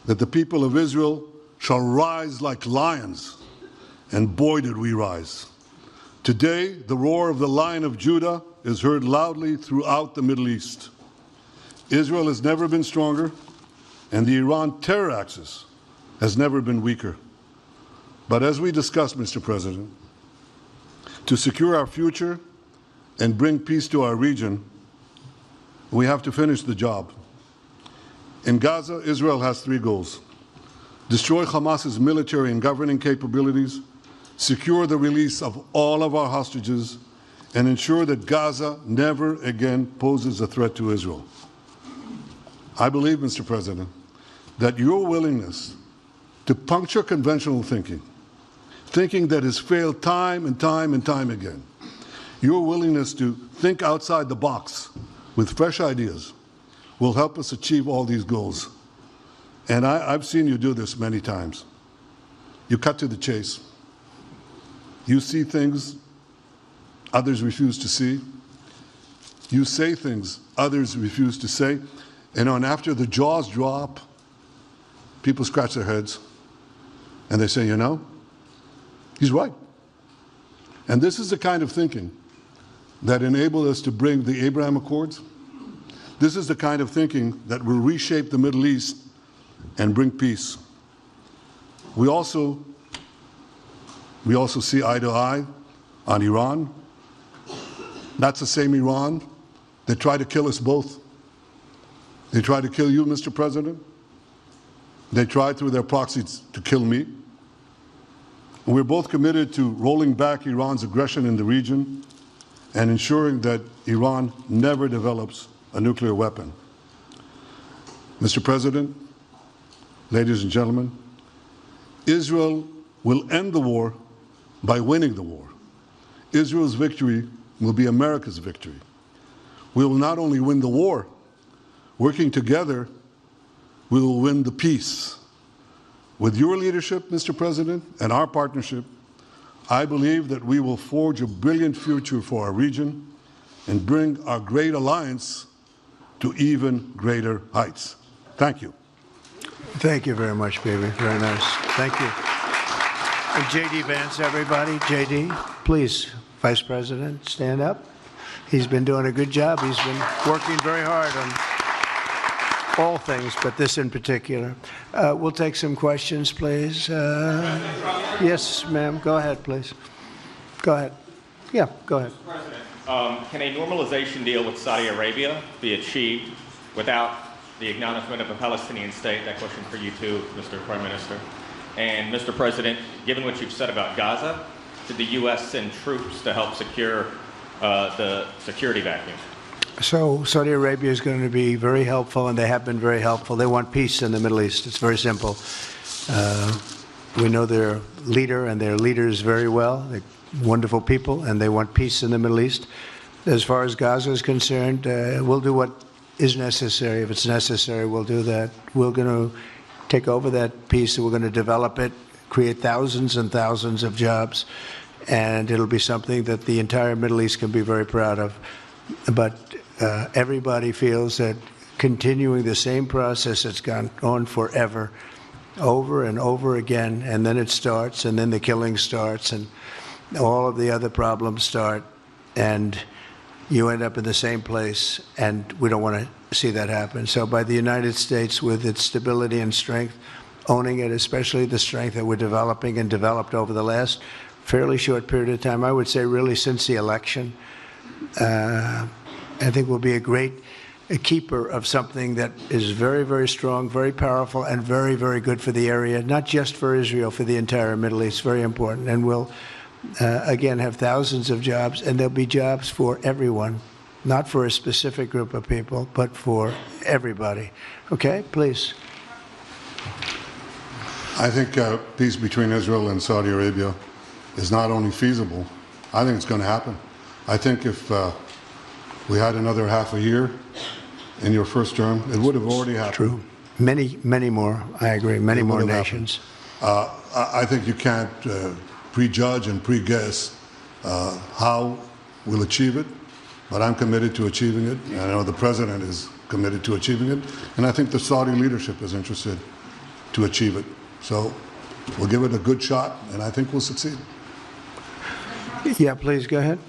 that the people of Israel shall rise like lions, and boy did we rise. Today, the roar of the Lion of Judah is heard loudly throughout the Middle East. Israel has never been stronger, and the Iran terror axis has never been weaker. But as we discussed, Mr. President, to secure our future and bring peace to our region, we have to finish the job. In Gaza, Israel has 3 goals: destroy Hamas's military and governing capabilities, secure the release of all of our hostages, and ensure that Gaza never again poses a threat to Israel. I believe, Mr. President, that your willingness to puncture conventional thinking that has failed time and time and time again, your willingness to think outside the box with fresh ideas will help us achieve all these goals. And I've seen you do this many times. You cut to the chase. You see things others refuse to see. You say things others refuse to say. And after the jaws drop, people scratch their heads and they say, you know, he's right. And this is the kind of thinking that enabled us to bring the Abraham Accords. This is the kind of thinking that will reshape the Middle East and bring peace. We also see eye to eye on Iran. That's the same Iran that tried to kill us both. They tried to kill you, Mr. President. They tried through their proxies to kill me. And we're both committed to rolling back Iran's aggression in the region and ensuring that Iran never develops a nuclear weapon. Mr. President, ladies and gentlemen, Israel will end the war by winning the war. Israel's victory will be America's victory. We will not only win the war, working together, we will win the peace. With your leadership, Mr. President, and our partnership, I believe that we will forge a brilliant future for our region and bring our great alliance to even greater heights. Thank you. Thank you very much, baby. Very nice. Thank you. And JD Vance, everybody. JD, please, Vice President, stand up. He's been doing a good job. He's been working very hard on all things, but this in particular. We'll take some questions, please. Yes, ma'am. Go ahead, please. Go ahead. Yeah, go ahead. Can a normalization deal with Saudi Arabia be achieved without the acknowledgement of a Palestinian state? That question for you too, Mr. Prime Minister. And Mr. President, given what you've said about Gaza, did the U.S. send troops to help secure the security vacuum? So Saudi Arabia is going to be very helpful, and they have been very helpful. They want peace in the Middle East. It's very simple. We know their leader and their leaders very well. They're wonderful people, and they want peace in the Middle East. As far as Gaza is concerned, we'll do what is necessary. If it's necessary, we'll do that. We're going to take over that peace, and we're going to develop it, create thousands and thousands of jobs, and it'll be something that the entire Middle East can be very proud of. But everybody feels that continuing the same process that's gone on forever, over and over again, and then it starts, and then the killing starts, and all of the other problems start, and you end up in the same place, and we don't want to see that happen. So by the United States, with its stability and strength, owning it, especially the strength that we're developing and developed over the last fairly short period of time, I would say really since the election, I think we'll be a keeper of something that is very, very strong, very powerful, and very, very good for the area, not just for Israel, for the entire Middle East. Very important. And we'll, again, have thousands of jobs, and there'll be jobs for everyone, not for a specific group of people, but for everybody. Okay, please. I think peace between Israel and Saudi Arabia is not only feasible, I think it's going to happen. I think if we had another half a year in your first term, it would have already happened. True. Many, many more. I agree. Many more nations. I think you can't prejudge and pre-guess how we'll achieve it, but I'm committed to achieving it. And I know the President is committed to achieving it, and I think the Saudi leadership is interested to achieve it. So we'll give it a good shot, and I think we'll succeed. Yeah, please, go ahead.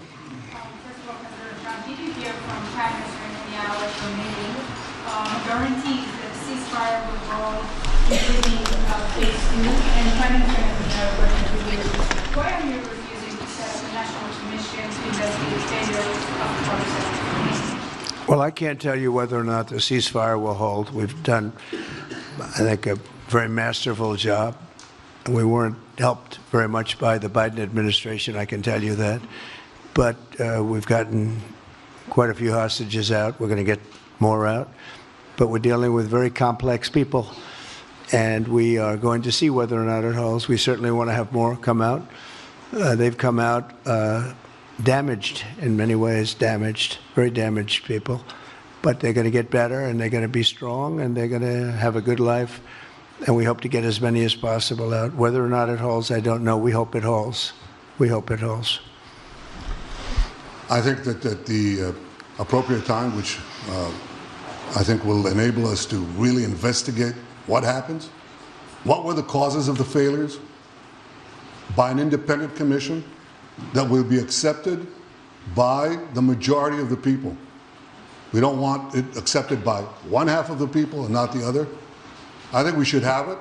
Guarantees that ceasefire will hold, including phase 2, and Prime Minister has a question to you. Why are you refusing to set up a national commission to investigate failures of process? Well, I can't tell you whether or not the ceasefire will hold. We've done, I think, a very masterful job. We weren't helped very much by the Biden administration, I can tell you that. But we've gotten quite a few hostages out. We're going to get more out. But we're dealing with very complex people, and we are going to see whether or not it holds. We certainly want to have more come out. They've come out damaged in many ways, very damaged people. But they're going to get better, and they're going to be strong, and they're going to have a good life. And we hope to get as many as possible out. Whether or not it holds, I don't know. We hope it holds. We hope it holds. I think that at the appropriate time, which I think will enable us to really investigate what happens, what were the causes of the failures, by an independent commission that will be accepted by the majority of the people. We don't want it accepted by one half of the people and not the other. I think we should have it.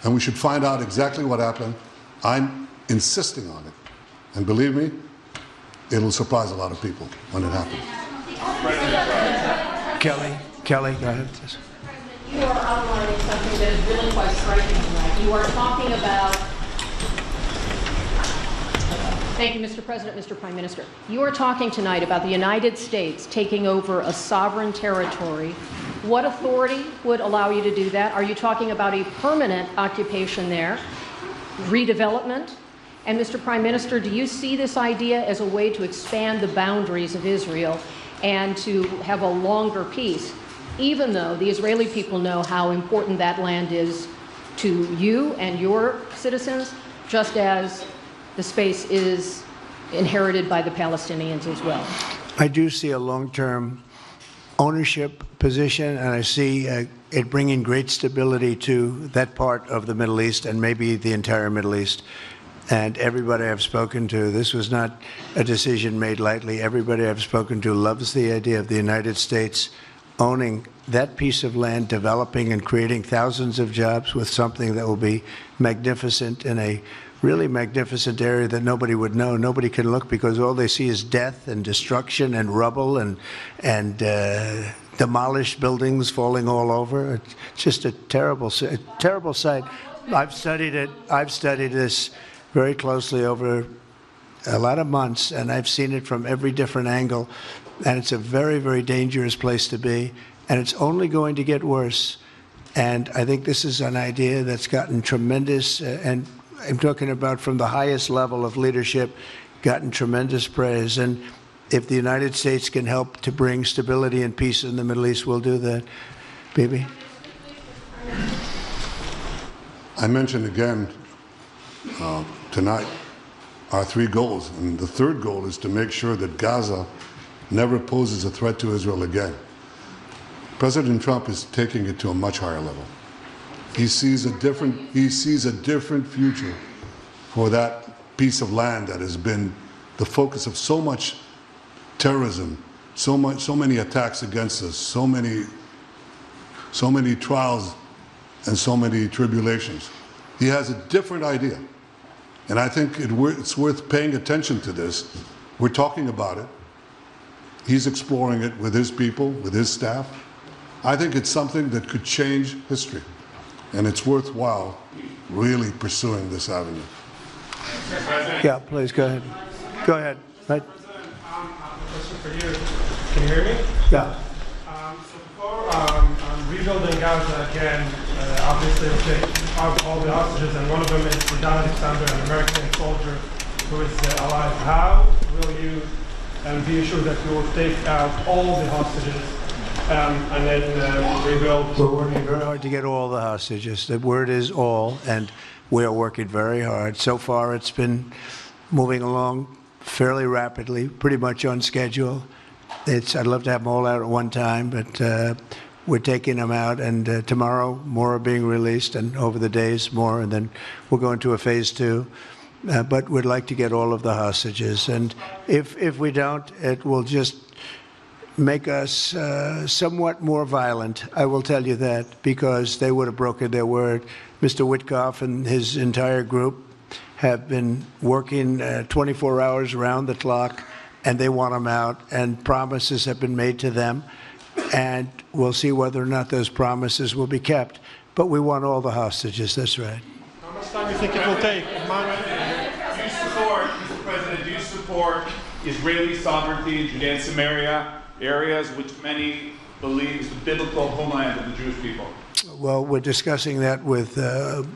And we should find out exactly what happened. I'm insisting on it. And believe me, it'll surprise a lot of people when it happens. Kelly, go ahead. You are outlining something that is really quite striking tonight. You are talking about. Thank you, Mr. President, Mr. Prime Minister. You are talking tonight about the United States taking over a sovereign territory. What authority would allow you to do that? Are you talking about a permanent occupation there, redevelopment? And Mr. Prime Minister, do you see this idea as a way to expand the boundaries of Israel and to have a longer peace, even though the Israeli people know how important that land is to you and your citizens, just as the space is inherited by the Palestinians as well? I do see a long-term ownership position, and I see it bringing great stability to that part of the Middle East and maybe the entire Middle East. And everybody I've spoken to, this was not a decision made lightly. Everybody I've spoken to loves the idea of the United States owning that piece of land, developing and creating thousands of jobs with something that will be magnificent in a really magnificent area that nobody would know. Nobody can look because all they see is death and destruction and rubble and demolished buildings falling all over. It's just a terrible sight. I've studied it. I've studied this very closely over a lot of months, and I've seen it from every different angle. And it's a very, very dangerous place to be, and it's only going to get worse. And I think this is an idea that's gotten tremendous, and I'm talking about from the highest level of leadership, gotten tremendous praise. And if the United States can help to bring stability and peace in the Middle East, we'll do that. Bibi? I mentioned again tonight our three goals, and the third goal is to make sure that Gaza never poses a threat to Israel again. President Trump is taking it to a much higher level. He sees a different future for that piece of land that has been the focus of so much terrorism, so many attacks against us, so many trials and so many tribulations. He has a different idea. And I think it's worth paying attention to this. We're talking about it. He's exploring it with his people, with his staff. I think it's something that could change history. And it's worthwhile really pursuing this avenue. Yeah, please, go ahead. Go ahead. Right. Question for you. Can you hear me? Yeah. So before rebuilding Gaza again, obviously we'll take out all the hostages, and one of them is Don Alexander, an American soldier who is alive. How will you be assured that you will take out all the hostages and then rebuild? We're working very hard to get all the hostages. The word is all, and we are working very hard. So far, it's been moving along fairly rapidly, pretty much on schedule. I'd love to have them all out at one time, but we're taking them out, and tomorrow more are being released, and over the days more, and then we'll go into a phase 2. But we'd like to get all of the hostages, and if we don't, it will just make us somewhat more violent. I will tell you that, because they would have broken their word. Mr. Witkoff and his entire group have been working 24 hours around the clock, and they want them out, and promises have been made to them, and we'll see whether or not those promises will be kept. But we want all the hostages, that's right. How much time do you think it will take? Do you support, Mr. President, do you support Israeli sovereignty in Judea and Samaria, areas which many believe is the biblical homeland of the Jewish people? Well, we're discussing that with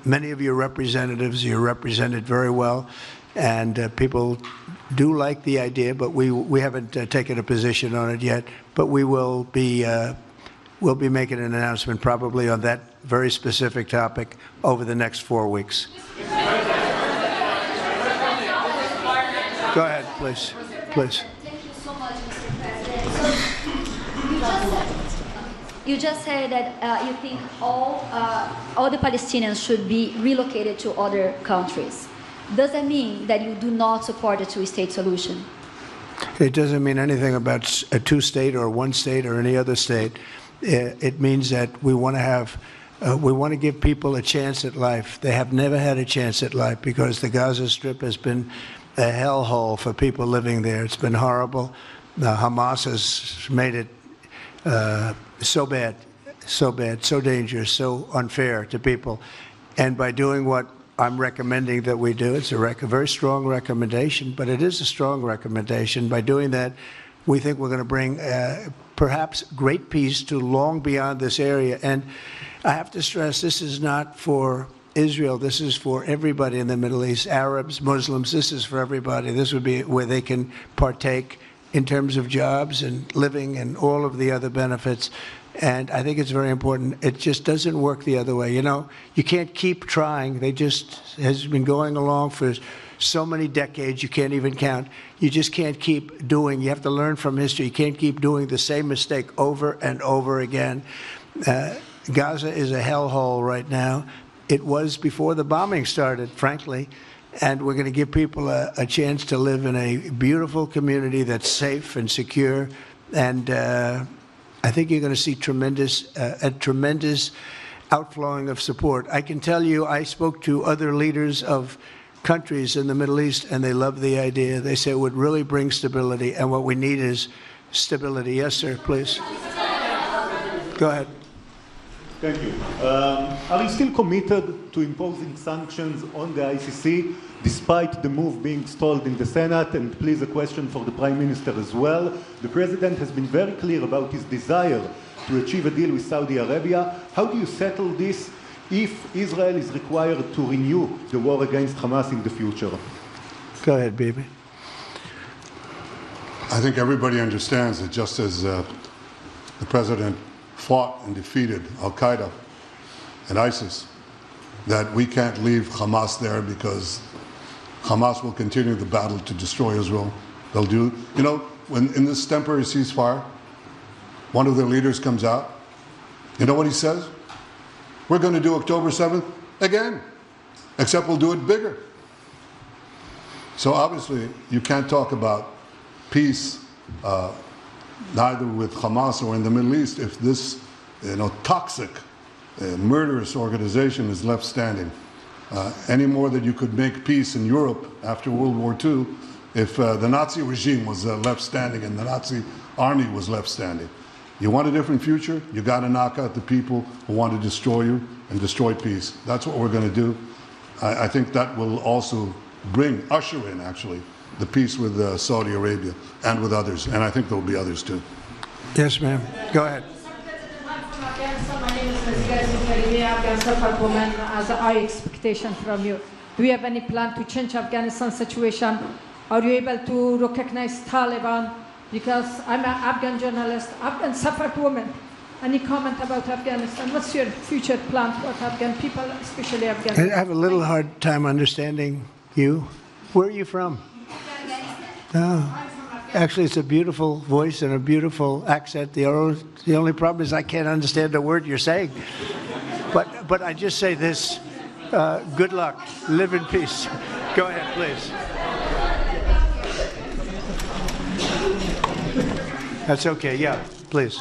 many of your representatives. You're represented very well, and people do like the idea, but we haven't taken a position on it yet. But we will be we'll be making an announcement probably on that very specific topic over the next 4 weeks. Go ahead, please. Please. Thank you so much, Mr. President. You just said that you think all the Palestinians should be relocated to other countries. Does that mean that you do not support a two-state solution? It doesn't mean anything about a two-state or one state or any other state. It means that we want to have We want to give people a chance at life. They have never had a chance at life because the Gaza Strip has been a hellhole for people living there. It's been horrible. Hamas has made it so bad, so dangerous, so unfair to people. And by doing what I'm recommending that we do, it's a very strong recommendation, but it is a strong recommendation. By doing that, we think we're going to bring perhaps great peace to long beyond this area. And I have to stress, this is not for Israel. This is for everybody in the Middle East, Arabs, Muslims. This is for everybody. This would be where they can partake in terms of jobs and living and all of the other benefits. And I think it's very important. It just doesn't work the other way. You know, you can't keep trying. They just has been going along for so many decades, you can't even count. You just can't keep doing. You have to learn from history. You can't keep doing the same mistake over and over again. Gaza is a hellhole right now. It was before the bombing started, frankly. And we're going to give people a chance to live in a beautiful community that's safe and secure. And I think you're going to see a tremendous outflowing of support. I can tell you, I spoke to other leaders of countries in the Middle East, and they love the idea. They say it would really bring stability, and what we need is stability. Yes, sir, please. Go ahead. Thank you. Are you still committed to imposing sanctions on the ICC, despite the move being stalled in the Senate? And please, a question for the Prime Minister as well. The President has been very clear about his desire to achieve a deal with Saudi Arabia. How do you settle this if Israel is required to renew the war against Hamas in the future? Go ahead, baby. I think everybody understands that just as the President fought and defeated Al-Qaeda and ISIS, that we can't leave Hamas there because Hamas will continue the battle to destroy Israel. They'll do, you know, when in this temporary ceasefire, one of their leaders comes out, you know what he says? We're going to do October 7th again, except we'll do it bigger. So obviously, you can't talk about peace neither with Hamas or in the Middle East if this, toxic, murderous organization is left standing. Any more than you could make peace in Europe after World War II if the Nazi regime was left standing and the Nazi army was left standing. You want a different future? You got to knock out the people who want to destroy you and destroy peace. That's what we're going to do. I think that will also usher in, actually, the peace with Saudi Arabia and with others. And I think there will be others, too. Yes, ma'am. Go ahead. My name is Afghan woman as a high expectation from you. Do you have any plan to change Afghanistan situation? Are you able to recognize Taliban? Because I'm an Afghan journalist, Afghan suffered woman. Any comment about Afghanistan? What's your future plan for Afghan people, especially Afghanistan? I have a little hard time understanding you. Where are you from? Oh. Actually, it's a beautiful voice and a beautiful accent. The only problem is I can't understand a word you're saying. But I just say this, good luck, live in peace. Go ahead, please. That's okay, yeah, please.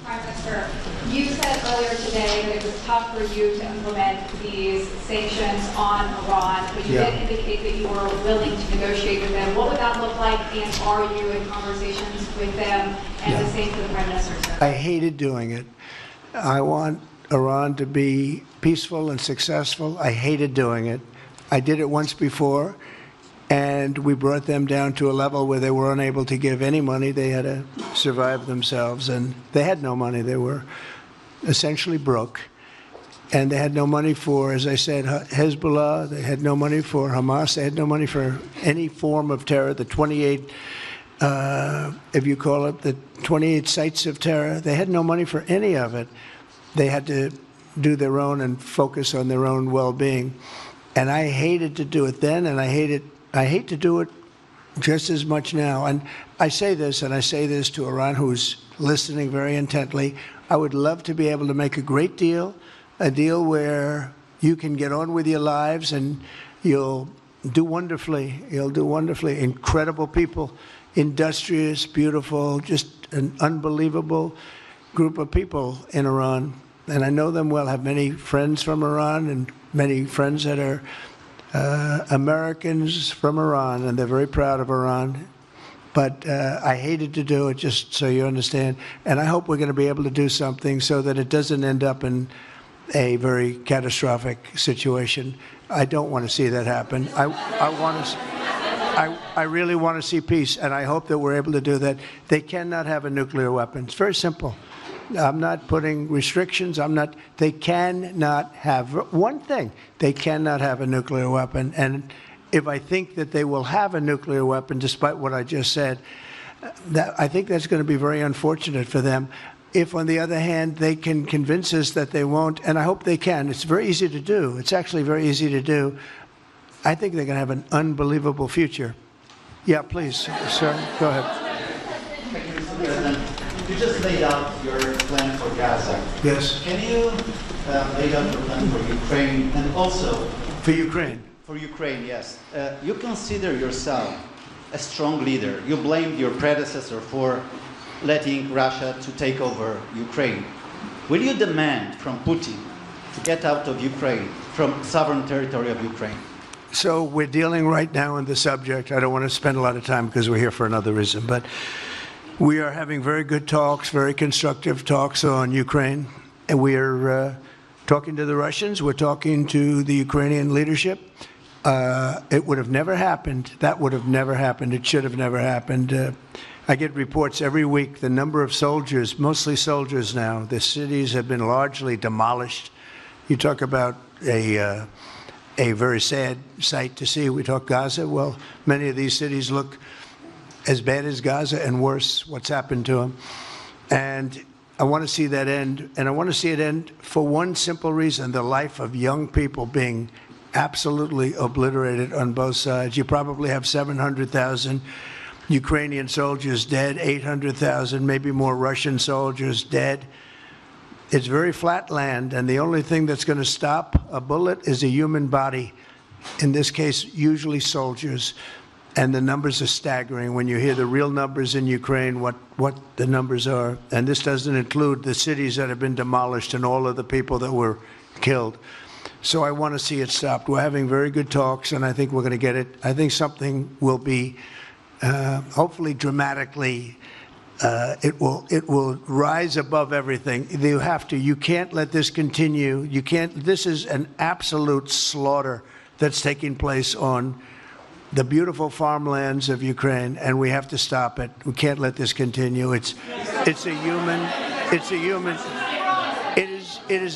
Prime Minister, you said earlier today that it was tough for you to implement these sanctions on Iran, but you did indicate that you were willing to negotiate with them. What would that look like, and are you in conversations with them? And the same for the Prime Minister, sir. I hated doing it. I want Iran to be peaceful and successful. I hated doing it. I did it once before, and we brought them down to a level where they were unable to give any money. They had to survive themselves, and they had no money. They were essentially broke, and they had no money for, as I said, Hezbollah. They had no money for Hamas. They had no money for any form of terror. The 28, if you call it, the 28 sites of terror, they had no money for any of it. They had to do their own and focus on their own well-being. And I hated to do it then, and I hate to do it just as much now. And I say this, and I say this to Iran, who's listening very intently. I would love to be able to make a great deal, a deal where you can get on with your lives and you'll do wonderfully. You'll do wonderfully. Incredible people, industrious, beautiful, just an unbelievable group of people in Iran. and I know them well, have many friends from Iran and many friends that are Americans from Iran, and they're very proud of Iran. But I hated to do it, just so you understand. And I hope we're going to be able to do something so that it doesn't end up in a very catastrophic situation. I don't want to see that happen. I really want to see peace, and I hope that we're able to do that. They cannot have a nuclear weapon. It's very simple. I'm not putting restrictions. They cannot have one thing. They cannot have a nuclear weapon. And if I think that they will have a nuclear weapon, despite what I just said, I think that's going to be very unfortunate for them. If, on the other hand, they can convince us that they won't, and I hope they can. It's very easy to do. It's actually very easy to do. I think they're going to have an unbelievable future. Yeah, please, sir, go ahead. Thank you, Mr. President. You just laid out your plan for Gaza. Yes. Can you lay out your plan for Ukraine and also... For Ukraine? For Ukraine, yes. You consider yourself a strong leader. You blamed your predecessor for letting Russia to take over Ukraine. Will you demand from Putin to get out of Ukraine, from sovereign territory of Ukraine? So we're dealing right now on the subject. I don't want to spend a lot of time because we're here for another reason, but we are having very good talks, very constructive talks on Ukraine. And we are talking to the Russians. We're talking to the Ukrainian leadership. It would have never happened. That would have never happened. It should have never happened. I get reports every week, the number of soldiers, mostly soldiers now. The cities have been largely demolished. You talk about a very sad sight to see. We talk Gaza. Well, many of these cities look as bad as Gaza and worse, what's happened to them. And I want to see that end. And I want to see it end for one simple reason, the life of young people being absolutely obliterated on both sides. You probably have 700,000 Ukrainian soldiers dead, 800,000, maybe more Russian soldiers dead. It's very flat land, and the only thing that's going to stop a bullet is a human body. In this case, usually soldiers. And the numbers are staggering. When you hear the real numbers in Ukraine, what the numbers are. And this doesn't include the cities that have been demolished and all of the people that were killed. So I want to see it stopped. We're having very good talks, and I think we're going to get it. I think something will be hopefully dramatically, it will rise above everything. You can't let this continue. This is an absolute slaughter that's taking place on the beautiful farmlands of Ukraine, and we have to stop it. We can't let this continue. It is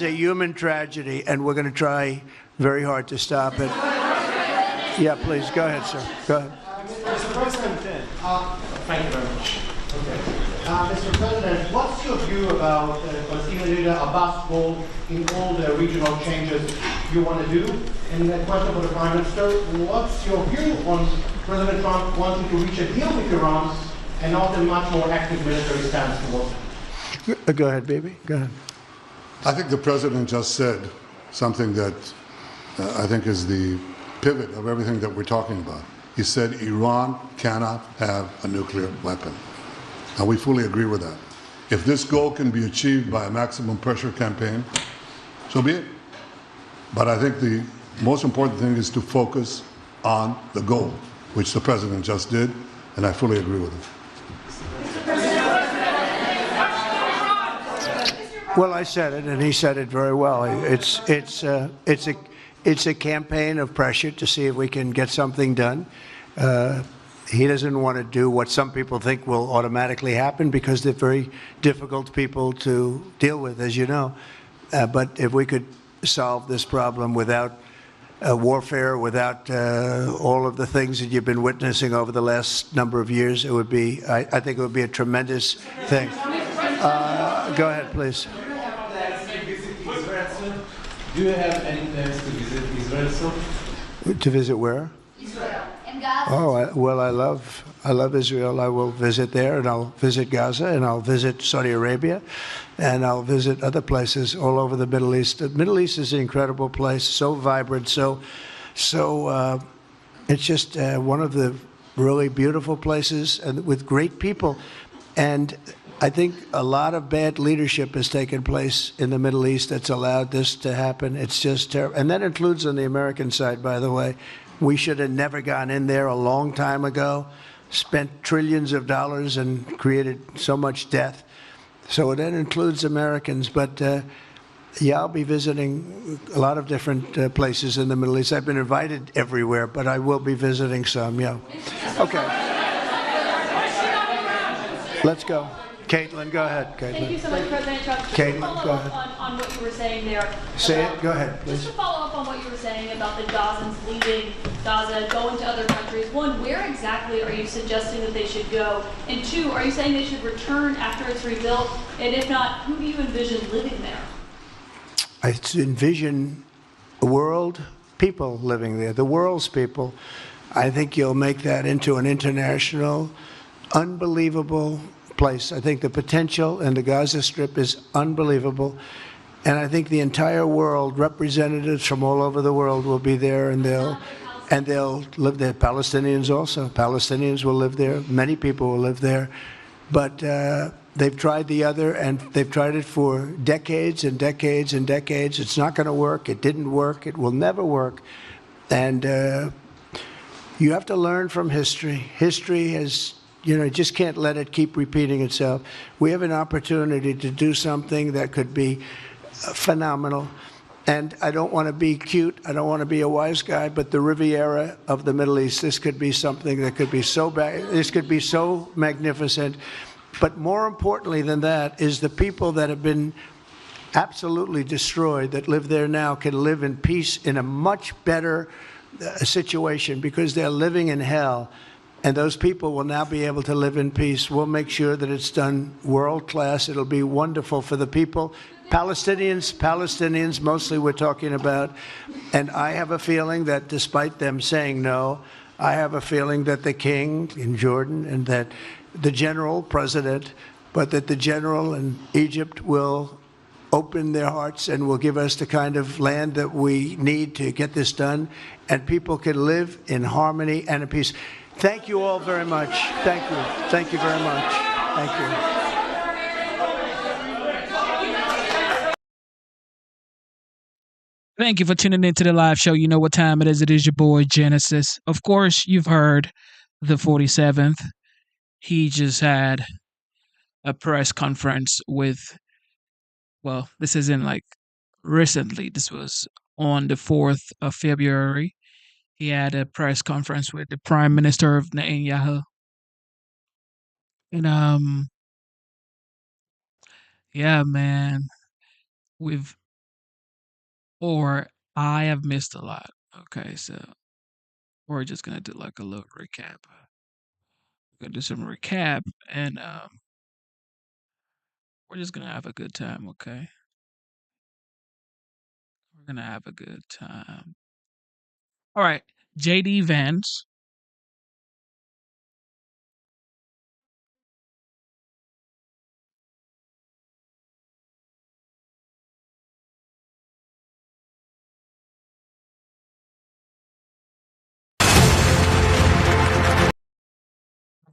a human tragedy, and we're going to try very hard to stop it. Yeah, please, go ahead, sir. Go ahead. Mr. President, thank you very much. Okay. Mr. President, what's your view about Palestinian leader Abbas' role in all the regional changes you want to do? And a question for the Prime Minister, what's your view on President Trump wanting to reach a deal with Iran and not a much more active military stance towards it? Go ahead, baby. Go ahead. I think the President just said something that I think is the pivot of everything that we're talking about. He said Iran cannot have a nuclear weapon. And we fully agree with that. If this goal can be achieved by a maximum pressure campaign, so be it. But I think the most important thing is to focus on the goal, which the President just did, and I fully agree with it. Well, I said it, and he said it very well. It's a campaign of pressure to see if we can get something done. He doesn't want to do what some people think will automatically happen because they're very difficult people to deal with, as you know. But if we could solve this problem without warfare, without all of the things that you've been witnessing over the last number of years, it would be, I think it would be a tremendous thing. Go ahead, please. Do you have any plans to visit Israel soon? To visit where? Israel and Gaza. Oh, well, I love Israel. I will visit there, and I'll visit Gaza, and I'll visit Saudi Arabia, and I'll visit other places all over the Middle East. The Middle East is an incredible place, so vibrant, so it's just one of the really beautiful places and with great people. And I think a lot of bad leadership has taken place in the Middle East that's allowed this to happen. It's just terrible. And that includes on the American side, by the way. We should have never gone in there a long time ago, spent trillions of dollars and created so much death. So that includes Americans. But yeah, I'll be visiting a lot of different places in the Middle East. I've been invited everywhere, but I will be visiting some, yeah. Okay. Let's go. Caitlin, go ahead. Caitlin. Thank you so much, President Trump. Just Caitlin, to follow go up ahead. on what you were saying there. Say it. Go ahead, please. Just to follow up on what you were saying about the Gazans leaving Gaza, going to other countries. One, where exactly are you suggesting that they should go? And two, are you saying they should return after it's rebuilt? And if not, who do you envision living there? I envision a world, people living there, the world's people. I think you'll make that into an international, unbelievable place. I think the potential in the Gaza Strip is unbelievable. And I think the entire world, representatives from all over the world will be there, and they'll live there. Palestinians also. Palestinians will live there. Many people will live there. But they've tried the other, and they've tried it for decades and decades and decades. It's not going to work. It didn't work. It will never work. And you have to learn from history. History has, you just can't let it keep repeating itself. We have an opportunity to do something that could be phenomenal. And I don't want to be cute. I don't want to be a wise guy, but the Riviera of the Middle East, this could be something that could be so bad. This could be so magnificent. But more importantly than that is the people that have been absolutely destroyed that live there now can live in peace in a much better situation, because they're living in hell. And those people will now be able to live in peace. We'll make sure that it's done world class. It'll be wonderful for the people. Palestinians mostly we're talking about. And I have a feeling that despite them saying no, I have a feeling that the king in Jordan and that the general president, but that the general in Egypt will open their hearts and will give us the kind of land that we need to get this done. And people can live in harmony and in peace. Thank you all very much. Thank you. Thank you very much. Thank you. Thank you for tuning into the live show. You know what time it is. It is your boy, Genesis. Of course, you've heard the 47th. He just had a press conference with, well, this isn't like recently. This was on the 4th of February. He had a press conference with the Prime Minister of Netanyahu. And, yeah, man, I have missed a lot. Okay, so we're just going to do like a little recap. We're going to do some recap, and we're just going to have a good time, okay? We're going to have a good time. All right, JD Vance.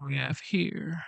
We have here.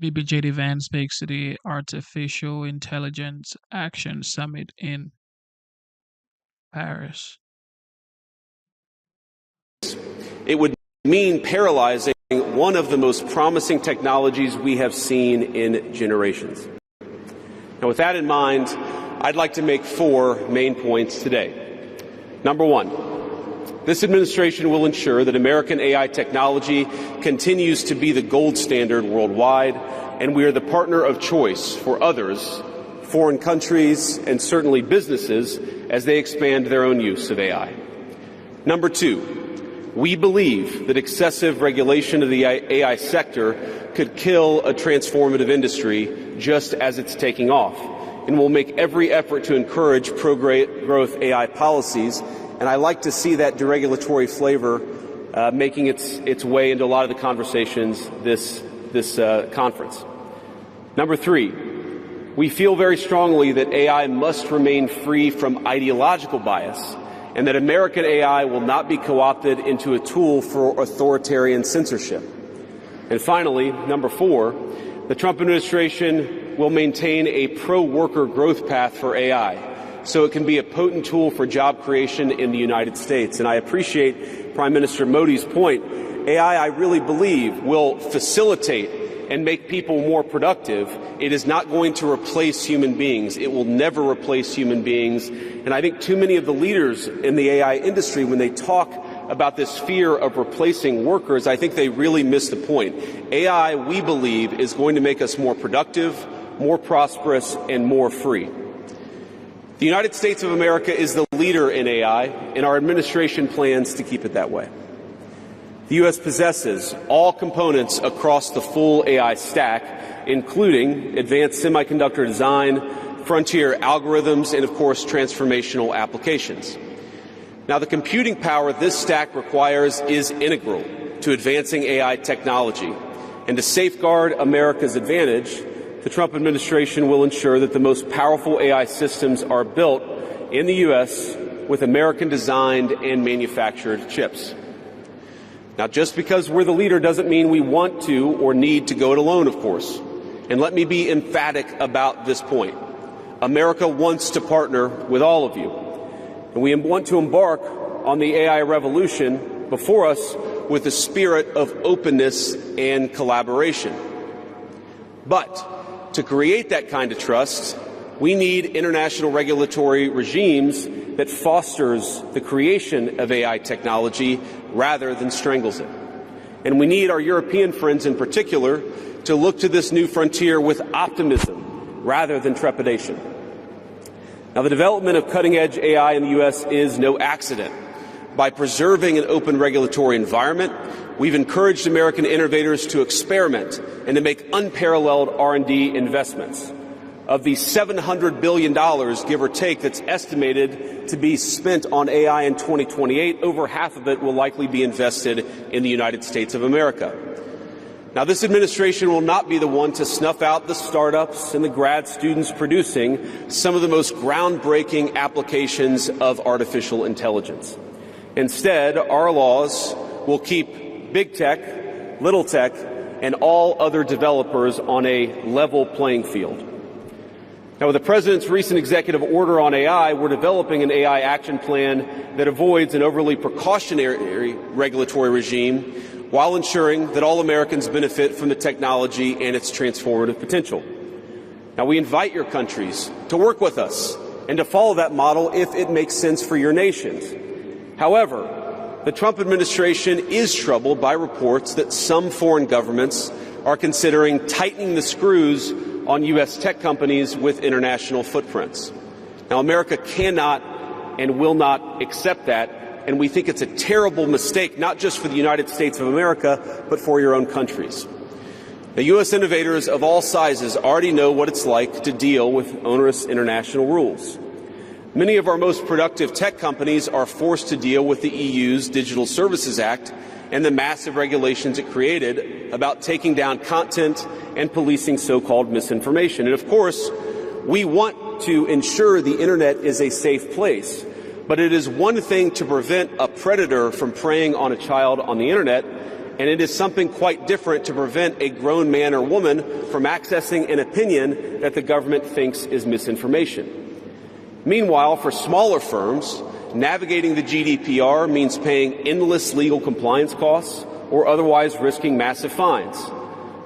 JD Vance speaks to the Artificial Intelligence Action Summit in Paris. It would mean paralyzing one of the most promising technologies we have seen in generations. Now, with that in mind, I'd like to make 4 main points today. Number 1, this administration will ensure that American AI technology continues to be the gold standard worldwide, and we are the partner of choice for others, foreign countries, and certainly businesses as they expand their own use of AI. Number 2, We believe that excessive regulation of the AI sector could kill a transformative industry just as it's taking off, and will make every effort to encourage pro-growth AI policies. And I like to see that deregulatory flavor making its way into a lot of the conversations this conference. Number 3, we feel very strongly that AI must remain free from ideological bias, and that American AI will not be co-opted into a tool for authoritarian censorship. And finally, number 4, the Trump administration will maintain a pro-worker growth path for AI, so it can be a potent tool for job creation in the United States. And I appreciate Prime Minister Modi's point. AI, I really believe, will facilitate and make people more productive. It is not going to replace human beings. It will never replace human beings. And I think too many of the leaders in the AI industry, when they talk about this fear of replacing workers, I think they really miss the point. AI, we believe, is going to make us more productive, more prosperous, and more free. The United States of America is the leader in AI, and our administration plans to keep it that way. The U.S. possesses all components across the full AI stack, including advanced semiconductor design, frontier algorithms, and, of course, transformational applications. Now, the computing power this stack requires is integral to advancing AI technology. And to safeguard America's advantage, the Trump administration will ensure that the most powerful AI systems are built in the U.S. with American-designed and manufactured chips. Now, just because we're the leader doesn't mean we want to or need to go it alone, of course. And let me be emphatic about this point. America wants to partner with all of you. And we want to embark on the AI revolution before us with a spirit of openness and collaboration. But to create that kind of trust, we need international regulatory regimes that fosters the creation of AI technology rather than strangles it. And we need our European friends in particular to look to this new frontier with optimism rather than trepidation. Now, the development of cutting-edge AI in the U.S. is no accident. By preserving an open regulatory environment, we've encouraged American innovators to experiment and to make unparalleled R&D investments. Of the $700 billion, give or take, that's estimated to be spent on AI in 2028, over half of it will likely be invested in the United States of America. Now, this administration will not be the one to snuff out the startups and the grad students producing some of the most groundbreaking applications of artificial intelligence. Instead, our laws will keep big tech, little tech, and all other developers on a level playing field. Now, with the President's recent executive order on AI, we're developing an AI action plan that avoids an overly precautionary regulatory regime while ensuring that all Americans benefit from the technology and its transformative potential. Now, we invite your countries to work with us and to follow that model if it makes sense for your nations. However, the Trump administration is troubled by reports that some foreign governments are considering tightening the screws on U.S. tech companies with international footprints. Now, America cannot and will not accept that, and we think it's a terrible mistake, not just for the United States of America, but for your own countries. The U.S. innovators of all sizes already know what it's like to deal with onerous international rules. Many of our most productive tech companies are forced to deal with the EU's Digital Services Act and the massive regulations it created about taking down content and policing so-called misinformation. And of course, we want to ensure the Internet is a safe place, but it is one thing to prevent a predator from preying on a child on the Internet, and it is something quite different to prevent a grown man or woman from accessing an opinion that the government thinks is misinformation. Meanwhile, for smaller firms, navigating the GDPR means paying endless legal compliance costs or otherwise risking massive fines.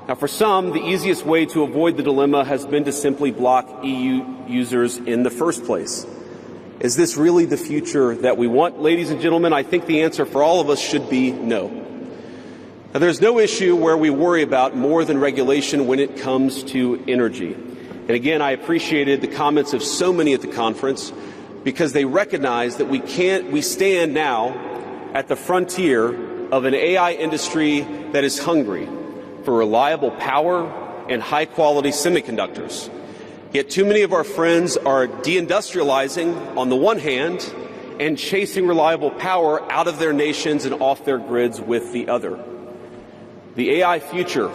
Now, for some, the easiest way to avoid the dilemma has been to simply block EU users in the first place. Is this really the future that we want? Ladies and gentlemen, I think the answer for all of us should be no. Now, there's no issue where we worry about more than regulation when it comes to energy. And again, I appreciated the comments of so many at the conference, because they recognize that we stand now at the frontier of an AI industry that is hungry for reliable power and high-quality semiconductors. Yet too many of our friends are deindustrializing on the one hand and chasing reliable power out of their nations and off their grids with the other. The AI future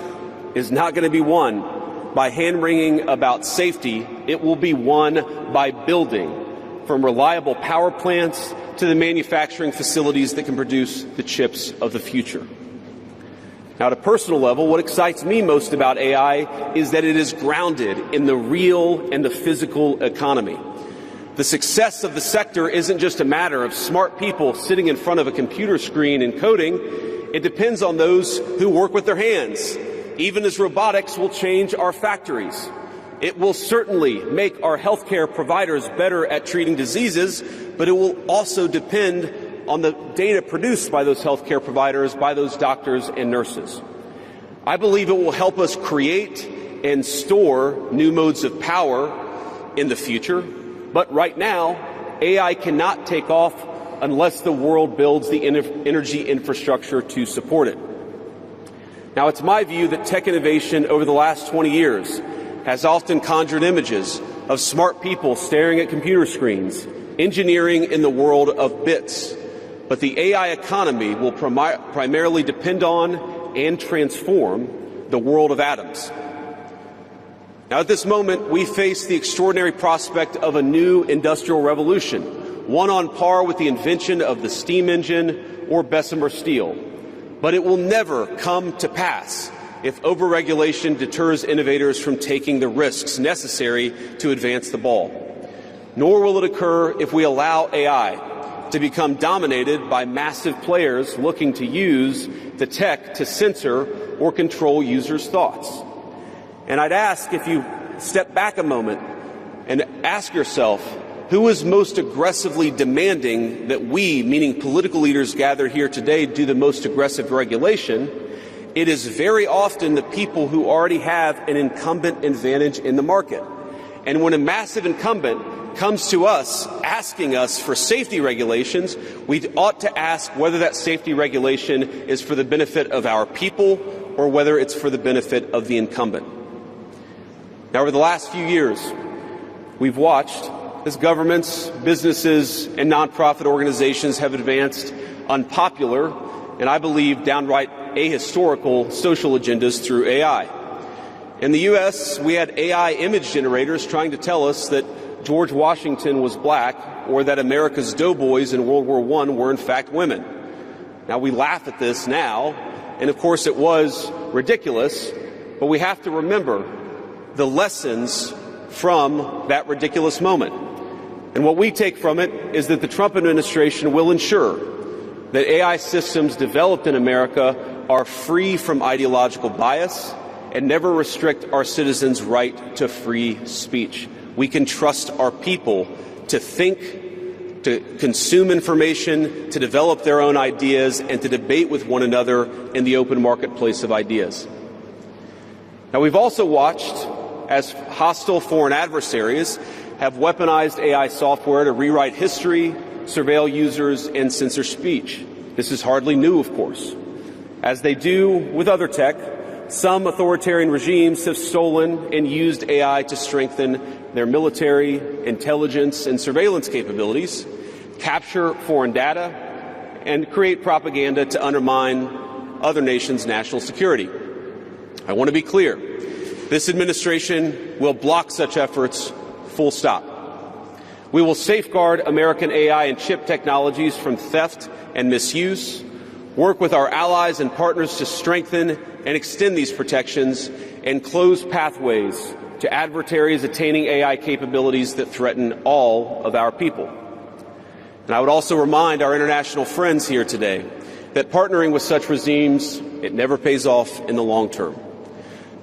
is not going to be won by hand-wringing about safety. It will be won by building, from reliable power plants to the manufacturing facilities that can produce the chips of the future. Now, at a personal level, what excites me most about AI is that it is grounded in the real and the physical economy. The success of the sector isn't just a matter of smart people sitting in front of a computer screen and coding. It depends on those who work with their hands, even as robotics will change our factories. It will certainly make our healthcare providers better at treating diseases, but it will also depend on the data produced by those healthcare providers, by those doctors and nurses. I believe it will help us create and store new modes of power in the future, but right now, AI cannot take off unless the world builds the energy infrastructure to support it. Now, it's my view that tech innovation over the last 20 years has often conjured images of smart people staring at computer screens, engineering in the world of bits. But the AI economy will primarily depend on and transform the world of atoms. Now, at this moment, we face the extraordinary prospect of a new industrial revolution, one on par with the invention of the steam engine or Bessemer steel. But it will never come to pass if overregulation deters innovators from taking the risks necessary to advance the ball. Nor will it occur if we allow AI to become dominated by massive players looking to use the tech to censor or control users' thoughts. And I'd ask, if you step back a moment and ask yourself, who is most aggressively demanding that we, meaning political leaders gathered here today, do the most aggressive regulation? It is very often the people who already have an incumbent advantage in the market. And when a massive incumbent comes to us asking us for safety regulations, we ought to ask whether that safety regulation is for the benefit of our people or whether it's for the benefit of the incumbent. Now, over the last few years, we've watched as governments, businesses, and nonprofit organizations have advanced unpopular and, I believe, downright ahistorical social agendas through AI. In the U.S., we had AI image generators trying to tell us that George Washington was black or that America's doughboys in World War I were in fact women. Now, we laugh at this now, and of course it was ridiculous, but we have to remember the lessons from that ridiculous moment. And what we take from it is that the Trump administration will ensure that AI systems developed in America are free from ideological bias and never restrict our citizens' right to free speech. We can trust our people to think, to consume information, to develop their own ideas, and to debate with one another in the open marketplace of ideas. Now, we've also watched as hostile foreign adversaries have weaponized AI software to rewrite history, surveil users, and censor speech. This is hardly new, of course. As they do with other tech, some authoritarian regimes have stolen and used AI to strengthen their military, intelligence, and surveillance capabilities, capture foreign data, and create propaganda to undermine other nations' national security. I want to be clear. This administration will block such efforts, full stop. We will safeguard American AI and chip technologies from theft and misuse, work with our allies and partners to strengthen and extend these protections, and close pathways to adversaries attaining AI capabilities that threaten all of our people. And I would also remind our international friends here today that partnering with such regimes, it never pays off in the long term.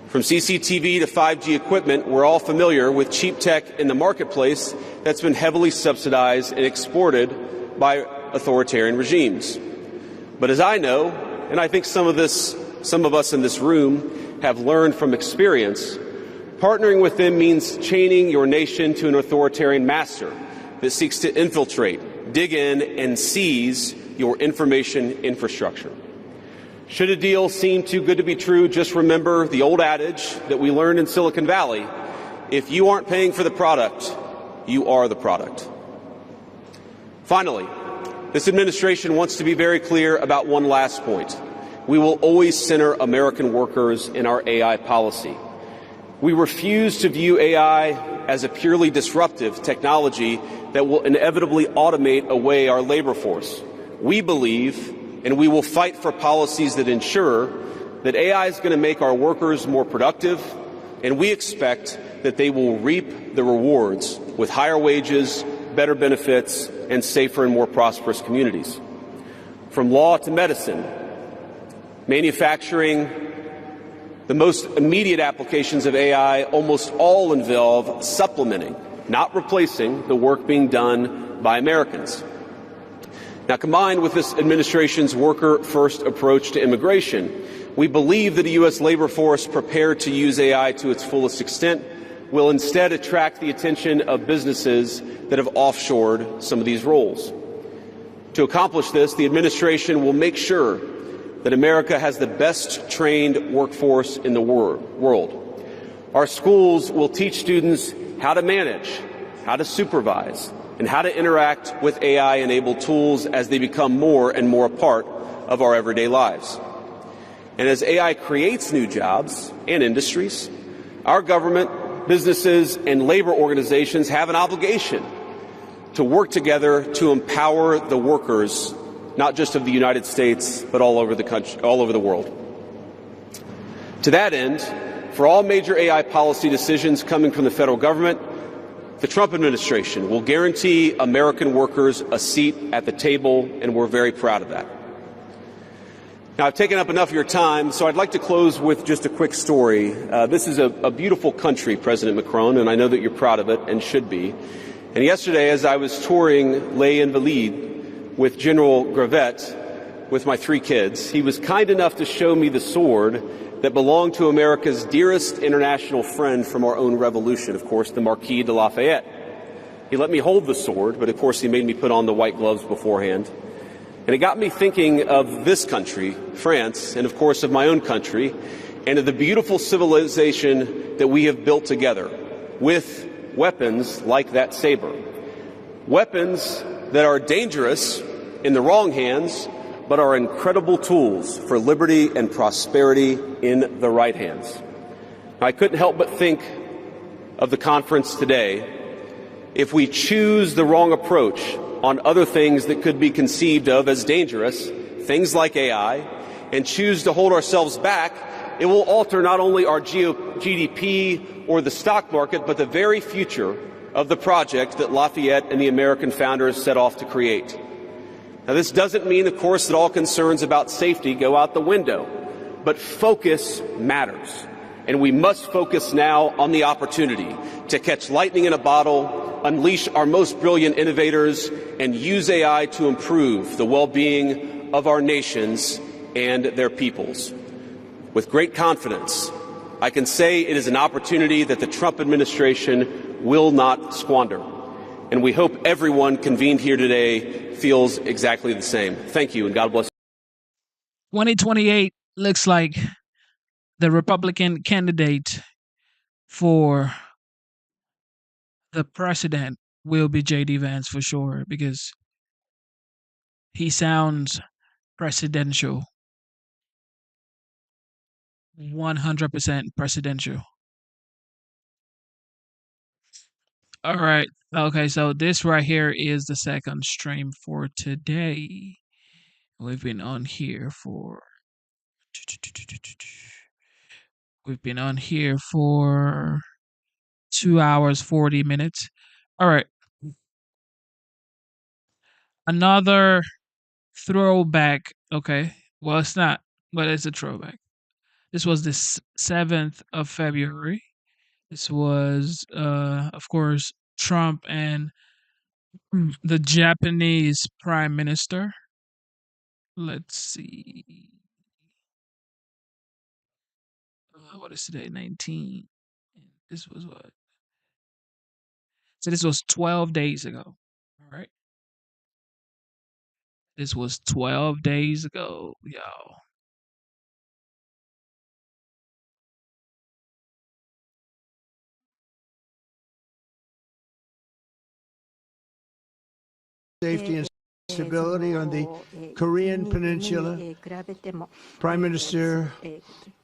From CCTV to 5G equipment, we're all familiar with cheap tech in the marketplace that's been heavily subsidized and exported by authoritarian regimes. But as I know, and I think some of us in this room have learned from experience, partnering with them means chaining your nation to an authoritarian master that seeks to infiltrate, dig in, and seize your information infrastructure. Should a deal seem too good to be true, just remember the old adage that we learned in Silicon Valley: if you aren't paying for the product, you are the product. Finally, this administration wants to be very clear about one last point. We will always center American workers in our AI policy. We refuse to view AI as a purely disruptive technology that will inevitably automate away our labor force. We believe, and we will fight for policies that ensure that AI is going to make our workers more productive, and we expect that they will reap the rewards with higher wages, better benefits, and safer and more prosperous communities. From law to medicine, manufacturing, the most immediate applications of AI almost all involve supplementing, not replacing, the work being done by Americans. Now, combined with this administration's worker-first approach to immigration, we believe that a U.S. labor force prepared to use AI to its fullest extent will instead attract the attention of businesses that have offshored some of these roles. To accomplish this, the administration will make sure that America has the best trained workforce in the world. Our schools will teach students how to manage, how to supervise, and how to interact with AI-enabled tools as they become more and more a part of our everyday lives. And as AI creates new jobs and industries, our government, businesses, and labor organizations have an obligation to work together to empower the workers, not just of the United States, but all over the country, all over the world. To that end, for all major AI policy decisions coming from the federal government, the Trump administration will guarantee American workers a seat at the table, and we're very proud of that. Now, I've taken up enough of your time, so I'd like to close with just a quick story. This is a beautiful country, President Macron, and I know that you're proud of it and should be. And yesterday, as I was touring Les Invalides with General Gravette with my 3 kids, he was kind enough to show me the sword that belonged to America's dearest international friend from our own revolution, of course, the Marquis de Lafayette. He let me hold the sword, but of course he made me put on the white gloves beforehand. And it got me thinking of this country, France, and of course of my own country, and of the beautiful civilization that we have built together with weapons like that saber. Weapons that are dangerous in the wrong hands, but are incredible tools for liberty and prosperity in the right hands. I couldn't help but think of the conference today. If we choose the wrong approach on other things that could be conceived of as dangerous, things like AI, and choose to hold ourselves back, it will alter not only our GDP or the stock market, but the very future of the project that Lafayette and the American founders set off to create. Now, this doesn't mean, of course, that all concerns about safety go out the window, but focus matters. And we must focus now on the opportunity to catch lightning in a bottle, unleash our most brilliant innovators, and use AI to improve the well-being of our nations and their peoples. With great confidence, I can say it is an opportunity that the Trump administration will not squander. And we hope everyone convened here today feels exactly the same. Thank you, and God bless. 2028 looks like the Republican candidate for the president will be JD Vance for sure, because he sounds presidential. 100% presidential. All right. Okay, so this right here is the second stream for today. We've been on here for 2 hours 40 minutes. All right. Another throwback. Okay. Well, it's not, but it's a throwback. This was the 7th of February. This was, of course, Trump and the Japanese Prime Minister. Let's see. What is today? 19. This was what? So this was 12 days ago. All right. This was 12 days ago, y'all. Safety and stability on the Korean Peninsula. Prime Minister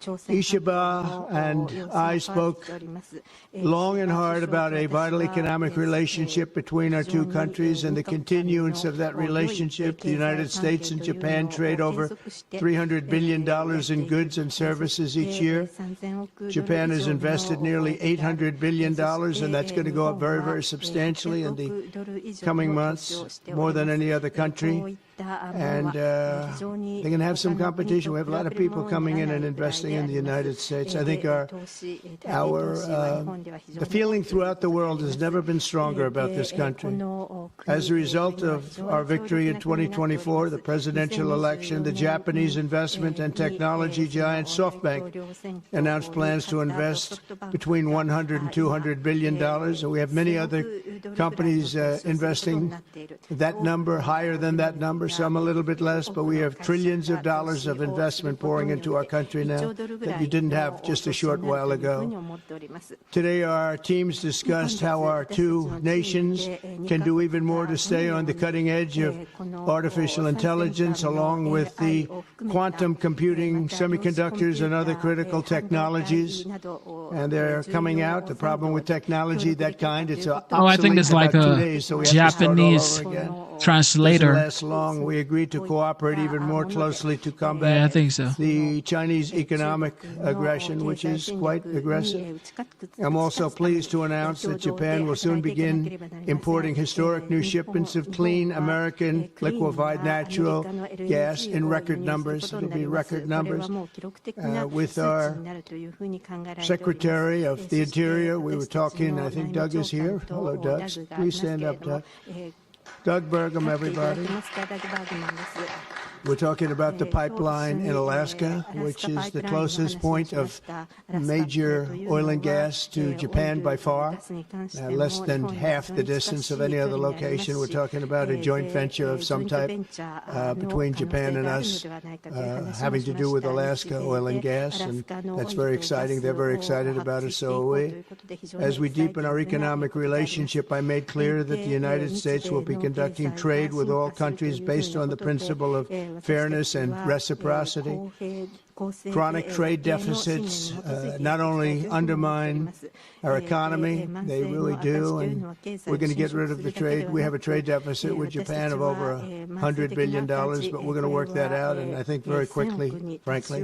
Ishiba and I spoke long and hard about a vital economic relationship between our two countries and the continuance of that relationship. The United States and Japan trade over $300 billion in goods and services each year. Japan has invested nearly $800 billion, and that's going to go up very, very substantially in the coming months, more than any other country. And they're going to have some competition. We have a lot of people coming in and investing in the United States. I think the feeling throughout the world has never been stronger about this country. As a result of our victory in 2024, the presidential election, the Japanese investment and technology giant SoftBank announced plans to invest between $100 and $200 billion. And we have many other companies investing that number, higher than that number, some a little bit less, but we have trillions of dollars of investment pouring into our country now that you didn't have just a short while ago. Today, our teams discussed how our two nations can do even more to stay on the cutting edge of artificial intelligence, along with the quantum computing, semiconductors, and other critical technologies. And they're coming out. The problem with technology, that kind, it's I think it's like a Japanese translator. Last long. We agreed to cooperate even more closely to combat I think so. the Chinese economic aggression, which is quite aggressive. I'm also pleased to announce that Japan will soon begin importing historic new shipments of clean American liquefied natural gas in record numbers. It'll be record numbers. With our Secretary of the Interior, we were talking, I think Doug is here. Hello, Doug. Please stand up, Doug. Doug Burgum, everybody. We're talking about the pipeline in Alaska, which is the closest point of major oil and gas to Japan by far, less than half the distance of any other location. We're talking about a joint venture of some type between Japan and us, having to do with Alaska oil and gas, and that's very exciting. They're very excited about it, so are we. As we deepen our economic relationship, I made clear that the United States will be conducting trade with all countries based on the principle of fairness and reciprocity. Chronic trade deficits not only undermine our economy, they really do, and we're going to get rid of the trade. We have a trade deficit with Japan of over $100 billion, but we're going to work that out, and I think very quickly, frankly.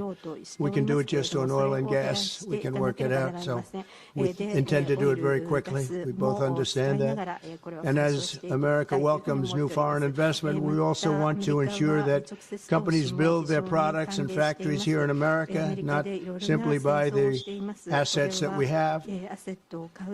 We can do it just on oil and gas. We can work it out, so we intend to do it very quickly. We both understand that. And as America welcomes new foreign investment, we also want to ensure that companies build their products and factories here in America, not simply buy the assets that we have.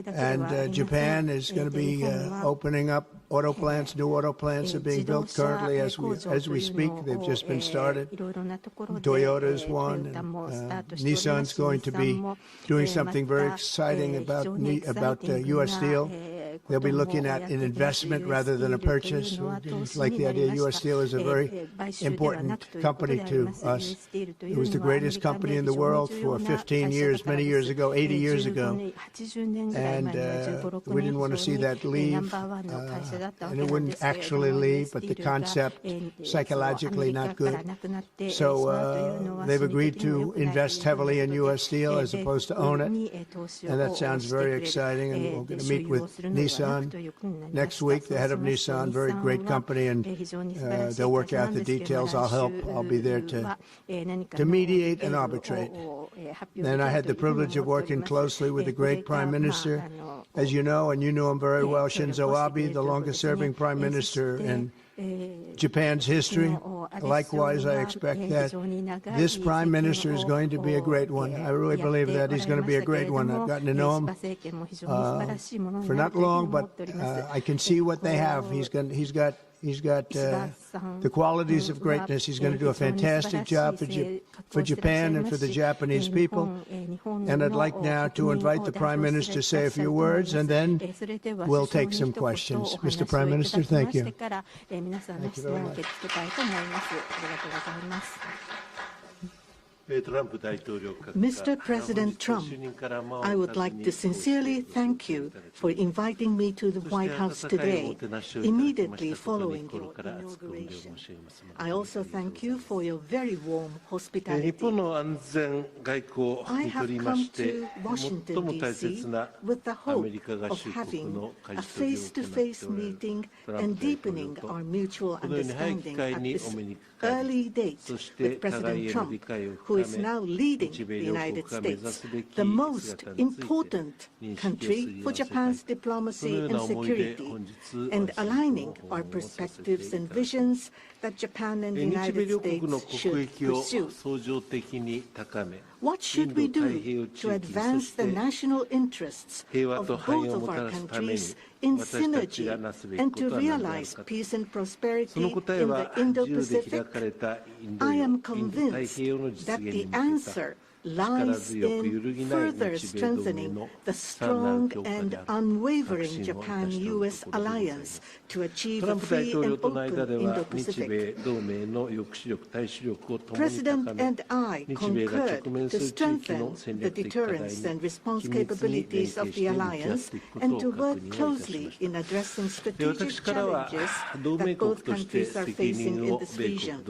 And Japan is going to be opening up auto plants. New auto plants are being built currently as we speak. They've just been started. Toyota's one. And, Nissan's going to be doing something very exciting about U.S. Steel. They'll be looking at an investment rather than a purchase. Like the idea, U.S. Steel is a very important company to us. It was the greatest company in the world for 15 years, many years ago, 80 years ago. And we didn't want to see that leave. And it wouldn't actually leave, but the concept, psychologically not good. So they've agreed to invest heavily in U.S. Steel as opposed to own it. And that sounds very exciting. And we're going to meet with Nissan next week, the head of Nissan, very great company, and they'll work out the details. I'll help. I'll be there to mediate and arbitrate. And I had the privilege of working closely with the great Prime Minister, as you know, and you know him very well, Shinzo Abe, the longest-serving Prime Minister in Japan's history. Likewise, I expect that this Prime Minister is going to be a great one. I really believe that he's going to be a great one. I've gotten to know him for not long, but I can see what they have. He's got the qualities of greatness. He's going to do a fantastic job for Japan and for the Japanese people. And I'd like now to invite the Prime Minister to say a few words, and then we'll take some questions. Mr. Prime Minister, thank you. Thank you very much. Mr. President Trump, I would like to sincerely thank you for inviting me to the White House today, immediately following your inauguration. I also thank you for your very warm hospitality. I have come to Washington, D.C. with the hope of having a face-to-face meeting and deepening our mutual understanding at this early date with President Trump, who is now leading the United States, the most important country for Japan's diplomacy and security, and aligning our perspectives and visions that Japan and the United States should pursue. What should we do to advance the national interests of both of our countries in synergy and to realize peace and prosperity in the Indo-Pacific? I am convinced that the answer lies in further strengthening the strong and unwavering Japan-U.S. alliance to achieve a free and open Indo-Pacific. President and I concurred to strengthen the deterrence and response capabilities of the alliance and to work closely in addressing strategic challenges that both countries are facing in this region.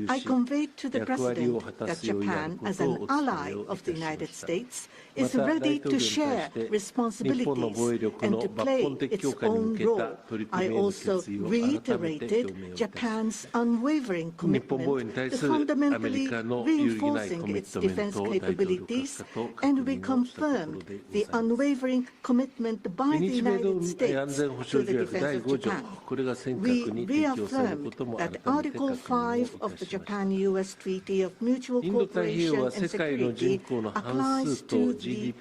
I conveyed to the President that Japan, as an ally of the United States, is ready to share responsibilities and to play its own role. I also reiterated Japan's unwavering commitment to fundamentally reinforcing its defense capabilities, and we confirmed the unwavering commitment by the United States to the defense of Japan. We reaffirmed that Article 5 of the Japan-U.S. Treaty of Mutual Cooperation and Security applies to the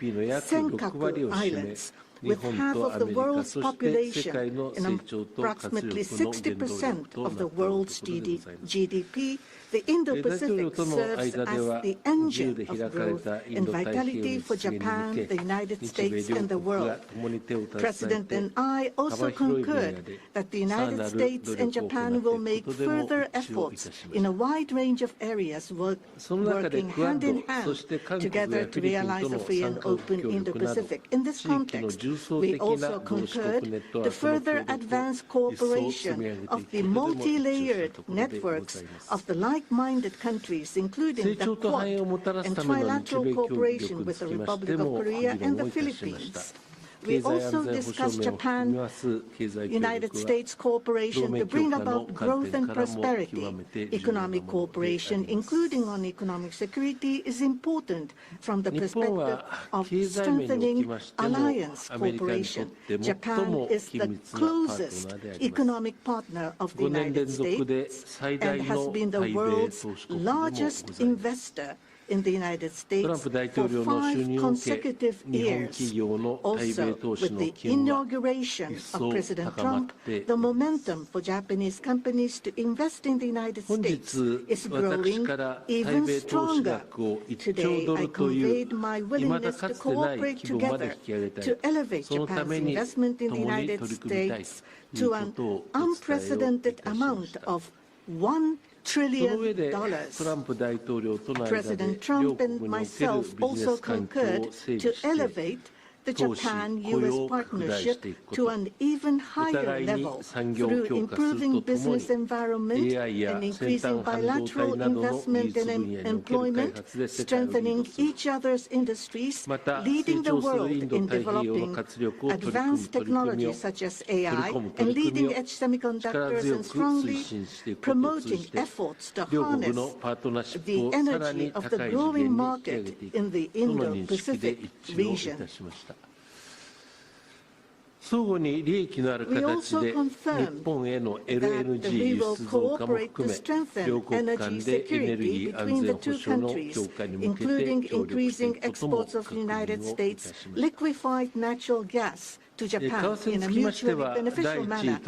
Senkaku Islands, with half of the world's population and approximately 60% of the world's GDP. The Indo-Pacific serves as the engine of growth and vitality for Japan, the United States, and the world. President and I also concurred that the United States and Japan will make further efforts in a wide range of areas, working hand in hand together to realize a free and open Indo-Pacific. In this context, we also concurred to further advance cooperation of the multi-layered networks of the like-minded countries, including the Quad and trilateral cooperation with the Republic of Korea and the Philippines. We also discussed Japan-United States cooperation to bring about growth and prosperity. Economic cooperation, including on economic security, is important from the perspective of strengthening alliance cooperation. Japan is the closest economic partner of the United States and has been the world's largest investor in the United States for 5 consecutive years. Also, with the inauguration of President Trump, the momentum for Japanese companies to invest in the United States is growing even stronger. Today, I conveyed my willingness to cooperate together to elevate Japan's investment in the United States to an unprecedented amount of $1 trillion. President Trump and myself also concurred to elevate the Japan-U.S. partnership to an even higher level through improving business environment and increasing bilateral investment and employment, strengthening each other's industries, leading the world in developing advanced technologies such as AI and leading-edge semiconductors, and strongly promoting efforts to harness the energy of the growing market in the Indo-Pacific region. We also confirmed that we will cooperate to strengthen energy security between the two countries, including increasing exports of the United States liquefied natural gas to Japan in a mutually beneficial manner.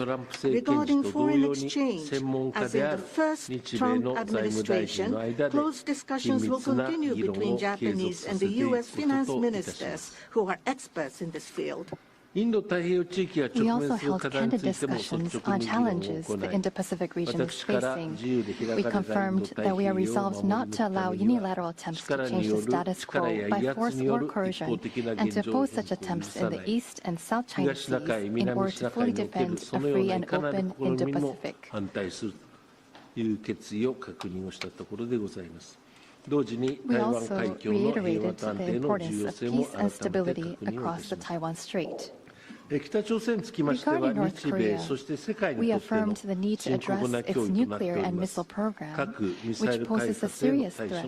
Regarding foreign exchange, as in the first Trump administration, close discussions will continue between Japanese and the U.S. finance ministers who are experts in this field. We also held candid discussions on challenges the Indo-Pacific region is facing. We confirmed that we are resolved not to allow unilateral attempts to change the status quo by force or coercion, and to oppose such attempts in the East and South China Seas in order to fully defend a free and open Indo-Pacific. We also reiterated the importance of peace and stability across the Taiwan Strait. Regarding North Korea, we affirmed the need to address its nuclear and missile program, which poses a serious threat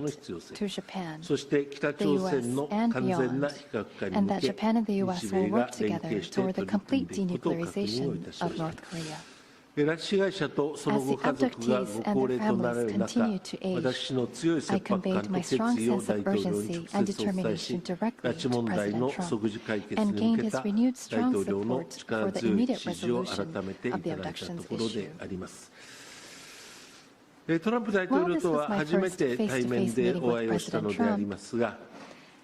to Japan, the U.S., and beyond, and that Japan and the U.S. will work together toward the complete denuclearization of North Korea. As the abductees and their families continue to age, I conveyed my strong sense of urgency and determination directly to President Trump, and gained his renewed strong support for the immediate resolution of the abductions issue. While this was my first face-to-face meeting with President Trump,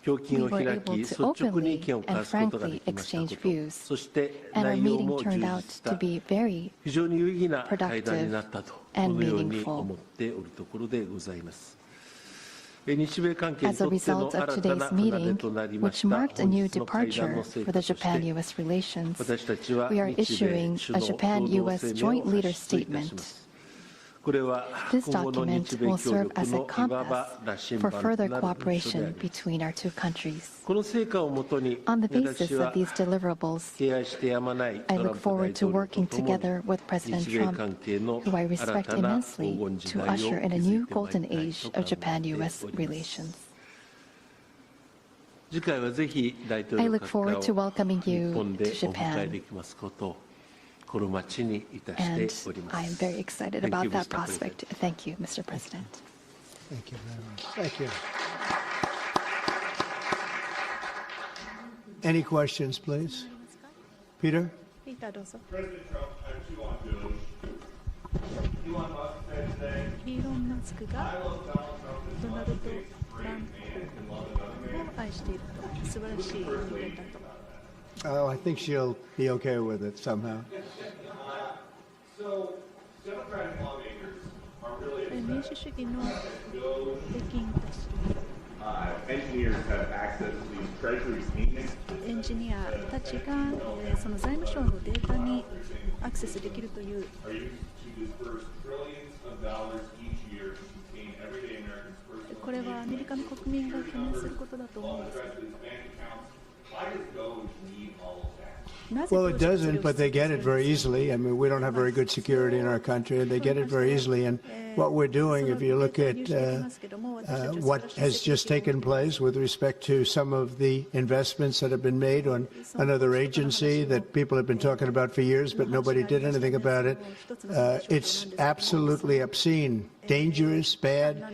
we were able to openly and frankly exchange views, and our meeting turned out to be very productive and meaningful. As a result of today's meeting, which marked a new departure for the Japan-U.S. relations, we are issuing a Japan-U.S. Joint Leader Statement. This document will serve as a compass for further cooperation between our two countries. On the basis of these deliverables, I look forward to working together with President Trump, who I respect immensely, to usher in a new golden age of Japan-U.S. relations. I look forward to welcoming you to Japan. And I am very excited about that prospect. Thank you, Mr. President. Thank you very much. Thank you. Any questions, please? Peter? President Trump, I have two on DOGE. Elon Musk said today, I love Donald Trump as much as he's a great man and love another man. Oh, I think she'll be okay with it somehow. So, Democratic lawmakers are really upset that engineers have access to these Treasury statements. エンジニアたちがその財務省のデータにアクセスできるという。 Are used to disperse trillions of dollars each year to contain everyday Americans' personal これはアメリカの国民が懸念することだと思うんです。 Why does DOGE need all of that? Well, it doesn't, but they get it very easily. I mean, we don't have very good security in our country, and they get it very easily. And what we're doing, if you look at what has just taken place with respect to some of the investments that have been made on another agency that people have been talking about for years, but nobody did anything about it, it's absolutely obscene, dangerous, bad,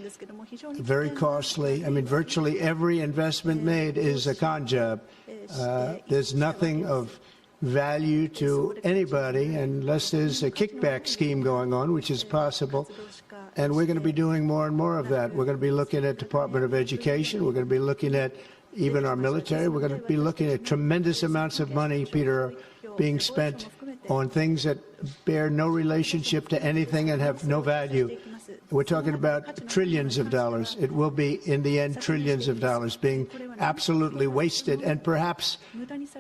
very costly. I mean, virtually every investment made is a con job. There's nothing of value to anybody unless there's a kickback scheme going on, which is possible. And we're going to be doing more and more of that. We're going to be looking at Department of Education. We're going to be looking at even our military. We're going to be looking at tremendous amounts of money, Peter, being spent on things that bear no relationship to anything and have no value. We're talking about trillions of dollars. It will be, in the end, trillions of dollars being absolutely wasted and perhaps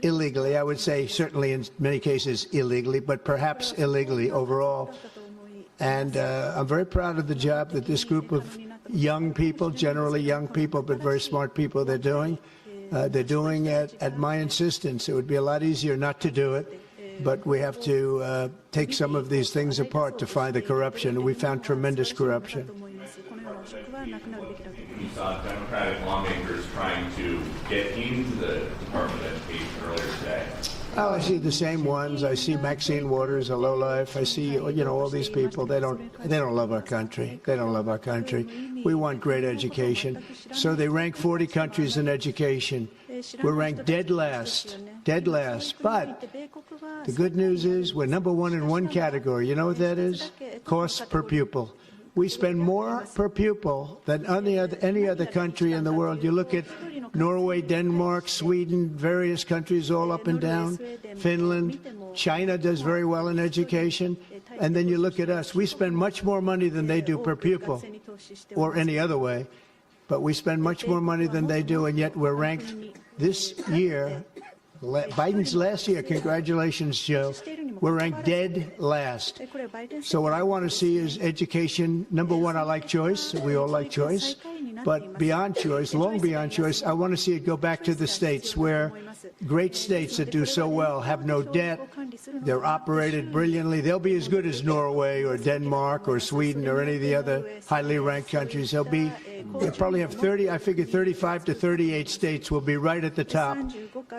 illegally. I would say certainly in many cases illegally, but perhaps illegally overall. And I'm very proud of the job that this group of young people, generally young people, but very smart people, they're doing. They're doing it at my insistence. It would be a lot easier not to do it. But we have to take some of these things apart to find the corruption, and we found tremendous corruption. We saw Democratic lawmakers trying to get into the Department of Education earlier today. Well, I see the same ones. I see Maxine Waters, a lowlife. I see, all these people. They don't love our country. They don't love our country. We want great education. So they rank 40 countries in education. We're ranked dead last. But the good news is we're number one in one category. You know what that is? Cost per pupil. We spend more per pupil than any other country in the world. You look at Norway, Denmark, Sweden, various countries all up and down, Finland. China does very well in education. And then you look at us. We spend much more money than they do per pupil, or any other way. But we spend much more money than they do, and yet we're ranked this year. Biden's last year, congratulations, Joe. We're ranked dead last. So what I want to see is education. Number one, I like choice. We all like choice. But beyond choice, long beyond choice, I want to see it go back to the states where great states that do so well have no debt. They're operated brilliantly. They'll be as good as Norway or Denmark or Sweden or any of the other highly ranked countries. They'll probably have 35 to 38 states will be right at the top.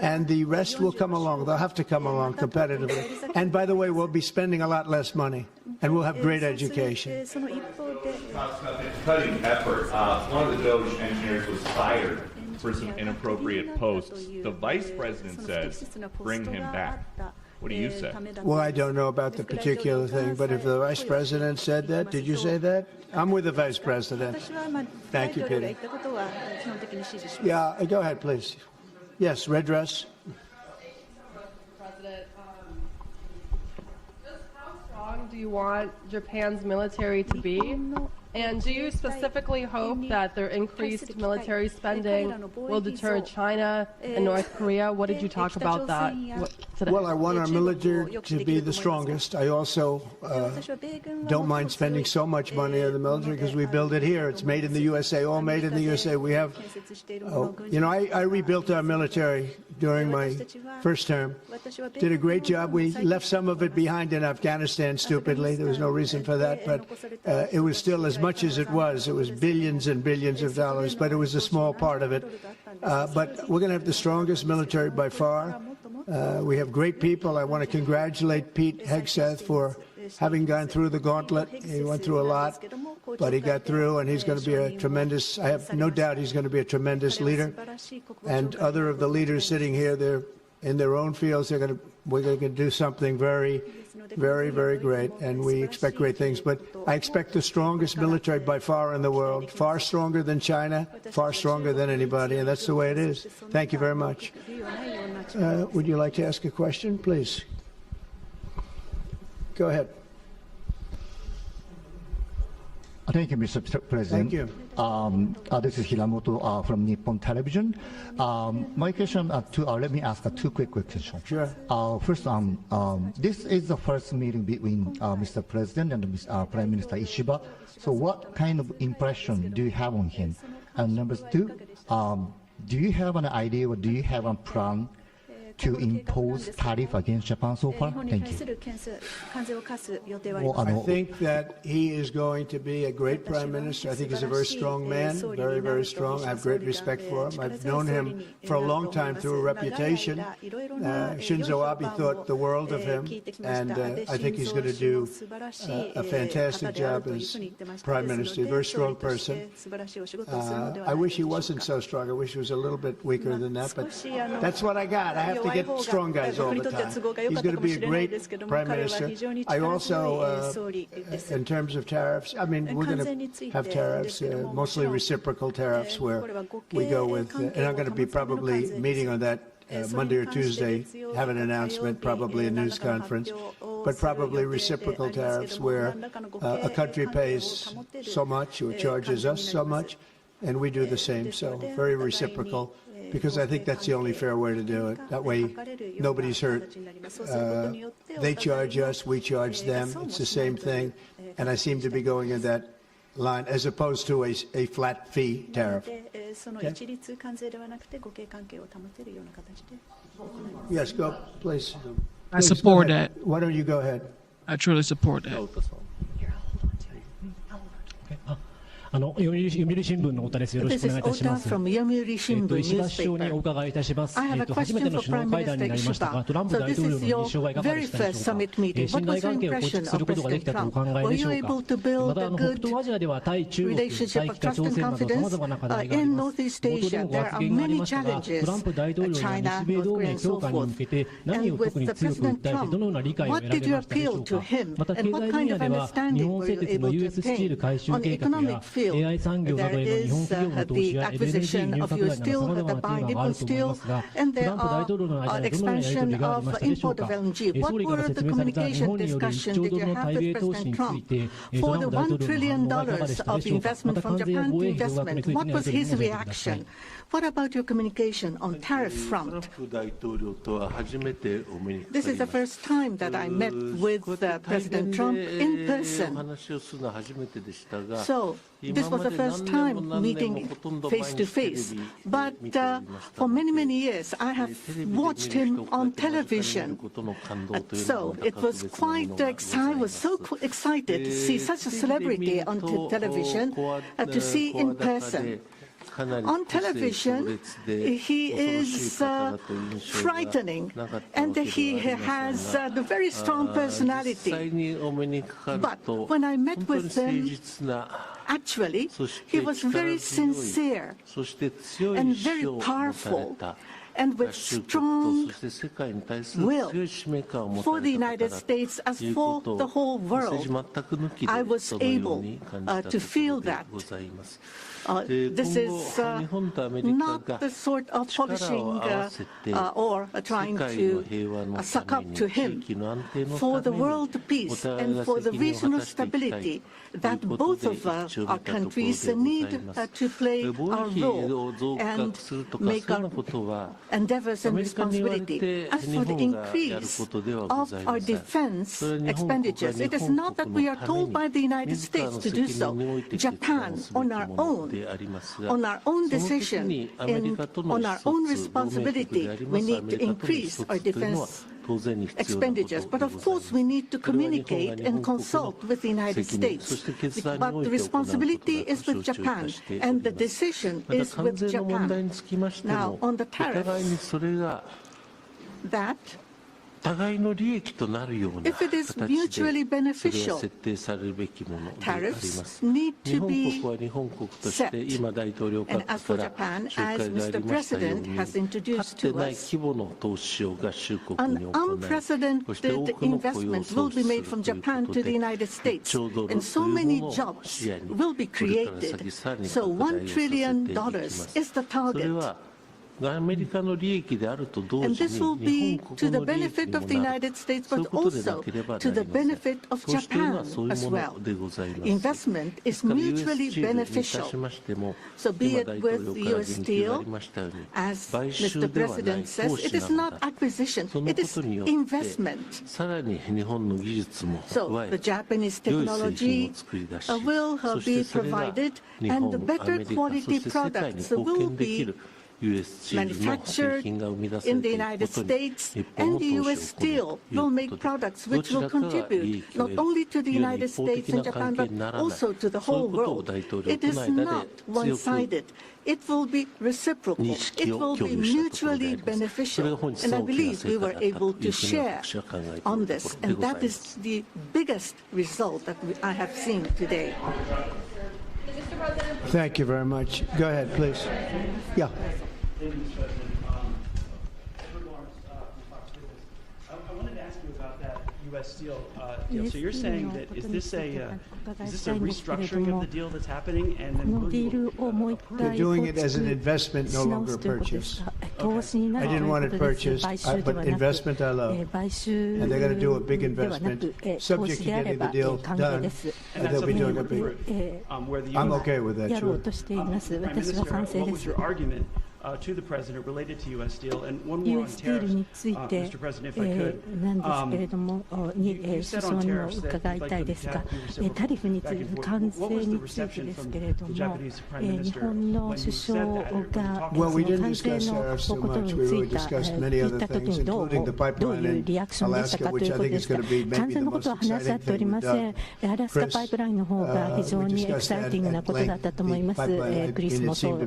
And the rest will come along. They'll have to come along competitively. And by the way, we'll be spending a lot less money. And we'll have great education. Cutting effort. One of the Doge engineers was fired for some inappropriate posts. The vice president says, bring him back. What do you say? Well, I don't know about the particular thing, but if the vice president said that, did you say that? I'm with the vice president. Thank you, Peter. Yeah, go ahead, please. Yes, red dress. President, just how strong do you want Japan's military to be? And do you specifically hope that their increased military spending will deter China and North Korea? What did you talk about that today? Well, I want our military to be the strongest. I also don't mind spending so much money on the military because we build it here. It's made in the USA, all made in the USA. We have, I rebuilt our military during my first term. Did a great job. We left some of it behind in Afghanistan, stupidly. There was no reason for that, but it was still as much as it was billions and billions of dollars, but it was a small part of it. But we're going to have the strongest military by far. We have great people. I want to congratulate Pete Hegseth for having gone through the gauntlet. He went through a lot, but he got through, and he's going to be a tremendous, I have no doubt he's going to be a tremendous leader. And other of the leaders sitting here, they're in their own fields. We're going to do something very, very, very great, and we expect great things. But I expect the strongest military by far in the world, far stronger than China, far stronger than anybody, and that's the way it is. Thank you very much. Would you like to ask a question, please? Go ahead. Thank you, Mr. President. Thank you. This is Hiramoto from Nippon Television. My question, let me ask two quick questions. Sure. First, this is the first meeting between Mr. President and Prime Minister Ishiba. So what kind of impression do you have on him? And number two, do you have an idea or do you have a plan to impose tariff against Japan so far? Thank you. I think that he is going to be a great prime minister. I think he's a very strong man, very, very strong. I have great respect for him. I've known him for a long time through a reputation. Shinzo Abe thought the world of him, and I think he's going to do a fantastic job as prime minister. A very strong person. I wish he wasn't so strong. I wish he was a little bit weaker than that, but that's what I got. I have to get strong guys all the time. He's going to be a great prime minister. I also, in terms of tariffs, I mean, we're going to have tariffs, mostly reciprocal tariffs, where we go with, and I'm going to be probably meeting on that Monday or Tuesday, have an announcement, probably a news conference, but probably reciprocal tariffs where a country pays so much or charges us so much, and we do the same. So very reciprocal, because I think that's the only fair way to do it. That way, nobody's hurt. They charge us, we charge them. It's the same thing. And I seem to be going in that line, as opposed to a flat fee tariff. Okay? Yes, go, please. I support that. Why don't you go ahead? I truly support that. 読売新聞の太田です。よろしくお願いいたします。from Yomiuri Shimbun 石破首相にお伺いいたします。 I have a 初めて question の for 首脳 Prime 会談になりましたが、 Minister トランプ Ishida. 大 So 統 this 領 is の your 印象はいかがで very したで first しょう summit か。 meeting. 信 What 頼 was your 関係を構 impression 築する of ことができ President たとお Trump? 考え Were でし you ょう able か。 to build また a 北 good 東アジアでは対中国、 relationship 対 of 北 trust 朝 and 鮮などさまざ confidence まな課題があり in ます。 Northeast 冒頭で Asia? もご There 発 are 言があり many ましたが、トラン challenges. プ大統領には China, 日米 North 同 Korea, 盟 and 強 so 化に向 forth. けて何 And を with 特に the 強く President 訴えてどのような理解を Trump, 得 what ら did れ you ましたでしょ appeal う to か。 him? また経 And what 済分 kind 野 of では日 understanding 本 were 製 you 鉄の able to US スチール obtain? 回収 On the 計画 economic や field, AI 産業などへの there 日本 is 企業の投資 the や LNG acquisition 輸入 of 拡 your 大などさま steel, ざま the なテーマ buying があ nickel ると思いま steel, すが、 and ト there ランプ大 are 統領の間でどのようなやり取 expansion りがあり of ましたでしょう import of か。 LNG. 総 What 理から were 説 the 明された日 communication 本による1 discussion 兆 did ド you ルの have 対 with 米投資 President につい Trump て、ト for ラン the プ大統$1 領の反 trillion 応はいかがでした of でしょうか。ま investment た from 関税や Japan 防 to 衛費増額に investment? ついて What のや was り取り his も教えてください。 reaction? What about your communication on tariff front? 大統領とは初めてお目にかかりま This is the した。 first time that I met with President Trump in お person. 話をするのは初めてでしたが、 So this was the first time meeting face to face. But for many, many years, I have watched him on television. So it was quite exciting. I was so excited to see such a celebrity on television, to see in person. On television, he is frightening, and he has a very strong personality. But when I met with him, actually, he was very sincere and very powerful, and with strong will for the United States as for the whole world. I was able to feel that. This is not the sort of polishing or trying to suck up to him. For the world peace and for the regional stability that both of our countries need to play our role and make our endeavors and responsibility. As for the increase of our defense expenditures, it is not that we are told by the United States to do so. Japan, on our own decision, on our own responsibility, we need to increase our defense expenditures. But of course, we need to communicate and consult with the United States. But the responsibility is with Japan, and the decision is with Japan. Now, on the tariffs, that if it is mutually beneficial, tariffs need to be set. And as for Japan, as Mr. President has introduced to us, an unprecedented investment will be made from Japan to the United States, and so many jobs will be created. So $1 trillion is the target. And this will be to the benefit of the United States, but also to the benefit of Japan as well. Investment is mutually beneficial. So be it with U.S. Steel, as Mr. President says, it is not acquisition, it is investment. So the Japanese technology will be provided, and the better quality products will be manufactured in the United States, and the U.S. Steel will make products which will contribute not only to the United States and Japan, but also to the whole world. It is not one-sided. It will be reciprocal. It will be mutually beneficial. And I believe we were able to share on this. And that is the biggest result that I have seen today. Thank you very much. Go ahead, please. Yeah. I wanted to ask you about that U.S. Steel deal. So you're saying that is this a restructuring of the deal that's happening, and then will you, They're doing it as an investment, no longer a purchase. Okay. I didn't want it purchased, but investment I love. And they're going to do a big investment, subject to getting the deal done, and they'll be doing a big. I'm okay with that, sure. Prime Minister, what was your argument to the President related to U.S. Steel, and one more on US tariffs. スティールについて Mr. President, if I could. なんですけれども、You 首 said 相 on にも tariffs that 伺い you'd like たい to ですが、 attack タリフにつ back い and て、 forth. 関 What 税 was the について reception です from けれど the も、 Japanese Prime 日 Minister 本の when you 首 said 相 that? が Well, そ we の didn't 関税 discuss の tariffs too ことに much. つ We い really て discussed many 言っ other たとき things, にどう including the いう pipeline リ in アクションでした Alaska, かとい which う I こと think で is すが、 going to be 関 maybe 税 the のこと most は話し合っ exciting てお thing り we've ませ done. ん。アラスカパイプラインの方が非常にエキサイティングなことだったと思います。クリスもそう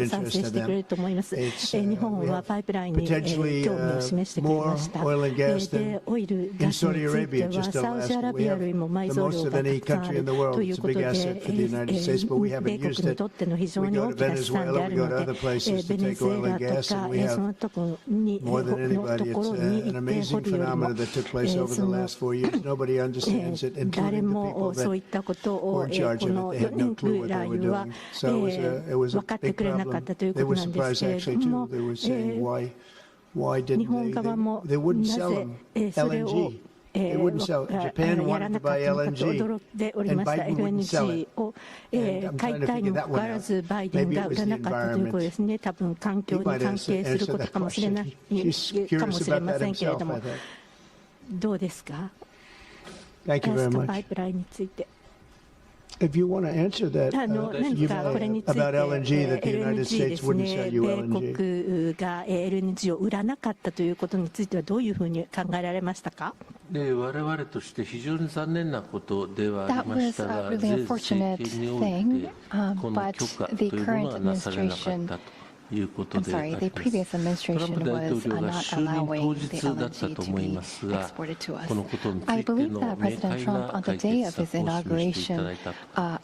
賛成してくれると思います。日本はパイプラインに興味を示してくれました。で、オイル、ガスについてはサウジアラビアよりも埋蔵量がたくさんあるということで、米国にとっての非常に大きな資産であるので、ベネズエラとか、そのところに行って掘るよりも、誰もそういったことをこの4年ぐらいは分かってくれなかったということなんですけれども、日本側もなぜそれをThey wouldn't sell it. Japan wanted to buy LNG, and Biden wouldn't sell it. 買いたいにもかかわらずバイデンが売らなかったということですね。多分環境に関係することかもしれないかもしれませんけれども、どうですか？アラスカパイプラインについて。If you want to answer that, you may, about LNG, that the United States wouldn't sell you 米 LNG. 国が LNG を売らなかったということについてはどういうふうに考えられましたか？で我々として非常に残念なことではあ That りまし was たが、 really 前 a 政 fortunate 権におい thing, てこの but 許可と the いうもの current はなされなかっ administration, たということ I'm であり sorry, ま the す。 previous トラン administration プ大 was 統領が not 就任当 allowing the 日だったと LNG 思い to ま be すが、 exported to この us. ことにつ I いて believe の that 明 President 快 Trump な on the 解 day 決 of his 策を示していた inauguration だいたと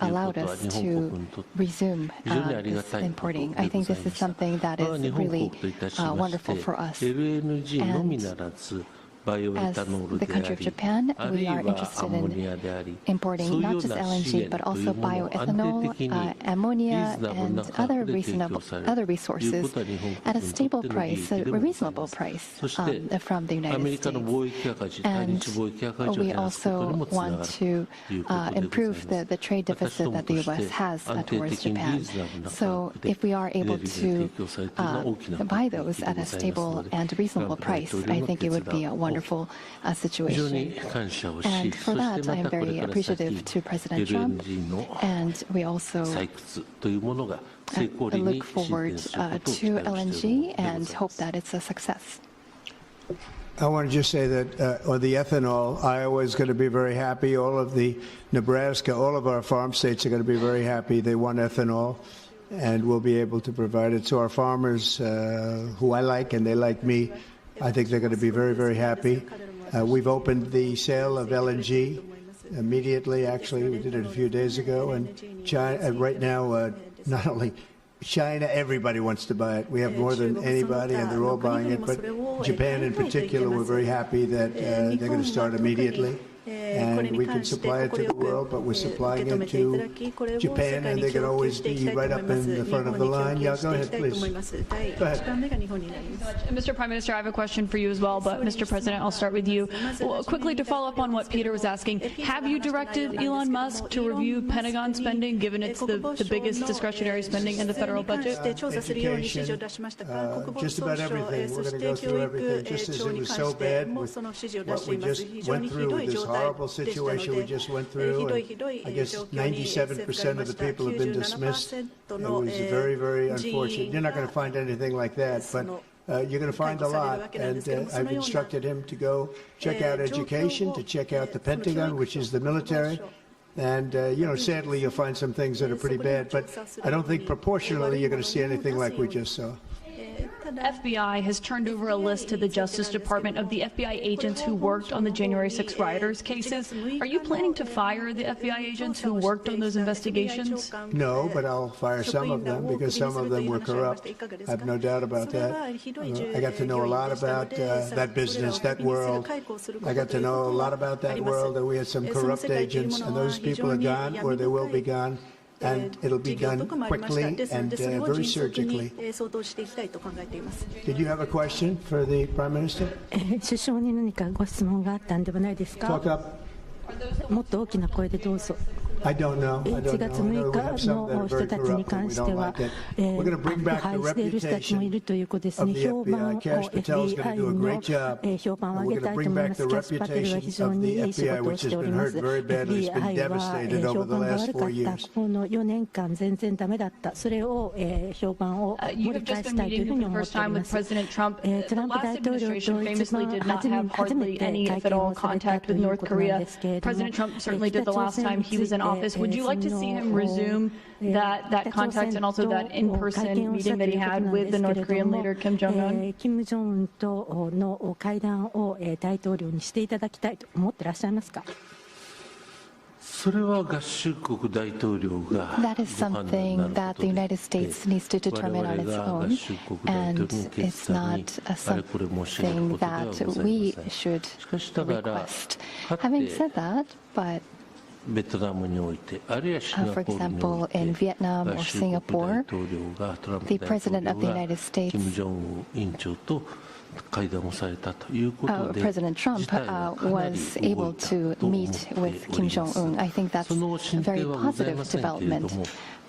いう allowed ことは us 日本国に to とって resume 非常にありが this たいことで importing. ご I ざい think ま this is した。 something that 我が is 日本 really 国といたしまし wonderful て、 for us. LNG のみならず、バイオエ As タノール the であ country of り、 Japan, あるい we are は interested アンモ in ニアであり、 importing そういう not よう just な支 LNG 援 but という also ものを安 bioethanol, 定的にリ ammonia, ーズナブルな and 価 other 格で提供される other という resources ことは日本 at a 国にと stable っての利 price, 益で a もござい reasonable ます。 price そして、 from the ア United メリカの States. 貿易赤字、対 And 日貿易赤字を we 減らすことに also もつなが want る to ということでござい improve ます the trade 私 deficit ども that と the して U.S. has 安定 towards 的にリ Japan. ーズナブルな価 So 格で if we are エネ able ルギーが to 提供されているのは大きな buy 利 those 益で at ご a ざいますの stable で、 and トラン reasonable プ大 price, 統領 I の think it 決 would be 断 a を wonderful 非常 situation. に感謝をし、 And そ for して that, ま I'm たこれ very から appreciative 先 to President Trump, LNG の and we also 採掘というものが成功裏に look 進 forward 展することを期 to 待しているもの LNG でござい and ます hope that it's a success. I want to just say that on the ethanol, Iowa is going to be very happy. All of the Nebraska, all of our farm states are going to be very happy. They want ethanol, and we'll be able to provide it. So our farmers, who I like and they like me, I think they're going to be very, very happy. We've opened the sale of LNG immediately. Actually, we did it a few days ago, and China, right now, not only China, everybody wants to buy it. We have more than anybody, and they're all buying it. But Japan, in particular, we're very happy that they're going to start immediately. And we can supply it to the world, but we're supplying it to Japan, and they can always be right up in the front of the line. Yeah, go ahead, please. Go ahead. Mr. Prime Minister, I have a question for you as well, but Mr. President, I'll start with you. Well, quickly to follow up on what Peter was asking, have you directed Elon Musk to review Pentagon spending, given it's the biggest discretionary spending in the federal budget? Education, just about everything. We're going to go through everything, just as it was so bad with what we just went through with this horrible situation we just went through. And I guess 97% of the people have been dismissed. It was very, very unfortunate. You're not going to find anything like that, but you're going to find a lot. And I've instructed him to go check out education, to check out the Pentagon, which is the military. And, sadly, you'll find some things that are pretty bad, but I don't think proportionally you're going to see anything like we just saw. FBI has turned over a list to the Justice Department of the FBI agents who worked on the January 6 rioters cases. Are you planning to fire the FBI agents who worked on those investigations? No, but I'll fire some of them because some of them were corrupt. I have no doubt about that. I got to know a lot about that business, that world. I got to know a lot about that world, and we had some corrupt agents, and those people are gone, or they will be gone. And it'll be done quickly and very surgically. Did you have a question for the Prime Minister? 首相に何かご質問があったんではないですか？ Talk up. もっと大きな声でどうぞ。I don't know. I 1 don't 月 know. 6日の人たちに関しては、腐敗している人たちもいるということですね。評判を FBI の評判を上げたいと思います。キャス・パテルは非常にいい仕事をしております。FBI は評判が悪かった。この4年間全然ダメだった。それを評判を盛り返したいというふうに思っております。トランプ大統領と一番初めて会見をされたということなんですけれども、President Trump certainly did the last time he was in office. Would you like to see him resume that contact and also that in-person meeting that he had with the North Korean leader Kim Jong-un? 金正恩との会談を大統領にしていただきたいと思ってらっしゃいますか？それは合衆国大統領が That is something that the United States needs to determine on its own, and it's not something that we should request. Having said that, but for example, in Vietnam or Singapore, the President of the United States, President Trump was able to meet with Kim Jong-un. I think that's a very positive development.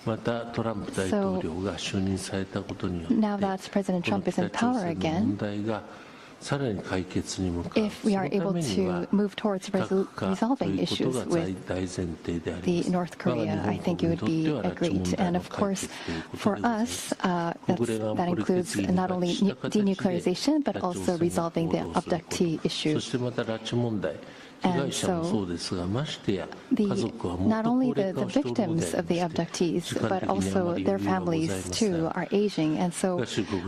So now that President Trump is in power again, if we are able to move towards resolving issues with the North Korea, I think it would be great. And of course, for us, that includes not only denuclearization, but also resolving the abductee issue. And so, not only the victims of the abductees, but also their families too are aging, and so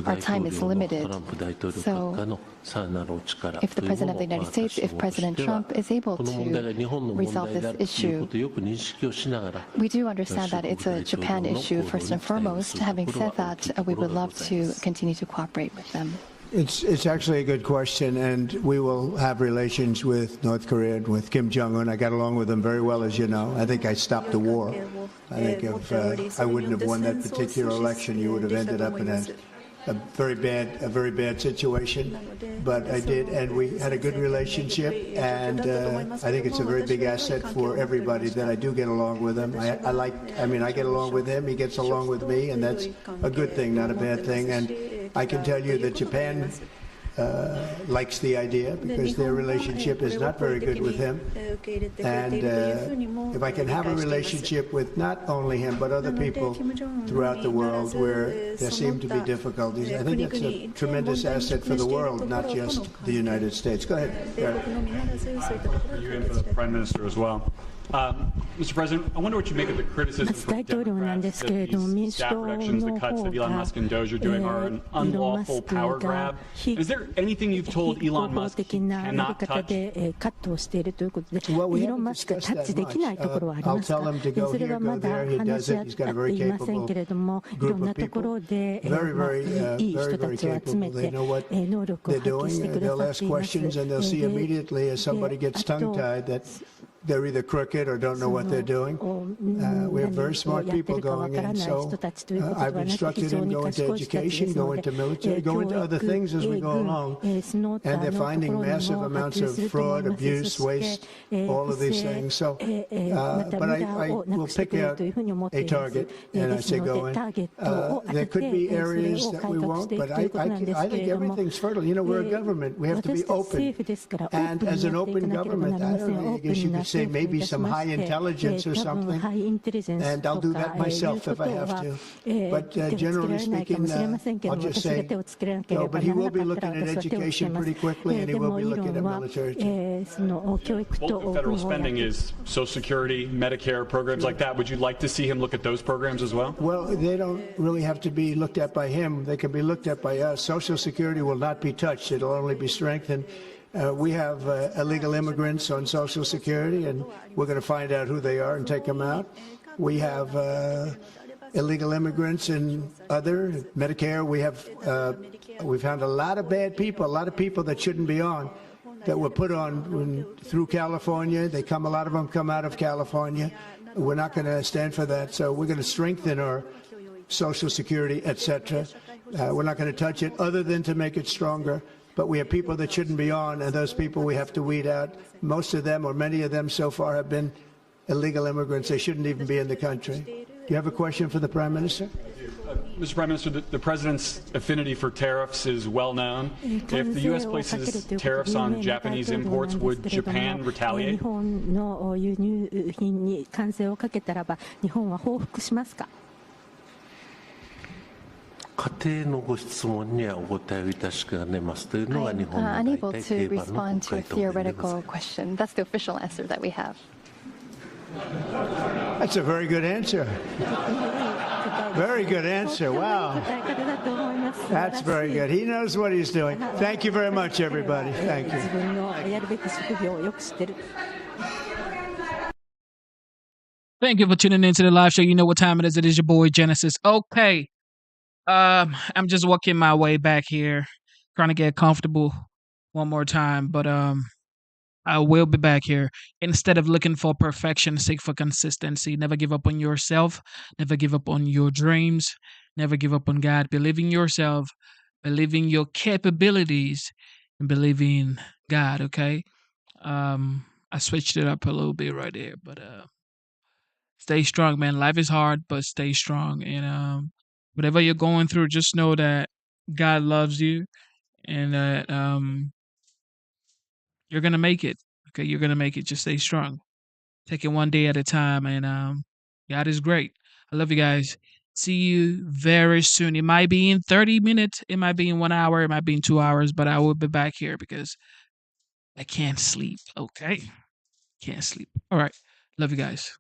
our time is limited. So, if the President of the United States, if President Trump is able to resolve this issue, we do understand that it's a Japan issue first and foremost. Having said that, we would love to continue to cooperate with them. It's actually a good question, and we will have relations with North Korea and with Kim Jong-un. I got along with him very well, as you know. I think I stopped the war. I think if I wouldn't have won that particular election, you would have ended up in a very bad situation. But I did, and we had a good relationship, and I think it's a very big asset for everybody that I do get along with him. I get along with him, he gets along with me, and that's a good thing, not a bad thing. And I can tell you that Japan likes the idea because their relationship is not very good with him. And if I can have a relationship with not only him but other people throughout the world where there seem to be difficulties, I think that's a tremendous asset for the world, not just the United States. Go ahead. You and the Prime Minister as well. Mr. President, I wonder what you make of the criticism from Democrats that these staff reductions, the cuts that Elon Musk and Doge are doing are an unlawful power grab. Is there anything you've told Elon Musk he cannot touch? Well, we haven't discussed that much. I'll tell him to go here, go there. He does it. He's got a very capable group of people. Very capable. They know what they're doing. They'll ask questions and they'll see immediately as somebody gets tongue-tied that they're either crooked or don't know what they're doing. We have very smart people going in, so I've instructed them go into education, go into military, go into other things as we go along. And they're finding massive amounts of fraud, abuse, waste, all of these things. So, but I will pick out a target and I say go in. There could be areas that we won't, but I think everything's fertile. You know, we're a government. We have to be open. And as an open government, I don't know, I guess you could say maybe some high intelligence or something, and I'll do that myself if I have to. But generally speaking, I'll just say no, but he will be looking at education pretty quickly, and he will be looking at military too. Bulk of federal spending is Social Security, Medicare, programs like that. Would you like to see him look at those programs as well? Well, they don't really have to be looked at by him. They can be looked at by us. Social Security will not be touched. It'll only be strengthened. We have illegal immigrants on Social Security, and we're going to find out who they are and take them out. We have illegal immigrants in other Medicare. We've found a lot of bad people, a lot of people that shouldn't be on, that were put on through California. A lot of them come out of California. We're not going to stand for that. So we're going to strengthen our Social Security, etc. We're not going to touch it other than to make it stronger. But we have people that shouldn't be on, and those people we have to weed out. Most of them, or many of them so far, have been illegal immigrants. They shouldn't even be in the country. Do you have a question for the Prime Minister? Mr. Prime Minister, the President's affinity for tariffs is well known. If the U.S. places tariffs on Japanese imports, would Japan 日 retaliate? 本の輸入品に関税をかけたらば、日本は報復しますか？家庭のご質問にはお答えをいたしかねますというのが日本の unable 大体 to 定番の respond to 回 a 答でございま theoretical す。 question. That's the official answer that we have. That's a very good answer. Very good answer. Wow. That's very good. He knows what he's doing. Thank you very much, everybody. Thank you. 自分のやるべき職業をよく知ってる。Thank you for tuning into the live show. You know what time it is. It is your boy Genesis. Okay. I'm just working my way back here, trying to get comfortable one more time, but I will be back here. Instead of looking for perfection, seek for consistency. Never give up on yourself. Never give up on your dreams. Never give up on God. Believe in yourself. Believe in your capabilities, and believe in God. Okay. I switched it up a little bit right there, but stay strong, man. Life is hard, but stay strong. And whatever you're going through, just know that God loves you, and that you're gonna make it. Okay, you're gonna make it. Just stay strong. Take it one day at a time, and God is great. I love you guys. See you very soon. It might be in 30 minutes. It might be in 1 hour. It might be in 2 hours. But I will be back here because I can't sleep. Okay, can't sleep. All right. Love you guys.